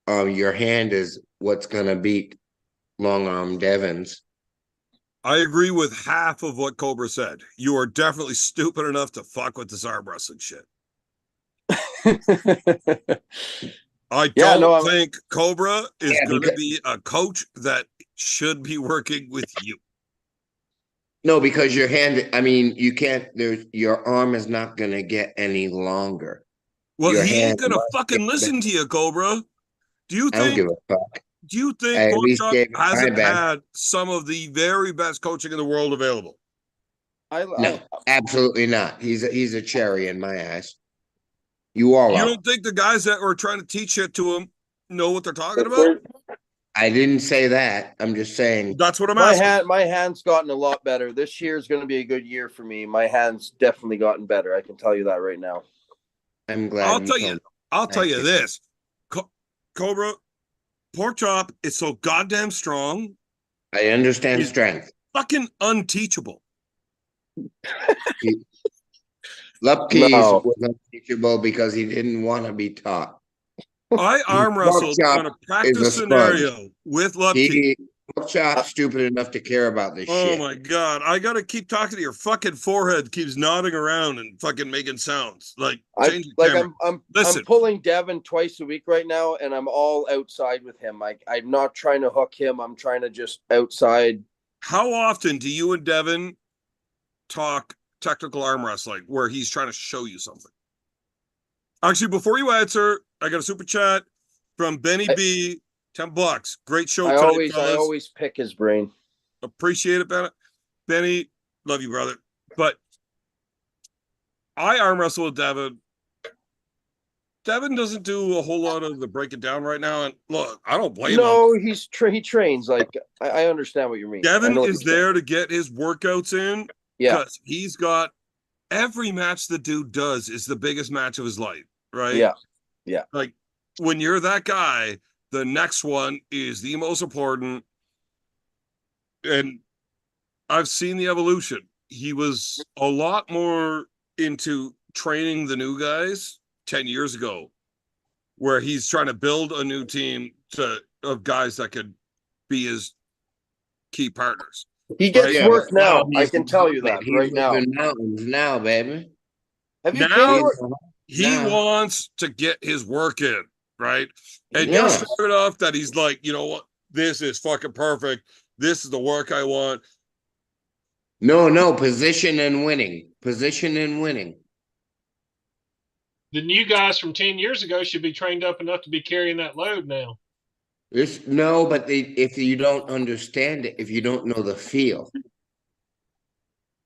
your hand is what's gonna beat long arm Devon's. I agree with half of what Cobra said. You are definitely stupid enough to fuck with this arm wrestling shit. I don't think Cobra is going to be a coach that should be working with you. No, because your hand, I mean, you can't, your arm is not going to get any longer. Well, Your he ain't hand going to must fucking get listen to you, Cobra. Do you I don't think, give a fuck. do you I think at Pork least Chop gave it my hasn't best. had some of the very best coaching in the world available? No, absolutely not. He's a cherry in my eyes. You all You are. don't think the guys that were trying to teach it to him know what they're talking about? I didn't say that. I'm just saying. That's what I'm asking. My hand's gotten a lot better. This year is going to be a good year for me. My hand's definitely gotten better. I can tell you that right now. I'm glad. I'll tell you this, Cobra, Pork Chop is so goddamn strong. I understand He's strength. Fucking unteachable. Lupkeys was unteachable because he didn't want to be taught. I arm wrestled on a practice scenario with Lupke. Pork Chop's stupid enough to care about this shit. Oh my god! I gotta keep talking to your fucking forehead. Keeps nodding around and fucking making sounds. Like change your camera. I'm pulling Devin twice a week right now, and I'm all outside with him. I'm not trying to hook him. I'm trying to just outside. How often do you and Devin talk technical arm wrestling where he's trying to show you something? Actually, before you answer, I got a super chat from Benny B. $10. Great show I tonight, fellas. always pick his brain. Appreciate it, Benny. Love you, brother. But I arm wrestle with Devin. Devin doesn't do a whole lot of the break it down right now. And look, I don't blame him. No, he trains. Like, I understand what you mean. Devin is there to get his workouts in. Yeah. Because he's got every match the dude does is the biggest match of his life, right? Yeah. Yeah. Like when you're that guy, the next one is the most important. And I've seen the evolution. He was a lot more into training the new guys 10 years ago, where he's trying to build a new team of guys that could be his key partners. He gets Yeah, work but now. now I can tell you that he's right now. moving mountains now, baby. Have you Now- been He Nah. wants to get his work in, right? And Yeah. you're strong enough that he's like, you know what? This is fucking perfect. This is the work I want. No, position and winning. Position and winning. The new guys from 10 years ago should be trained up enough to be carrying that load now. But if you don't understand it, if you don't know the feel.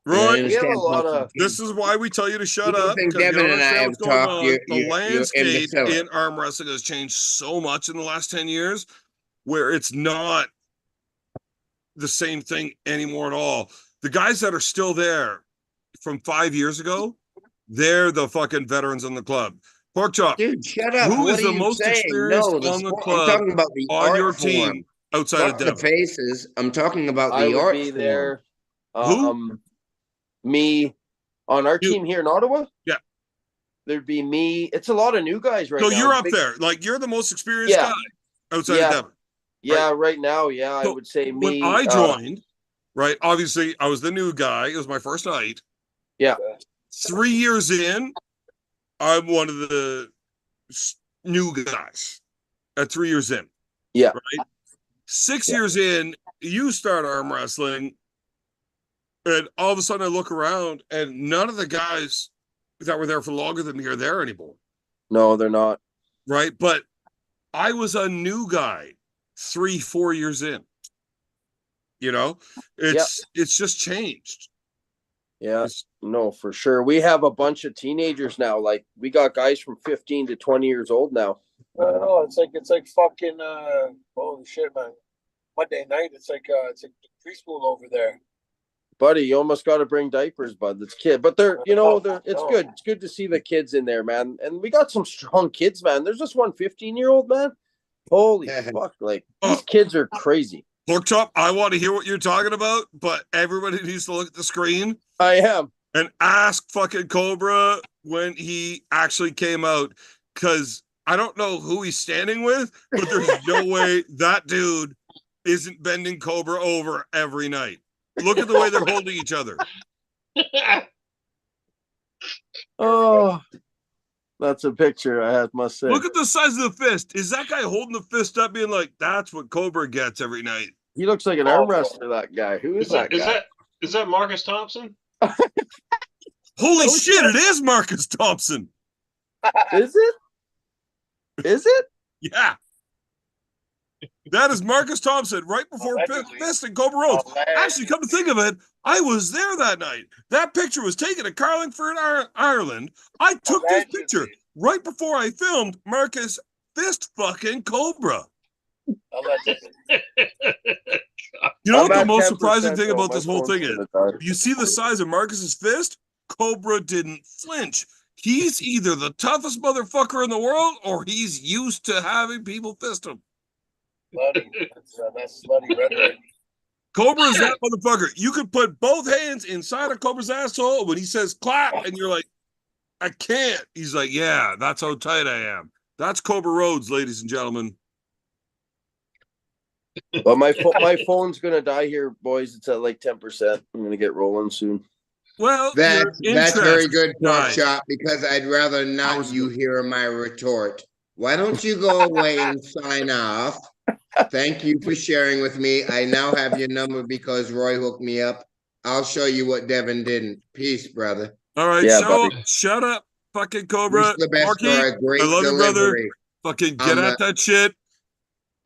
Roy, We have a lot of- this is why we tell you to shut You don't up, think because you Devin don't and I understand have what's going talked, on. you're The landscape imbecile. in arm wrestling has changed so much in the last 10 years where it's not the same thing anymore at all. The guys that are still there from 5 years ago, they're the fucking veterans in the club. Porkchop, Dude, shut up. who What is are the you most saying? experienced No, on the I'm club talking about the on your art form. team outside of Fuck the Devin? faces. I'm talking about I the would art be form. there. Who? Me on our You. team here in Ottawa. Yeah. There'd be me. It's a lot of new guys right So now. you're up Big- there. Like you're the most experienced Yeah. guy outside Yeah. of Devin. Yeah, right now, yeah, I So would say When me. I joined, right, obviously I was the new guy. It was my first night. Yeah. 3 years in, I'm one of the new guys at 3 years in. Yeah. Right? 6 years in, you start arm wrestling, and all of a sudden I look around, and none of the guys that were there for longer than me are there anymore. No, they're not. Right? But I was a new guy 3-4 years in. You know, it's just changed. Yeah, It's- no, for sure. We have a bunch of teenagers now. Like we got guys from 15 to 20 years old now. No, it's like fucking holy shit, man. Monday night, it's like preschool over there. Buddy, you almost got to bring diapers, bud. That's kid, but they're it's good. It's good to see the kids in there, man. And we got some strong kids, man. There's just one 15-year-old man. Holy fuck! Like these kids are crazy. Porkchop, I want to hear what you're talking about, but everybody needs to look at the screen I am. and ask fucking Cobra when he actually came out, because I don't know who he's standing with, but there's no way that dude isn't bending Cobra over every night. Look at the way they're holding each other. Oh, that's a picture I must say. Look at the size of the fist. Is that guy holding the fist up being like, that's what Cobra gets every night? He looks like an arm wrestler. That guy. Who is that guy? Is that Marcus Thompson? Holy shit, it is Marcus Thompson. Is it? Is it? Yeah. That is Marcus Thompson right before Allegedly. Fist and Cobra Rhodes. Actually, come to think of it, I was there that night. That picture was taken at Carlingford, Ireland. I took this picture right before I filmed Marcus Fist fucking Cobra. Allegedly. You know what I'm the at most 10% surprising thing though. about My this whole phone's thing is? gonna die. You see the size of Marcus's fist? Cobra didn't flinch. He's either the toughest motherfucker in the world or he's used to having people fist him. Slutty. That's slutty rhetoric. Cobra is that motherfucker. You could put both hands inside of Cobra's asshole when he says clap, and you're like, I can't. He's like, yeah, that's how tight I am. That's Cobra Rhodes, ladies and gentlemen. But my phone's gonna die here, boys. It's at like 10%. I'm gonna get rolling soon. Well, That's your very interest good, died. Porkchop, because I'd rather not you hear my retort. Why don't you go away and sign off? Thank you for sharing with me. I now have your number because Roy hooked me up. I'll show you what Devin didn't. Peace, brother. All right, Yeah, shut up, fucking Cobra. Wish the best Marky, for a great I love you, brother. delivery. Fucking get at that shit.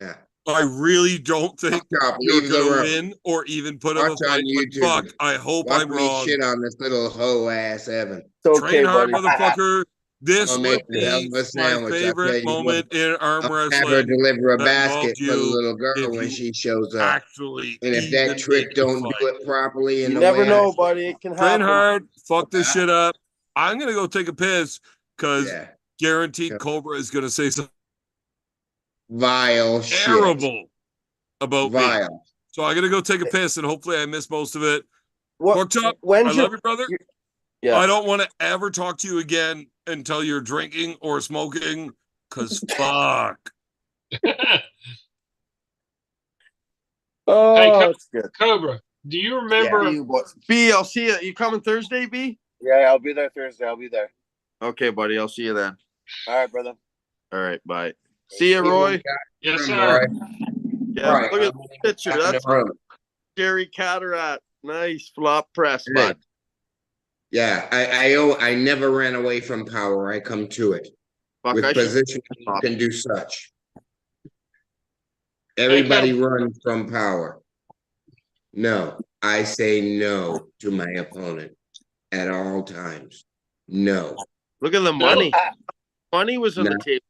Yeah. I really don't think Pork chop, you're leave the gonna room. win or even put up a Watch fight. on But YouTube. fuck, I hope Watch I'm me wrong. shit on this little hoe ass Evan. It's Train okay, hard, buddy. motherfucker. This I'll would make a hell be of a my sandwich. I'll tell favorite you what. moment in arm I'll have her wrestling deliver a that basket involved for the you little girl if when you she shows up. actually And if even that trick make the don't do fight. it properly in You the never way know, buddy. It can Train happen. hard, fuck this shit up. I'm gonna go take a piss because yeah, guaranteed Cobra is gonna say something vile shit. terrible about me. Vile. So I'm gonna go take a piss and hopefully I miss most of it. What? Pork chop, I When's love you, brother. Yeah. I don't want to ever talk to you again until you're drinking or smoking, because fuck. Oh, Hey, that's good. Cobra, do you remember? See you, boy. B, I'll see you. You coming Thursday, B? Yeah, I'll be there Thursday. I'll be there. Okay, buddy. I'll see you then. All right, brother. All right, bye. See you, Roy. Yes, sir. Yeah, Right. look at the picture. That's Jerry Cataract. Nice flop press, bud. Yeah, I never ran away from power. I come to it. Fuck, With I should- position, you can do such. Everybody runs from power. No, I say no to my opponent at all times. No. Look at the money. Money was on No. the table.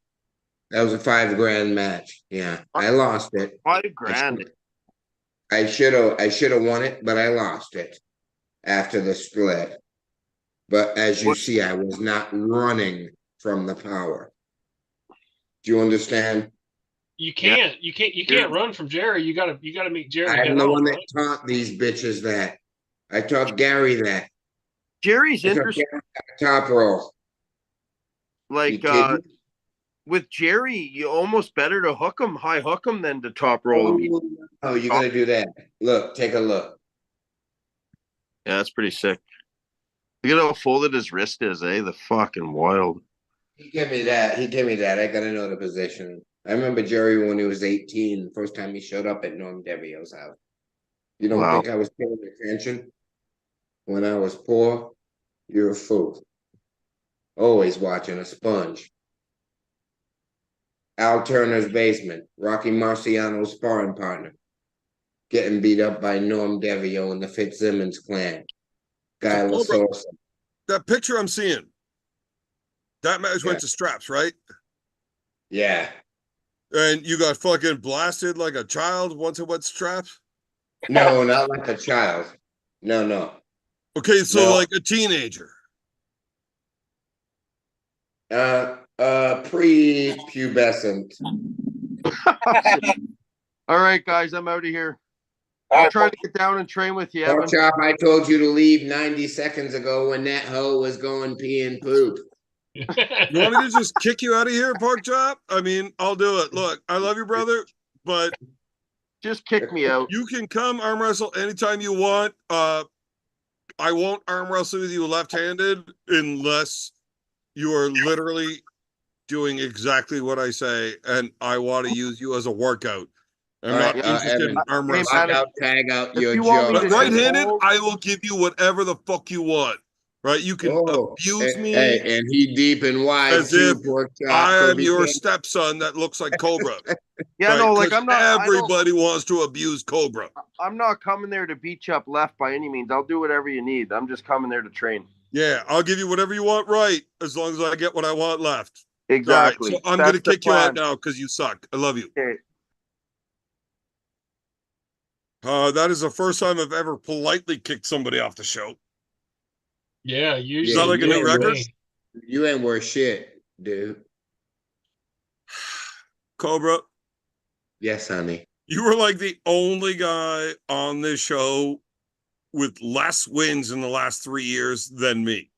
That was a $5,000 match. Yeah, I lost it. $5,000. I should have won it, but I lost it after the split. But as you see, I was not running from the power. Do you understand? You can't run from Jerry. You gotta meet Jerry. I'm the one that right? taught these bitches that. I taught Gary that. Jerry's I taught interesting. Gary top roll. You Like kidding? with Jerry, you almost better to high hook him than to top roll him. Oh, you're gonna do that. Look, take a look. Yeah, that's pretty sick. Look at how folded his wrist is, eh? The fucking wild. He gave me that. I gotta know the position. I remember Jerry when he was 18, first time he showed up at Norm Devio's house. You don't Wow. think I was paying attention when I was poor? You're a fool. Always watching a sponge. Al Turner's basement, Rocky Marciano's sparring partner, getting beat up by Norm Devio and the Fitzsimmons clan. Guy Lasosa. That picture I'm seeing, that match went Yeah. to straps, right? Yeah. And you got fucking blasted like a child once it went straps? No, not like a child. No. Okay, so No. like a teenager. Pre-pubescent. All right, guys, I'm out of here. All I'll right, try to get down and train with you, Evan. Pork chop, I told you to leave 90 seconds ago when that hoe was going pee and poop. You want me to just kick you out of here, pork chop? I mean, I'll do it. Look, I love you, brother, but Just kick me out. you can come arm wrestle anytime you want. I won't arm wrestle with you left-handed unless you are literally doing exactly what I say, and I want to use you as a workout. I'm not interested in arm Hey, wrestling. man, Tag out if your you want me jaw. But to right-handed, hold- I will give you whatever the fuck you want. Right? You can abuse me Hey, and he deep and wide as too, if pork chop. I so am be your careful. stepson that looks like Cobra. Yeah, right? no, like 'Cause I'm not. everybody wants to abuse Cobra. I'm not coming there to beat you up left by any means. I'll do whatever you need. I'm just coming there to train. Yeah, I'll give you whatever you want right, as long as I get what I want left. Exactly. All right, so I'm That's gonna the kick you out plan. now because you suck. I love you. Okay. That is the first time I've ever politely kicked somebody off the show. Yeah, Is usually that like a you new and record? me. You ain't worth shit, dude. Cobra, Yes, honey. you were like the only guy on this show with less wins in the last 3 years than me.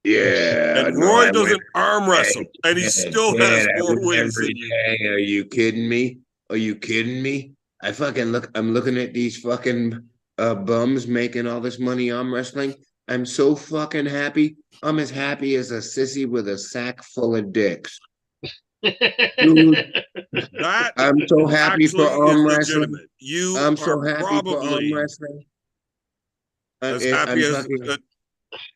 Yeah. And no, Roy I doesn't went arm wrestle, and he still has I more win wins every than you. day. Are you kidding me? Are you kidding me? I fucking look. I'm looking at these fucking bums making all this money arm wrestling. I'm so fucking happy. I'm as happy as a sissy with a sack full of dicks. Dude, That I'm so happy for actually is arm wrestling. legitimate. You I'm are so happy for arm probably wrestling. as I'm happy as fucking- a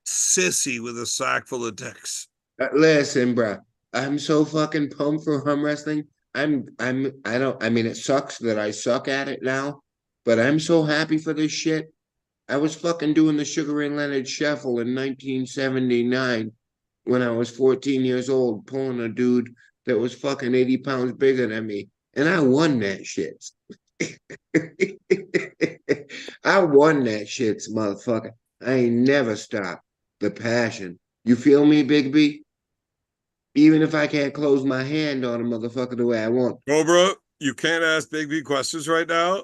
sissy with a sack full of dicks. Listen, bro. I'm so fucking pumped for arm wrestling. I mean, it sucks that I suck at it now, but I'm so happy for this shit. I was fucking doing the Sugar Ray Leonard Shuffle in 1979 when I was 14 years old, pulling a dude that was fucking 80 pounds bigger than me. And I won that shit. I won that shit, motherfucker. I ain't never stopped. The passion. You feel me, Big B? Even if I can't close my hand on a motherfucker the way I want. Cobra, you can't ask Big B questions right now.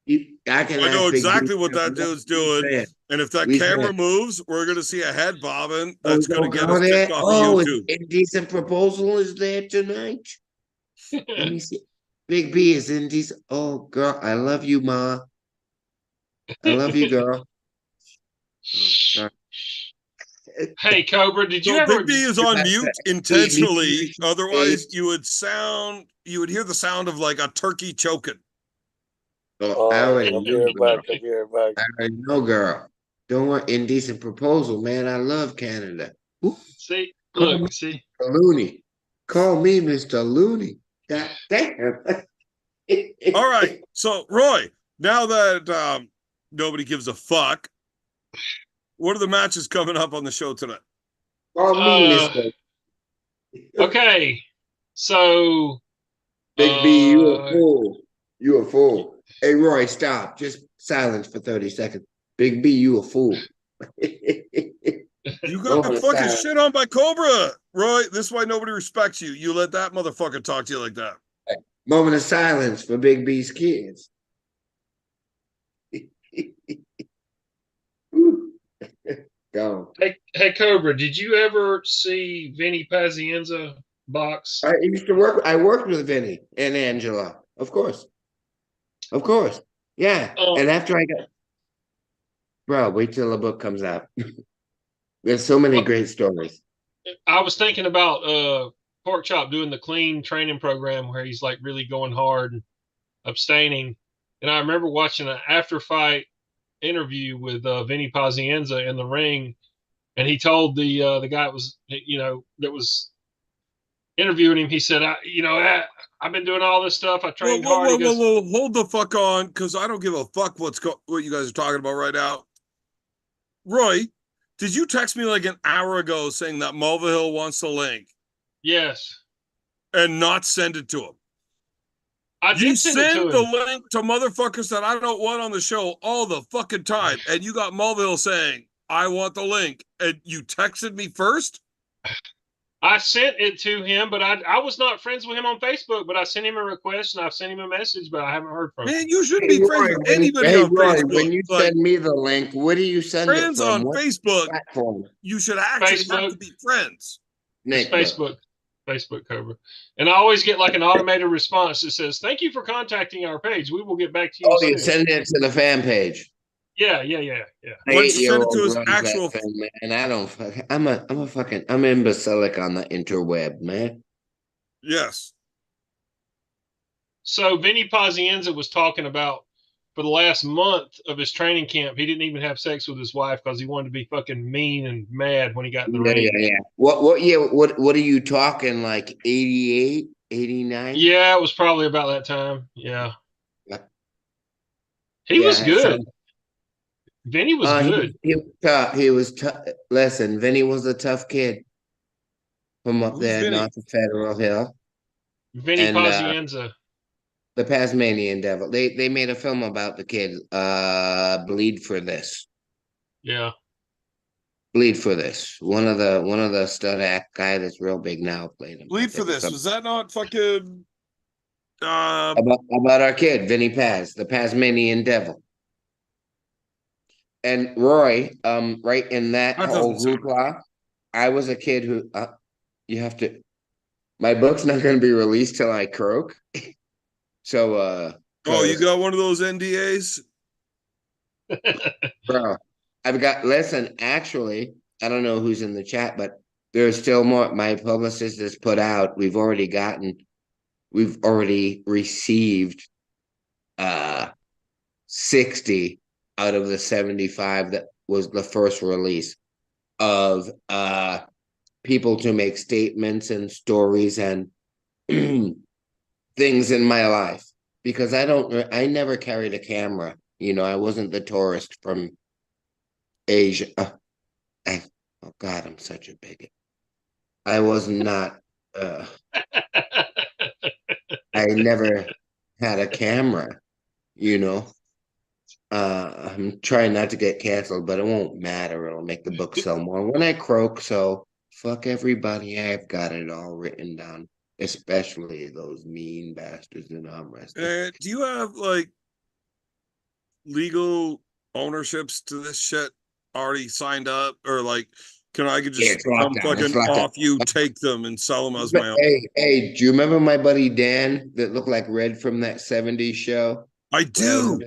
I can I know ask Big B. exactly what that dude's doing. And if that We camera said, moves, we're going to see a head bobbing oh, that's going to don't get go us there. kicked off of Oh, YouTube. Indecent Proposal is there tonight. Let me see. Big B is indecent. Oh, girl, I love you, Ma. I love you, girl. Oh, sorry. Hey, Cobra, did you So ever? Big B is on mute intentionally. Otherwise, you would hear the sound of like a turkey choking. Oh, I already I'll be know, right girl. back. I'll be right I back. already know, girl. Don't want Indecent Proposal, man. I love Canada. Ooh, See, call me look, see. Mr. Looney. Call me Mr. Looney. God damn. All right. So, Roy, now that nobody gives a fuck, what are the matches coming up on the show tonight? Call me Mr. Okay, so Big B, you a fool. You a fool. Hey, Roy, stop. Just silence for 30 seconds. Big B, you a fool. You got fucking shit on by Cobra, Roy. This is why nobody respects you. You let that motherfucker talk to you like that. Moment of silence for Big B's kids. Go. Hey, Cobra, did you ever see Vinny Pazienza box? I worked with Vinny and Angela. Of course. Of course. Yeah. And after I got, bro, wait till the book comes out. There's so many great stories. I was thinking about Pork Chop doing the clean training program where he's like really going hard and abstaining. And I remember watching an after fight interview with Vinny Pazienza in the ring, and he told the guy that was that was interviewing him. He said, I've been doing all this stuff. I trained hard." He goes, Whoa! Hold the fuck on, because I don't give a fuck what you guys are talking about right now. Roy, did you text me like an hour ago saying that Mulvihill wants the link? Yes. And not send it to him? I did send it to him. The link to motherfuckers that I don't want on the show all the fucking time, and you got Mulvihill saying, I want the link, and you texted me first? I sent it to him, but I was not friends with him on Facebook, but I sent him a request and I've sent him a message, but I haven't heard from him. Man, you shouldn't be friends with anybody on Facebook. When you send me the link, what do you send it from? On Facebook, platform? You should actually have to be friends. Facebook, Cobra. And I always get like an automated response that says, "Thank you for contacting our page. We will get back to you soon." You send it to the fan page. Yeah. Once you send it to his actual thing, man, I don't fucking. I'm imbecilic on the interweb, man. Yes. So Vinny Pazienza was talking about for the last month of his training camp, he didn't even have sex with his wife because he wanted to be fucking mean and mad when he got in the ring. Yeah. What are you talking, like 88, 89? Yeah, it was probably about that time. Yeah. He was good. Vinny was good. He was tough. He was tough. Listen, Vinny was a tough kid from up there, not the Federal Hill. Vinny Pazienza. The Tasmanian Devil. They made a film about the kid. Bleed for This. Yeah. Bleed for This. One of the stud act guy that's real big now played him. Bleed for This. Was that not fucking about our kid, Vinny Paz, the Tasmanian Devil? And Roy, right in that whole hoopla, I was a kid who you have to. My book's not going to be released till I croak. So, you got one of those NDAs? Bro, listen, actually, I don't know who's in the chat, but there's still more. My publicist has put out, we've already received 60 out of the 75 that was the first release of people to make statements and stories and things in my life because I never carried a camera. You know, I wasn't the tourist from Asia. Oh God, I'm such a bigot. I was not. I never had a camera. You know, I'm trying not to get canceled, but it won't matter. It'll make the book sell more when I croak. So fuck everybody. I've got it all written down, especially those mean bastards in arm wrestling. Do you have like legal ownerships to this shit already signed up, or like, can I could Yeah, just it's come locked down. It's fucking locked down. off you, take them, and sell them as my own? Hey, do you remember my buddy Dan that looked like Red from that 70s show? I do.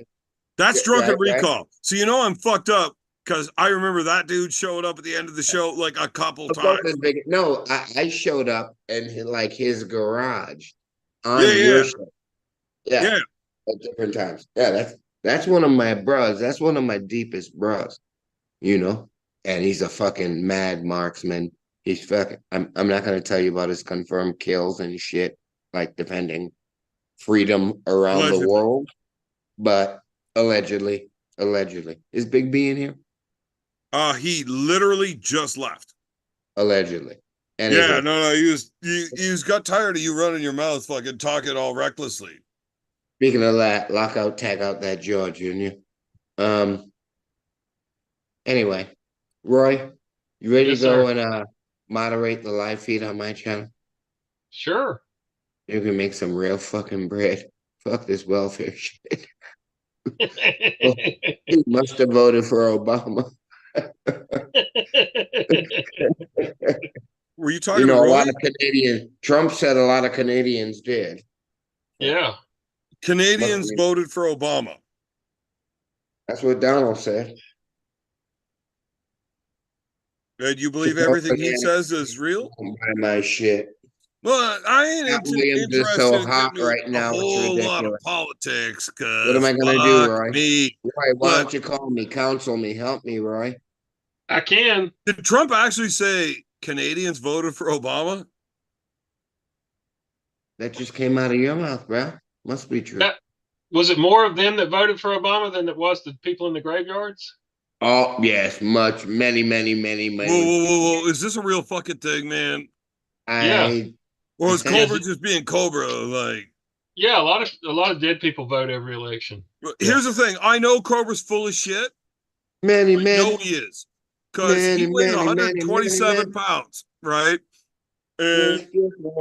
That's Drunken Right. Recall. So you know I'm fucked up because I remember that dude showed up at the end of the show like a couple times. No, I showed up in his garage on Yeah, your yeah, show. Yeah, yeah. at different times. Yeah, that's one of my bros. That's one of my deepest bros. You know, and he's a fucking mad marksman. He's fucking. I'm not gonna tell you about his confirmed kills and shit, like defending freedom around the Allegedly. world, but allegedly, is Big B in here? He literally just left. Allegedly. Yeah, no, he was got tired of you running your mouth, fucking talking all recklessly. Speaking of that, lock out, tag out that jaw, Junior. Anyway, Roy, you ready Yes, to go sir. and moderate the live feed on my channel? Sure. You can make some real fucking bread. Fuck this welfare shit. He must have voted for Obama. Were you talking to a Roy? lot of Canadians. Trump said a lot of Canadians did. Yeah. Canadians voted for Obama. That's what Donald said. And you believe everything he says is real? Don't buy my shit. Well, I ain't Williams is interested so in hot getting right a now. It's whole lot of ridiculous. politics. What am I Cause gonna do, fuck Roy? me. Roy, why don't you call me, counsel me, help me, Roy? I can. Did Trump actually say Canadians voted for Obama? That just came out of your mouth, bro. Must be true. Was it more of them that voted for Obama than it was the people in the graveyards? Oh, yes, many. Whoa. Is this a real fucking thing, man? Or is Cobra just being Cobra? Like, yeah, a lot of dead people vote every election. Here's the thing. I know Cobra's full of shit. I know he is. Because he weighs 127 pounds, right? And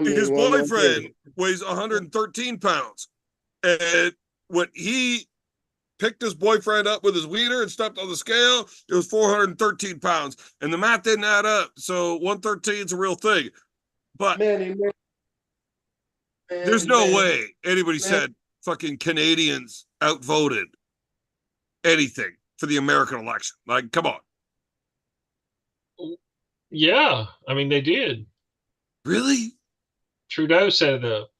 his boyfriend weighs 113 pounds. And when he picked his boyfriend up with his wiener and stepped on the scale, it was 413 pounds. And the math didn't add up. So 113 is a real thing. But there's no way anybody said fucking Canadians outvoted anything for the American election. Like, come on. Yeah, I mean, they did. Really? Trudeau set it up.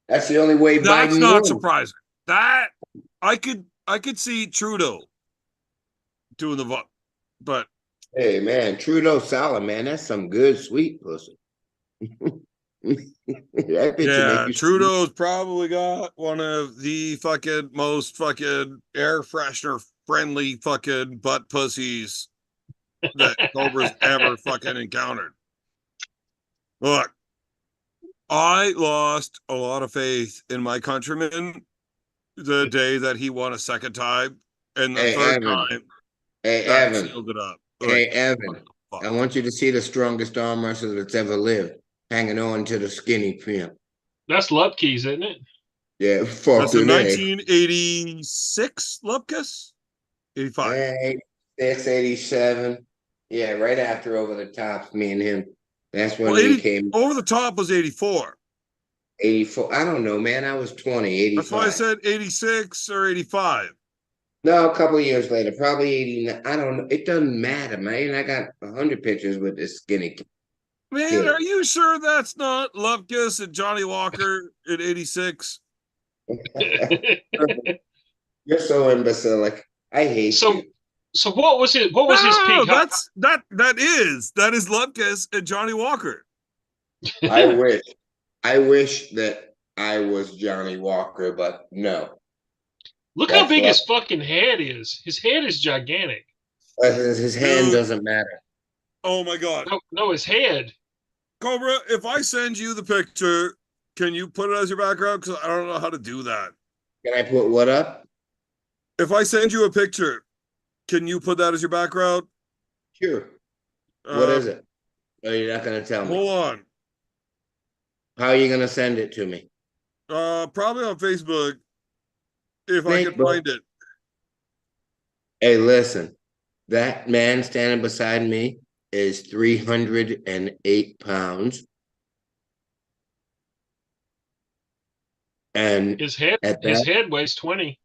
That's the only way That's Biden not won. surprising. That I could see Trudeau doing the vote, but hey man, Trudeau salad, man, that's some good sweet pussy. Yeah, Trudeau's probably got one of the fucking most fucking air freshener friendly fucking butt pussies that Cobra's ever fucking encountered. Look, I lost a lot of faith in my countrymen the day that he won a second time, and the third time, that sealed it up. Like, Evan, I want you to see the strongest arm wrestler that's ever lived, hanging on to the skinny pimp. That's Lupke's, isn't it? Yeah, that's the 1986 Lupkus? 85. 86, 87. Yeah, right after Over the Top, me and him. That's when he came. Over the Top was 84. 84. I don't know, man. I was 20, 85. That's why I said 86 or 85. No, a couple of years later, probably 89. I don't know. It doesn't matter, man. I got 100 pictures with this skinny kid. Man, are you sure that's not Lupkus and Johnny Walker in 86? You're so imbecilic. I hate you. So what was it? What was his No, peak? that is Lupkus and Johnny Walker. I wish that I was Johnny Walker, but no. Look how big his fucking head is. His head is gigantic. His hand Dude. doesn't matter. Oh my god. No, his head. Cobra, if I send you the picture, can you put it as your background? Because I don't know how to do that. Can I put what up? If I send you a picture, can you put that as your background? Sure. What is it? Oh, you're not going to tell me. Hold on. How are you going to send it to me? Probably on Facebook, if I can find it. Hey, listen. That man standing beside me is 308 pounds. And his head weighs 20.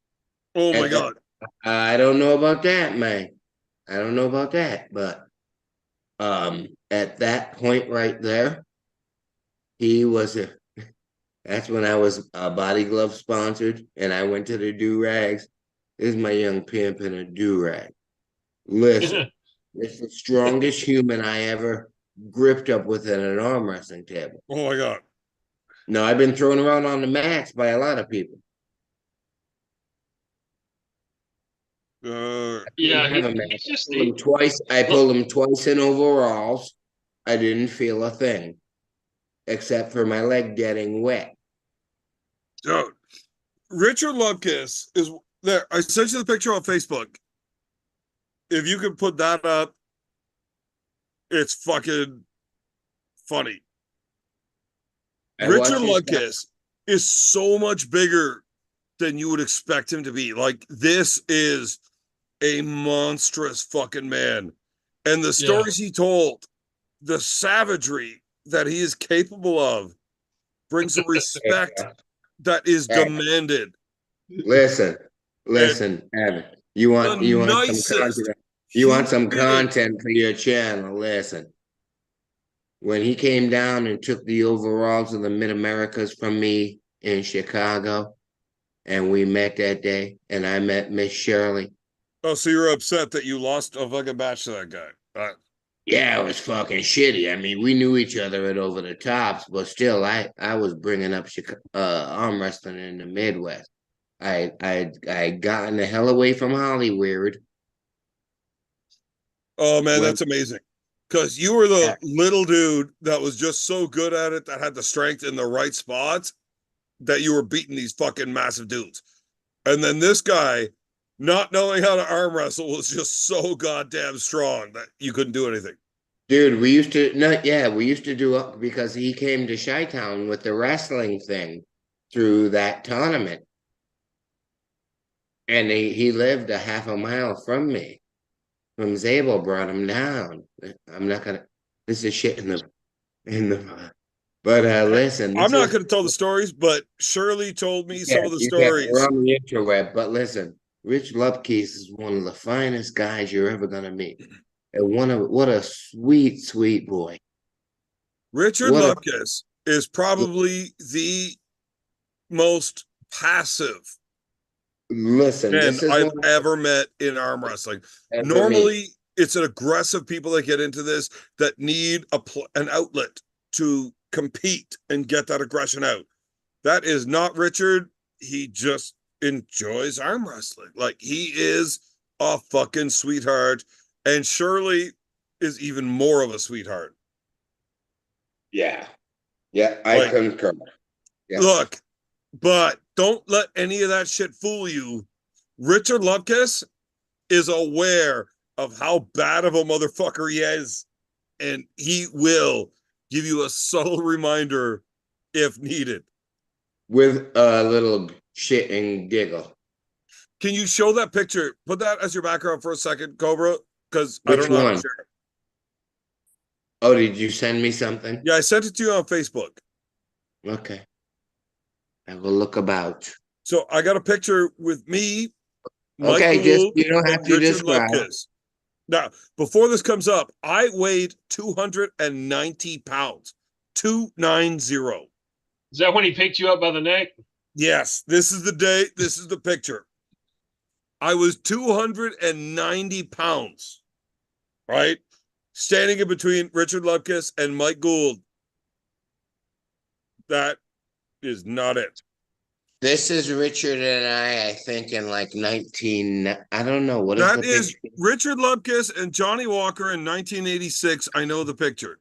Oh my god. I don't know about that, man. I don't know about that, but at that point right there, he was that's when I was Body Glove sponsored, and I went to the do-rags. This is my young pimp in a do-rag. Listen, it's the strongest human I ever gripped up with at an arm wrestling table. Oh my god. No, I've been thrown around on the mats by a lot of people. Yeah, he's just twice. I pulled him twice in overalls. I didn't feel a thing, except for my leg getting wet. Dude, Richard Lupkus is there. I sent you the picture on Facebook. If you could put that up, it's fucking funny. Richard Lupkus is so much bigger than you would expect him to be. Like, this is a monstrous fucking man. And the stories he told, the savagery that he is capable of, brings a respect that is demanded. Listen, Evan. You want some content? You want some content for your channel? Listen. When he came down and took the overalls of the Mid-Americas from me in Chicago, and we met that day, and I met Miss Shirley. Oh, so you're upset that you lost a fucking match to that guy? Yeah, it was fucking shitty. I mean, we knew each other at Over the Tops, but still, I was bringing up arm wrestling in the Midwest. I had gotten the hell away from Hollywood. Oh man, that's amazing. Because you were the little dude that was just so good at it, that had the strength in the right spots, that you were beating these fucking massive dudes. And then this guy, not knowing how to arm wrestle, was just so goddamn strong that you couldn't do anything. Dude, we used to do because he came to Chi-Town with the wrestling thing through that tournament. And he lived a half a mile from me. From Zabel brought him down. I'm not gonna. This is shit in the. But listen, I'm not gonna tell the stories, but Shirley told me some of the stories. We're on the interweb, but listen, Rich Lupkus is one of the finest guys you're ever gonna meet, and what a sweet boy. Richard Lupkus is probably the most passive man I've ever met in arm wrestling. Normally, it's an aggressive people that get into this that need an outlet to compete and get that aggression out. That is not Richard. He just enjoys arm wrestling. Like, he is a fucking sweetheart, and Shirley is even more of a sweetheart. Yeah, I concur. Yeah. Look, but don't let any of that shit fool you. Richard Lupkus is aware of how bad of a motherfucker he is, and he will give you a subtle reminder if needed. With a little shit and giggle. Can you show that picture? Put that as your background for a second, Cobra, because I don't know how to share it. Oh, did you send me something? Yeah, I sent it to you on Facebook. Okay. I will look about. So I got a picture with me. Okay, Michael, you don't have to describe. Now, before this comes up, I weighed 290 pounds. 290. Is that when he picked you up by the neck? Yes. This is the day. This is the picture. I was 290 pounds, right? Standing in between Richard Lupkus and Mike Gould. That is not it. This is Richard and I think in like 19, I don't know. What is That the is picture? Richard Lupkus and Johnny Walker in 1986. I know the picture.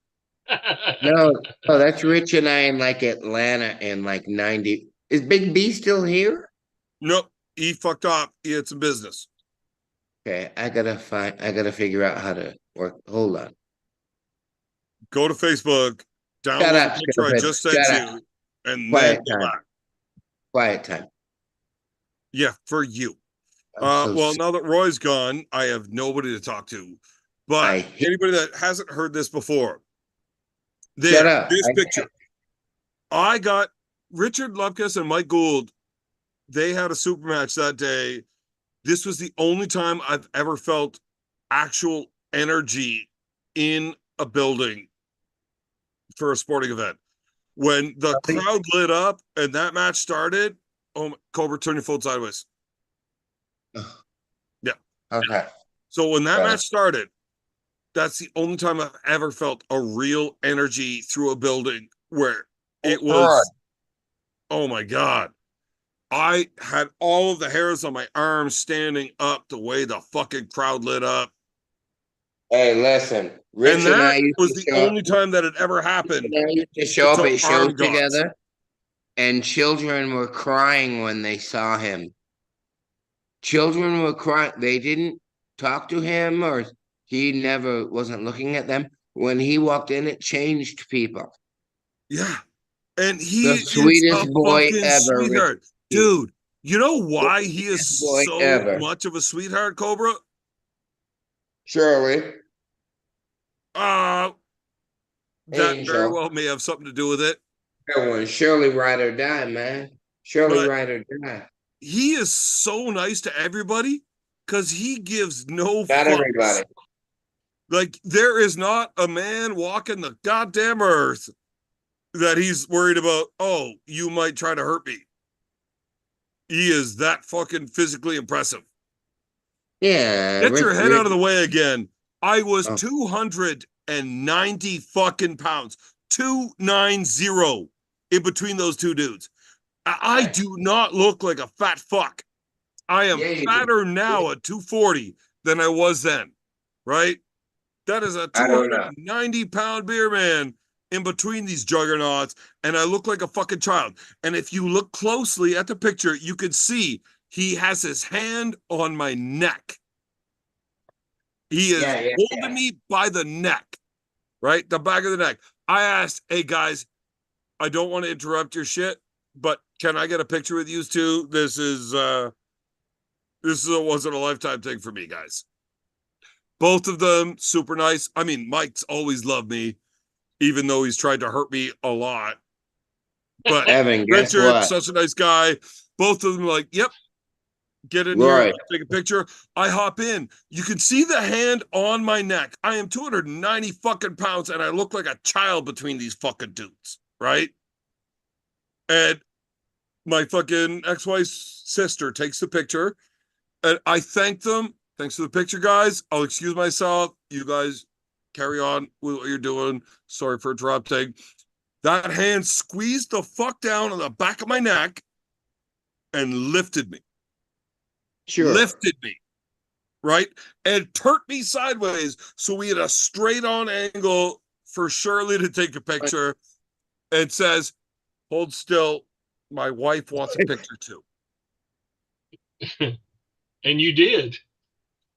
No, that's Rich and I in like Atlanta in like 90. Is Big B still here? Nope. He fucked up. He had some business. Okay, I gotta figure out how to work. Hold on. Go to Facebook, Shut download up, the picture I stupid. just sent Shut you, up. and Quiet then go time. back. Quiet time. Yeah, for you. I'm so Well, sick. now that Roy's gone, I have nobody to talk to. But I hate- anybody that hasn't heard this before, Shut up. this picture. I got Richard Lupkus and Mike Gould. They had a super match that day. This was the only time I've ever felt actual energy in a building for a sporting event. When the crowd lit up and that match started, oh, Cobra, turn your phone sideways. Yeah. Okay. So when that match started, that's the only time I've ever felt a real energy through a building where it was, oh my God. I had all of the hairs on my arms standing up the way the fucking crowd lit up. Hey, listen. Rich And and I that used was to the show up. only time that it ever happened. Rich and I used to show up to at shows armgods. together, and children were crying when they saw him. Children were crying. They didn't talk to him, or he never wasn't looking at them. When he walked in, it changed people. Yeah. And he The is sweetest a boy fucking ever, sweetheart. Richie. Dude, you know why he is Sweetest boy so ever. much of a sweetheart, Cobra? Shirley. That very Angel. well may have something to do with it. That one. Shirley ride or die, man. Shirley But ride or die. he is so nice to everybody because he gives no Not fucks. everybody. Like, there is not a man walking the goddamn earth that he's worried about, oh, you might try to hurt me. He is that fucking physically impressive. Yeah. Get your head Rich, out of the way again. I was Oh. 290 fucking pounds. 290 in between those two dudes. I do not look like a fat fuck. I am Yeah, you do. fatter now at 240 than I was then, right? That is a I don't know. 290-pound beer man in between these juggernauts, and I look like a fucking child. And if you look closely at the picture, you can see he has his hand on my neck. He is holding me by the neck, right? The back of the neck. I asked, hey, guys, I don't want to interrupt your shit, but can I get a picture with you two? This is a once in a lifetime thing for me, guys. Both of them super nice. I mean, Mike's always loved me, even though he's tried to hurt me a lot. But Evan, guess Richard, what? such a nice guy. Both of them like, yep, get in Roy. here, take a picture. I hop in. You can see the hand on my neck. I am 290 fucking pounds, and I look like a child between these fucking dudes, right? And my fucking ex-wife's sister takes the picture, and I thank them. Thanks for the picture, guys. I'll excuse myself. You guys carry on with what you're doing. Sorry for interrupting. That hand squeezed the fuck down on the back of my neck and lifted me. Sure. Lifted me, right? And turned me sideways so we had a straight on angle for Shirley to take a picture, and says, hold still. My wife wants a picture too. And you did.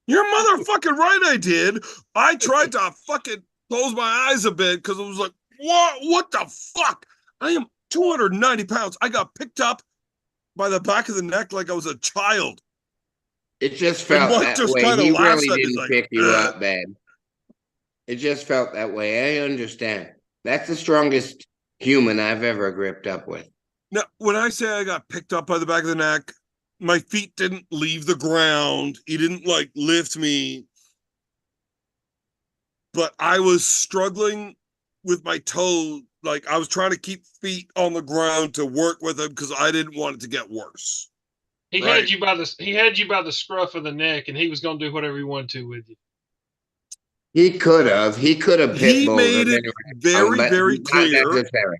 You're motherfucking right, I did. I tried to fucking close my eyes a bit because it was like, what the fuck? I am 290 pounds. I got picked up by the back of the neck like I was a child. It just felt Mike that just way. kinda He laughs really at me, didn't like, pick you up, man. It just felt that way. I understand. That's the strongest human I've ever gripped up with. Now, when I say I got picked up by the back of the neck, my feet didn't leave the ground. He didn't like lift me. But I was struggling with my toe. Like, I was trying to keep feet on the ground to work with him because I didn't want it to get worse. He Right. had you by the scruff of the neck, and he was going to do whatever he wanted to with you. He could have He pitbulled made him it anyway, very, very not clear necessary.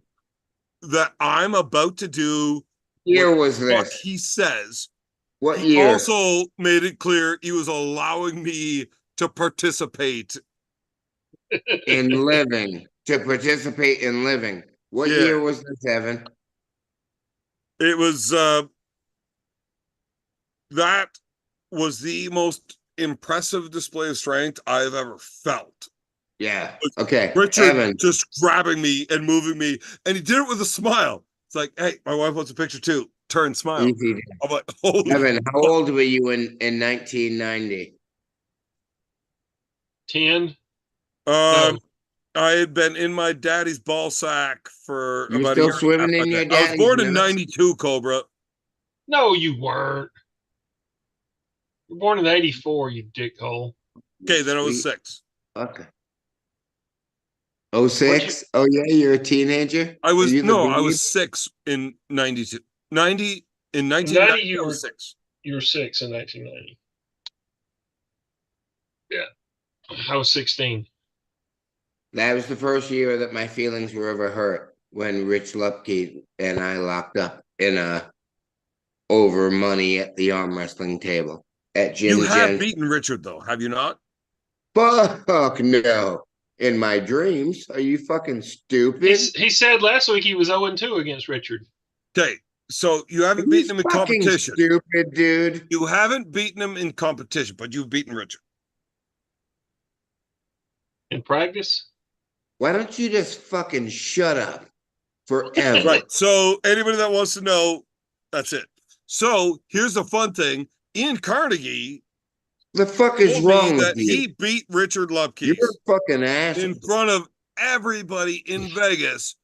that I'm about to do Year what was the fuck this? he says. What He year? also made it clear he was allowing me to participate. In living, to participate in living. What Yeah. year was this, Evan? It was that was the most impressive display of strength I've ever felt. Yeah. Okay. Richard Evan. just grabbing me and moving me, and he did it with a smile. It's like, hey, my wife wants a picture too. Turn, smile. Easy. I'm like, holy Evan, how fuck. old were you in 1990? 10. I had been in my daddy's ball sack for You about still a year. swimming in your I was daddy's born in mess? 92, Cobra. No, you weren't. You were born in 84, you dickhole. Okay, then I was Sweet 6. fucker. 06? Oh yeah, you're a teenager? I Are was you the no, I baby? was 6 in 92. 90 in 90, 1990, I was 6. You were 6 in 1990. Yeah. I was 16. That was the first year that my feelings were ever hurt when Rich Lupke and I locked up in a over money at the arm wrestling table at You Jim have Jensen. beaten Richard though, have you not? Fuck no. In my dreams. Are you fucking stupid? He said last week he was 0-2 against Richard. Okay, so you Are haven't you beaten him in fucking competition. stupid, dude? You haven't beaten him in competition, but you've beaten Richard. In practice? Why don't you just fucking shut up forever? Right. So anybody that wants to know, that's it. So here's the fun thing. Ian Carnegie The fuck is told me wrong with that you? he beat Richard Lupke You're a fucking asshole. in front of everybody in Vegas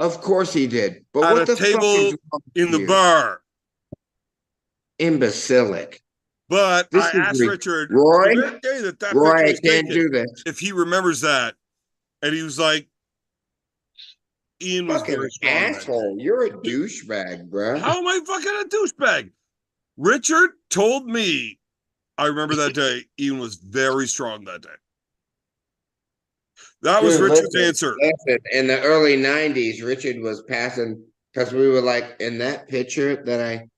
Of course he did. But at what a the fuck table is wrong in with the you? bar. Imbecilic. But This I is asked Richard Roy? the very day that Roy, picture I was can't taken do this. if he remembers that. And he was like, Ian was Fucking very strong that day. asshole. You're a douchebag, bro. How am I fucking a douchebag? Richard told me, I remember that day, Ian was very strong that day. That was Dude, Richard's answer. Listen, in the early 90s, Richard was passing because we were like in that picture that I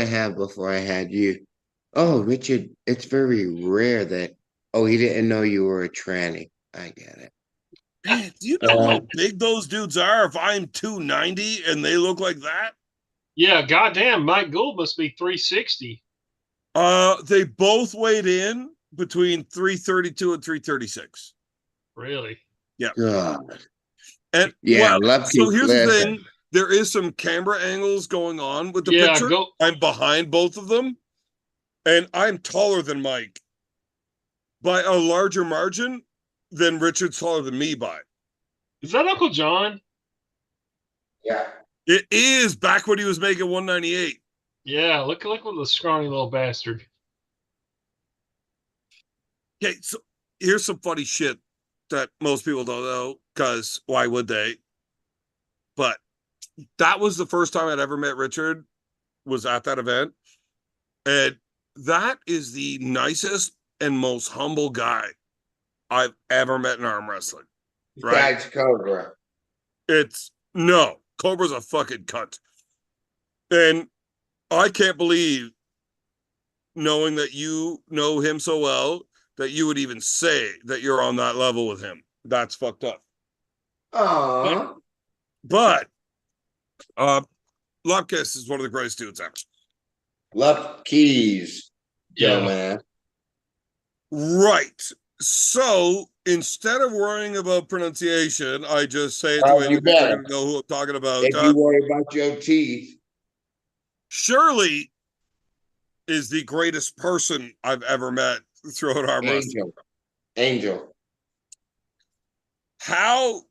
have before I had you. Oh, Richard, it's very rare that he didn't know you were a tranny. I get it. Man, do you know how big those dudes are if I'm 290 and they look like that? Yeah, goddamn, Mike Gould must be 360. They both weighed in between 332 and 336. Really? Yeah. God. And Yeah, so here's the listen. thing. There is some camera angles going on with the Yeah, picture. I'm behind both of them. And I'm taller than Mike by a larger margin than Richard's taller than me by. Is that Uncle John? Yeah. It is back when he was making 198. Yeah, look what the scrawny little bastard. Okay, so here's some funny shit that most people don't know, because why would they? But that was the first time I'd ever met Richard, was at that event. And that is the nicest and most humble guy I've ever met in arm wrestling. Right? Besides Cobra. No, Cobra's a fucking cunt. And I can't believe, knowing that you know him so well, that you would even say that you're on that level with him. That's fucked up. Aww. But Lupkis is one of the greatest dudes ever. Love keys, Yeah. dumbass. Right. So instead of worrying about pronunciation, I just say it the Oh, way you better. you're going to know who I'm talking about. If you worry about your teeth. Shirley is the greatest person I've ever met throughout arm wrestling. Angel. How?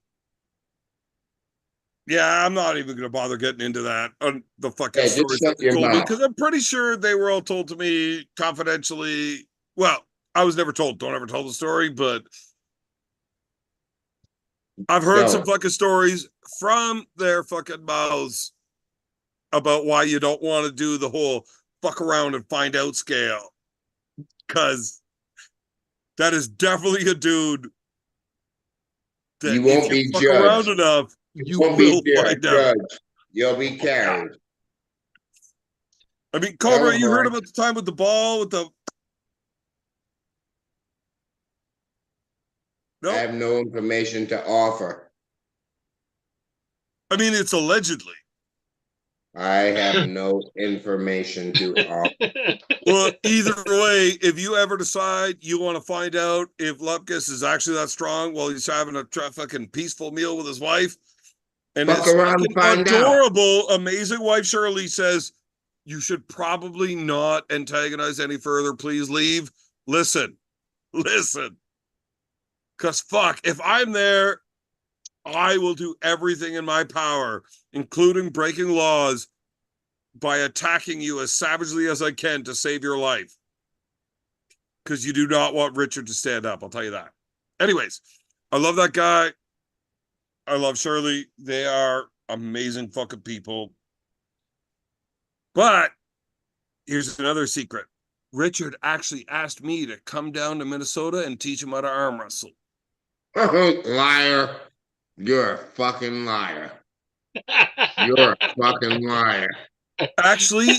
Yeah, I'm not even going to bother getting into that on the fucking stories that they told me, because I'm pretty sure they were all told to me confidentially. Well, I was never told. Don't ever tell the story, but I've heard some fucking stories from their fucking mouths about why you don't want to do the whole fuck around and find out scale. Because that is definitely a dude that You won't if be you fuck around judged. enough, you won't will be find out. judged. You'll be carried. I mean, Tell Cobra, him, you heard Roy. about the time with the ball with the. I No, have no information to offer. I mean it's allegedly. I have no information to offer. Well, either way, if you ever decide you want to find out if Lupkus is actually that strong while he's having a fucking peaceful meal with his wife, and Fuck his around and fucking find out. adorable, amazing wife Shirley says, you should probably not antagonize any further. Please leave. Listen. Because fuck, if I'm there, I will do everything in my power, including breaking laws, by attacking you as savagely as I can to save your life. Because you do not want Richard to stand up, I'll tell you that. Anyways, I love that guy. I love Shirley. They are amazing fucking people. But here's another secret. Richard actually asked me to come down to Minnesota and teach him how to arm wrestle. Liar. You're a fucking liar. You're a fucking liar. Actually,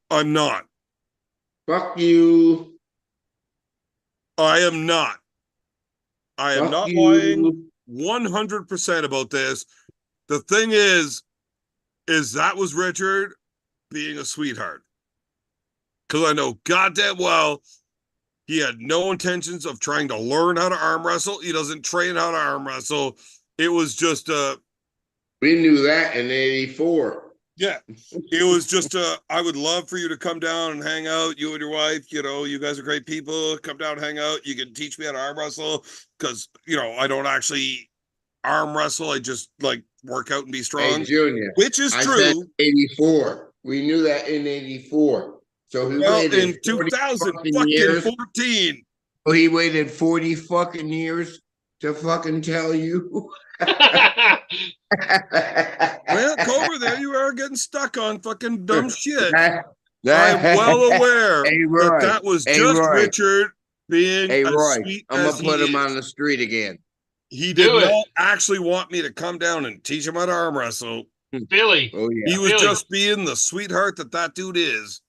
I'm not. Fuck you. I am not. I am Fuck not you. lying 100% about this. The thing is that was Richard being a sweetheart. Because I know goddamn well he had no intentions of trying to learn how to arm wrestle. He doesn't train how to arm wrestle. It was just We knew that in '84. yeah. It was just I would love for you to come down and hang out, you and your wife. You know, you guys are great people. Come down and hang out. You can teach me how to arm wrestle because, you know, I don't actually arm wrestle. I just like work out and be strong. Hey, Junior. Which is I true. said '84. We knew that in '84. So he Well, waited in 40 2000 fucking fucking years. 14. So he waited 40 fucking years to fucking tell you. Well, Cobra, there you are getting stuck on fucking dumb shit. That- I'm well aware Hey, Roy. that was Hey, just Roy. Richard being Hey, as Roy, sweet I'm as going to put he him on is. the street again. He Do did it. not actually want me to come down and teach him how to arm wrestle. Billy. Oh, yeah. He was Billy. just being the sweetheart that dude is.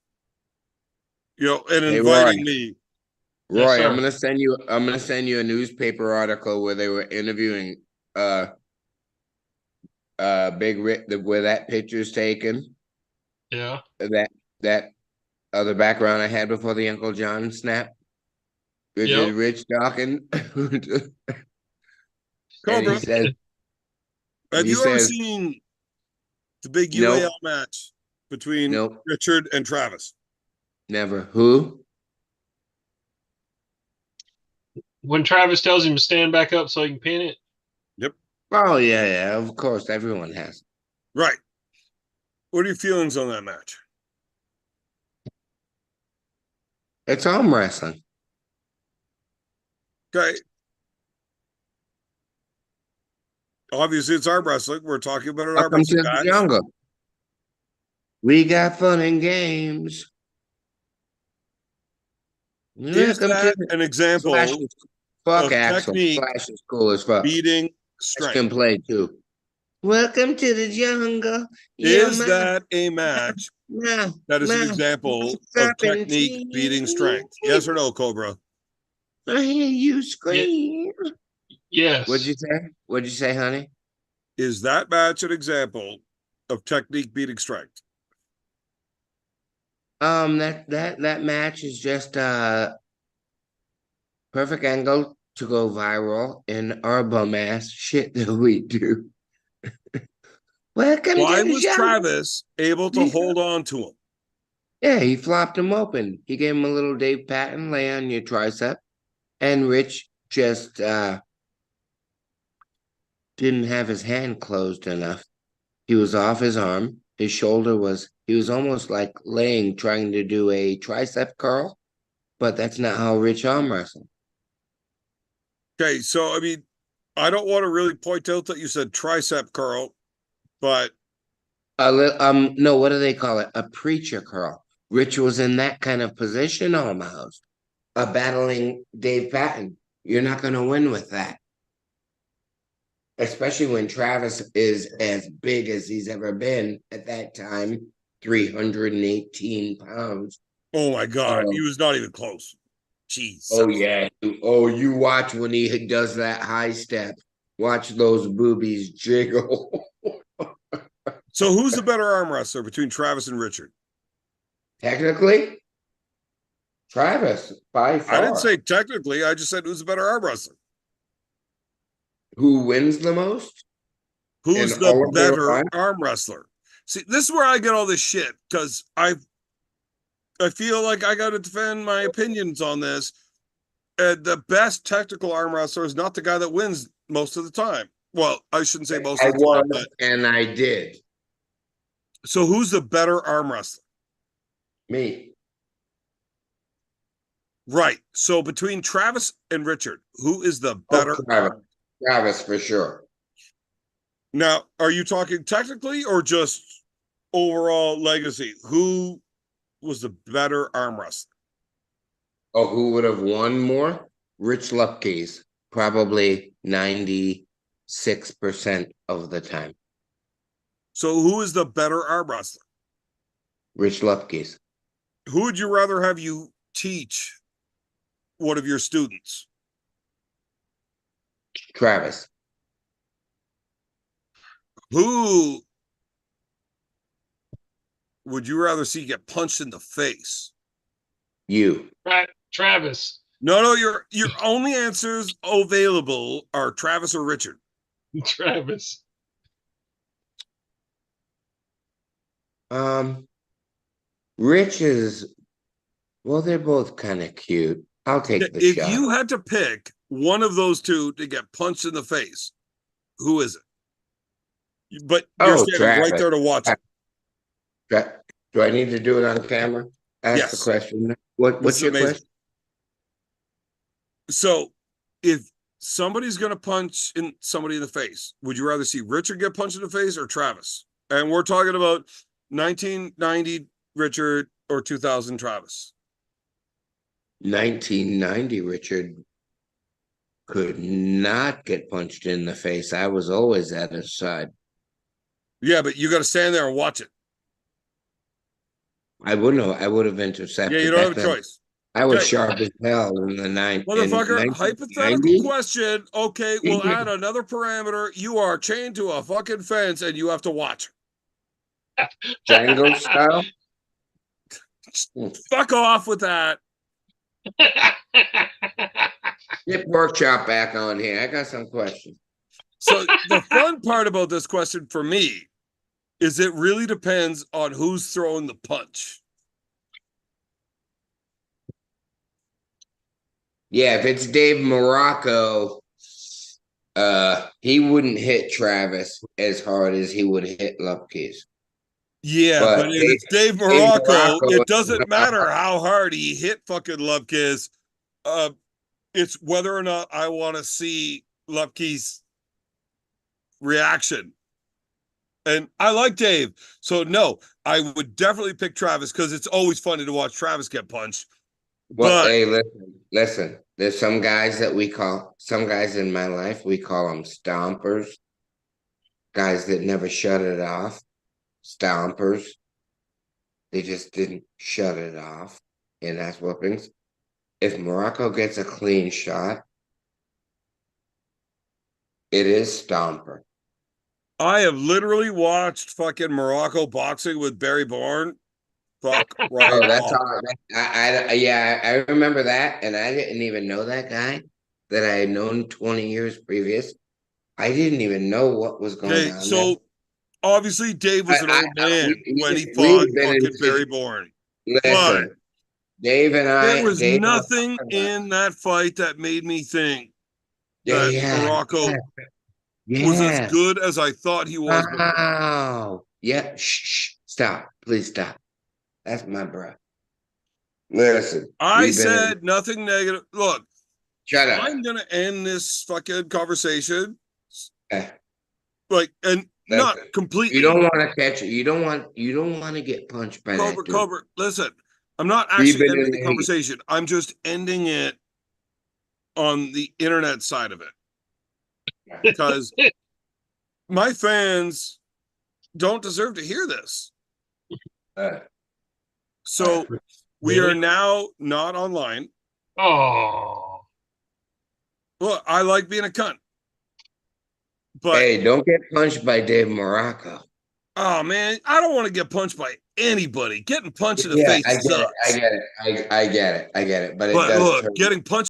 You know, and Hey, inviting Roy. me. Roy, Yes, sir. I'm gonna send you a newspaper article where they were interviewing Big Rick, where that picture's taken. Yeah. That other background I had before the Uncle John snap. Which Yep. is Rich talking. And Cobra, he says, have he you ever says, seen the big Nope. UAL match between Nope. Richard and Travis? Never. Who? When Travis tells him to stand back up so he can pin it. Yep. Oh, yeah, of course. Everyone has. Right. What are your feelings on that match? It's arm wrestling. Okay. Obviously, it's arm wrestling. We're talking about an arm Welcome to wrestling the match. jungle. We got fun and games. Is that an example Slash is, fuck of Axel. technique Slash is cool as fuck. beating Slash strength? can play too. Welcome to the jungle. Is that a match that is an Ma, example of serpentine. technique beating strength? Yes or no, Cobra? I hear you scream. Yes. What'd you say? What'd you say, honey? Is that match an example of technique beating strength? That match is just perfect angle to go viral in our bum ass shit that we do. Welcome Why to the was jungle. Travis able to hold on to him? Yeah, he flopped him open. He gave him a little Dave Patton, lay on your tricep, and Rich just didn't have his hand closed enough. He was off his arm. His shoulder was, he was almost like laying, trying to do a tricep curl, but that's not how Rich arm wrestled. Okay, so I mean, I don't want to really point out that you said tricep curl, but No, what do they call it? A preacher curl. Rich was in that kind of position almost, battling Dave Patton. You're not going to win with that. Especially when Travis is as big as he's ever been at that time, 318 pounds. Oh my God, he was not even close. Jeez. Oh yeah. Oh, you watch when he does that high step. Watch those boobies jiggle. So who's the better arm wrestler between Travis and Richard? Technically, Travis by far. I didn't say technically. I just said who's the better arm wrestler. Who wins the most? Who's In all the of their better lives? arm wrestler? See, this is where I get all this shit because I feel like I got to defend my opinions on this. The best technical arm wrestler is not the guy that wins most of the time. Well, I shouldn't say most I of the time. was, and I did. So who's the better arm wrestler? Me. Right. So between Travis and Richard, who is the better? Travis for sure. Now, are you talking technically or just overall legacy? Who was the better arm wrestler? Oh, who would have won more? Rich Lupke's, probably 96% of the time. So who is the better arm wrestler? Rich Lupke's. Who would you rather have you teach one of your students? Travis. Who would you rather see get punched in the face? You. Travis. No, your only answers available are Travis or Richard. Travis. Rich is, well, they're both kind of cute. I'll take the If shot. you had to pick one of those two to get punched in the face, who is it? But you're standing Travis. right there to watch it. Do I need to do it on camera? Ask Yes. the question. What's your amazing. question? So, if somebody's going to punch somebody in the face, would you rather see Richard get punched in the face or Travis? And we're talking about 1990 Richard or 2000 Travis. 1990 Richard could not get punched in the face. I was always at his side. Yeah, but you got to stand there and watch it. I would have intercepted. Yeah, you don't have a choice. I was Okay. sharp as hell in the 90s. Motherfucker, hypothetical question. Okay, we'll add another parameter. You are chained to a fucking fence and you have to watch. Django style? Fuck off with that. Get porkchop back on here. I got some questions. So the fun part about this question for me is it really depends on who's throwing the punch. Yeah, if it's Dave Morocco, he wouldn't hit Travis as hard as he would hit Lupke's. Yeah, but if it's Dave Morocco, it doesn't matter how hard he hit fucking Lupke's. It's whether or not I want to see Lupke's reaction. And I like Dave. So no, I would definitely pick Travis because it's always funny to watch Travis get punched. Well, hey, listen. There's some guys in my life, we call them stompers. Guys that never shut it off. Stompers. They just didn't shut it off in ass whoopings. If Morocco gets a clean shot, it is stomper. I have literally watched fucking Morocco boxing with Barry Bourne. Fuck right. Oh, that's all. I remember that, and I didn't even know that guy that I had known 20 years previous. I didn't even know what was going on. So obviously Dave was an old man when he fought fucking Barry Bourne. Listen, Dave and I. There was nothing in that fight that made me think that Morocco was as good as I thought he was. Wow. Yeah. Shh. Stop. Please stop. That's my breath. Listen. I said nothing negative. Look. Shut up. I'm going to end this fucking conversation. And not completely. You don't want to catch it. You don't want to get punched by that dude. Cobra, listen, I'm not actually been ending in the the conversation. I'm just ending it on the internet side of it. Because my fans don't deserve to hear this. So we are now not online. Oh, Well, I like being a cunt. But Hey, don't get punched by Dave Morocco. oh man, I don't want to get punched by anybody. Getting punched in the face sucks. I get it. But it But does look, turn. getting punched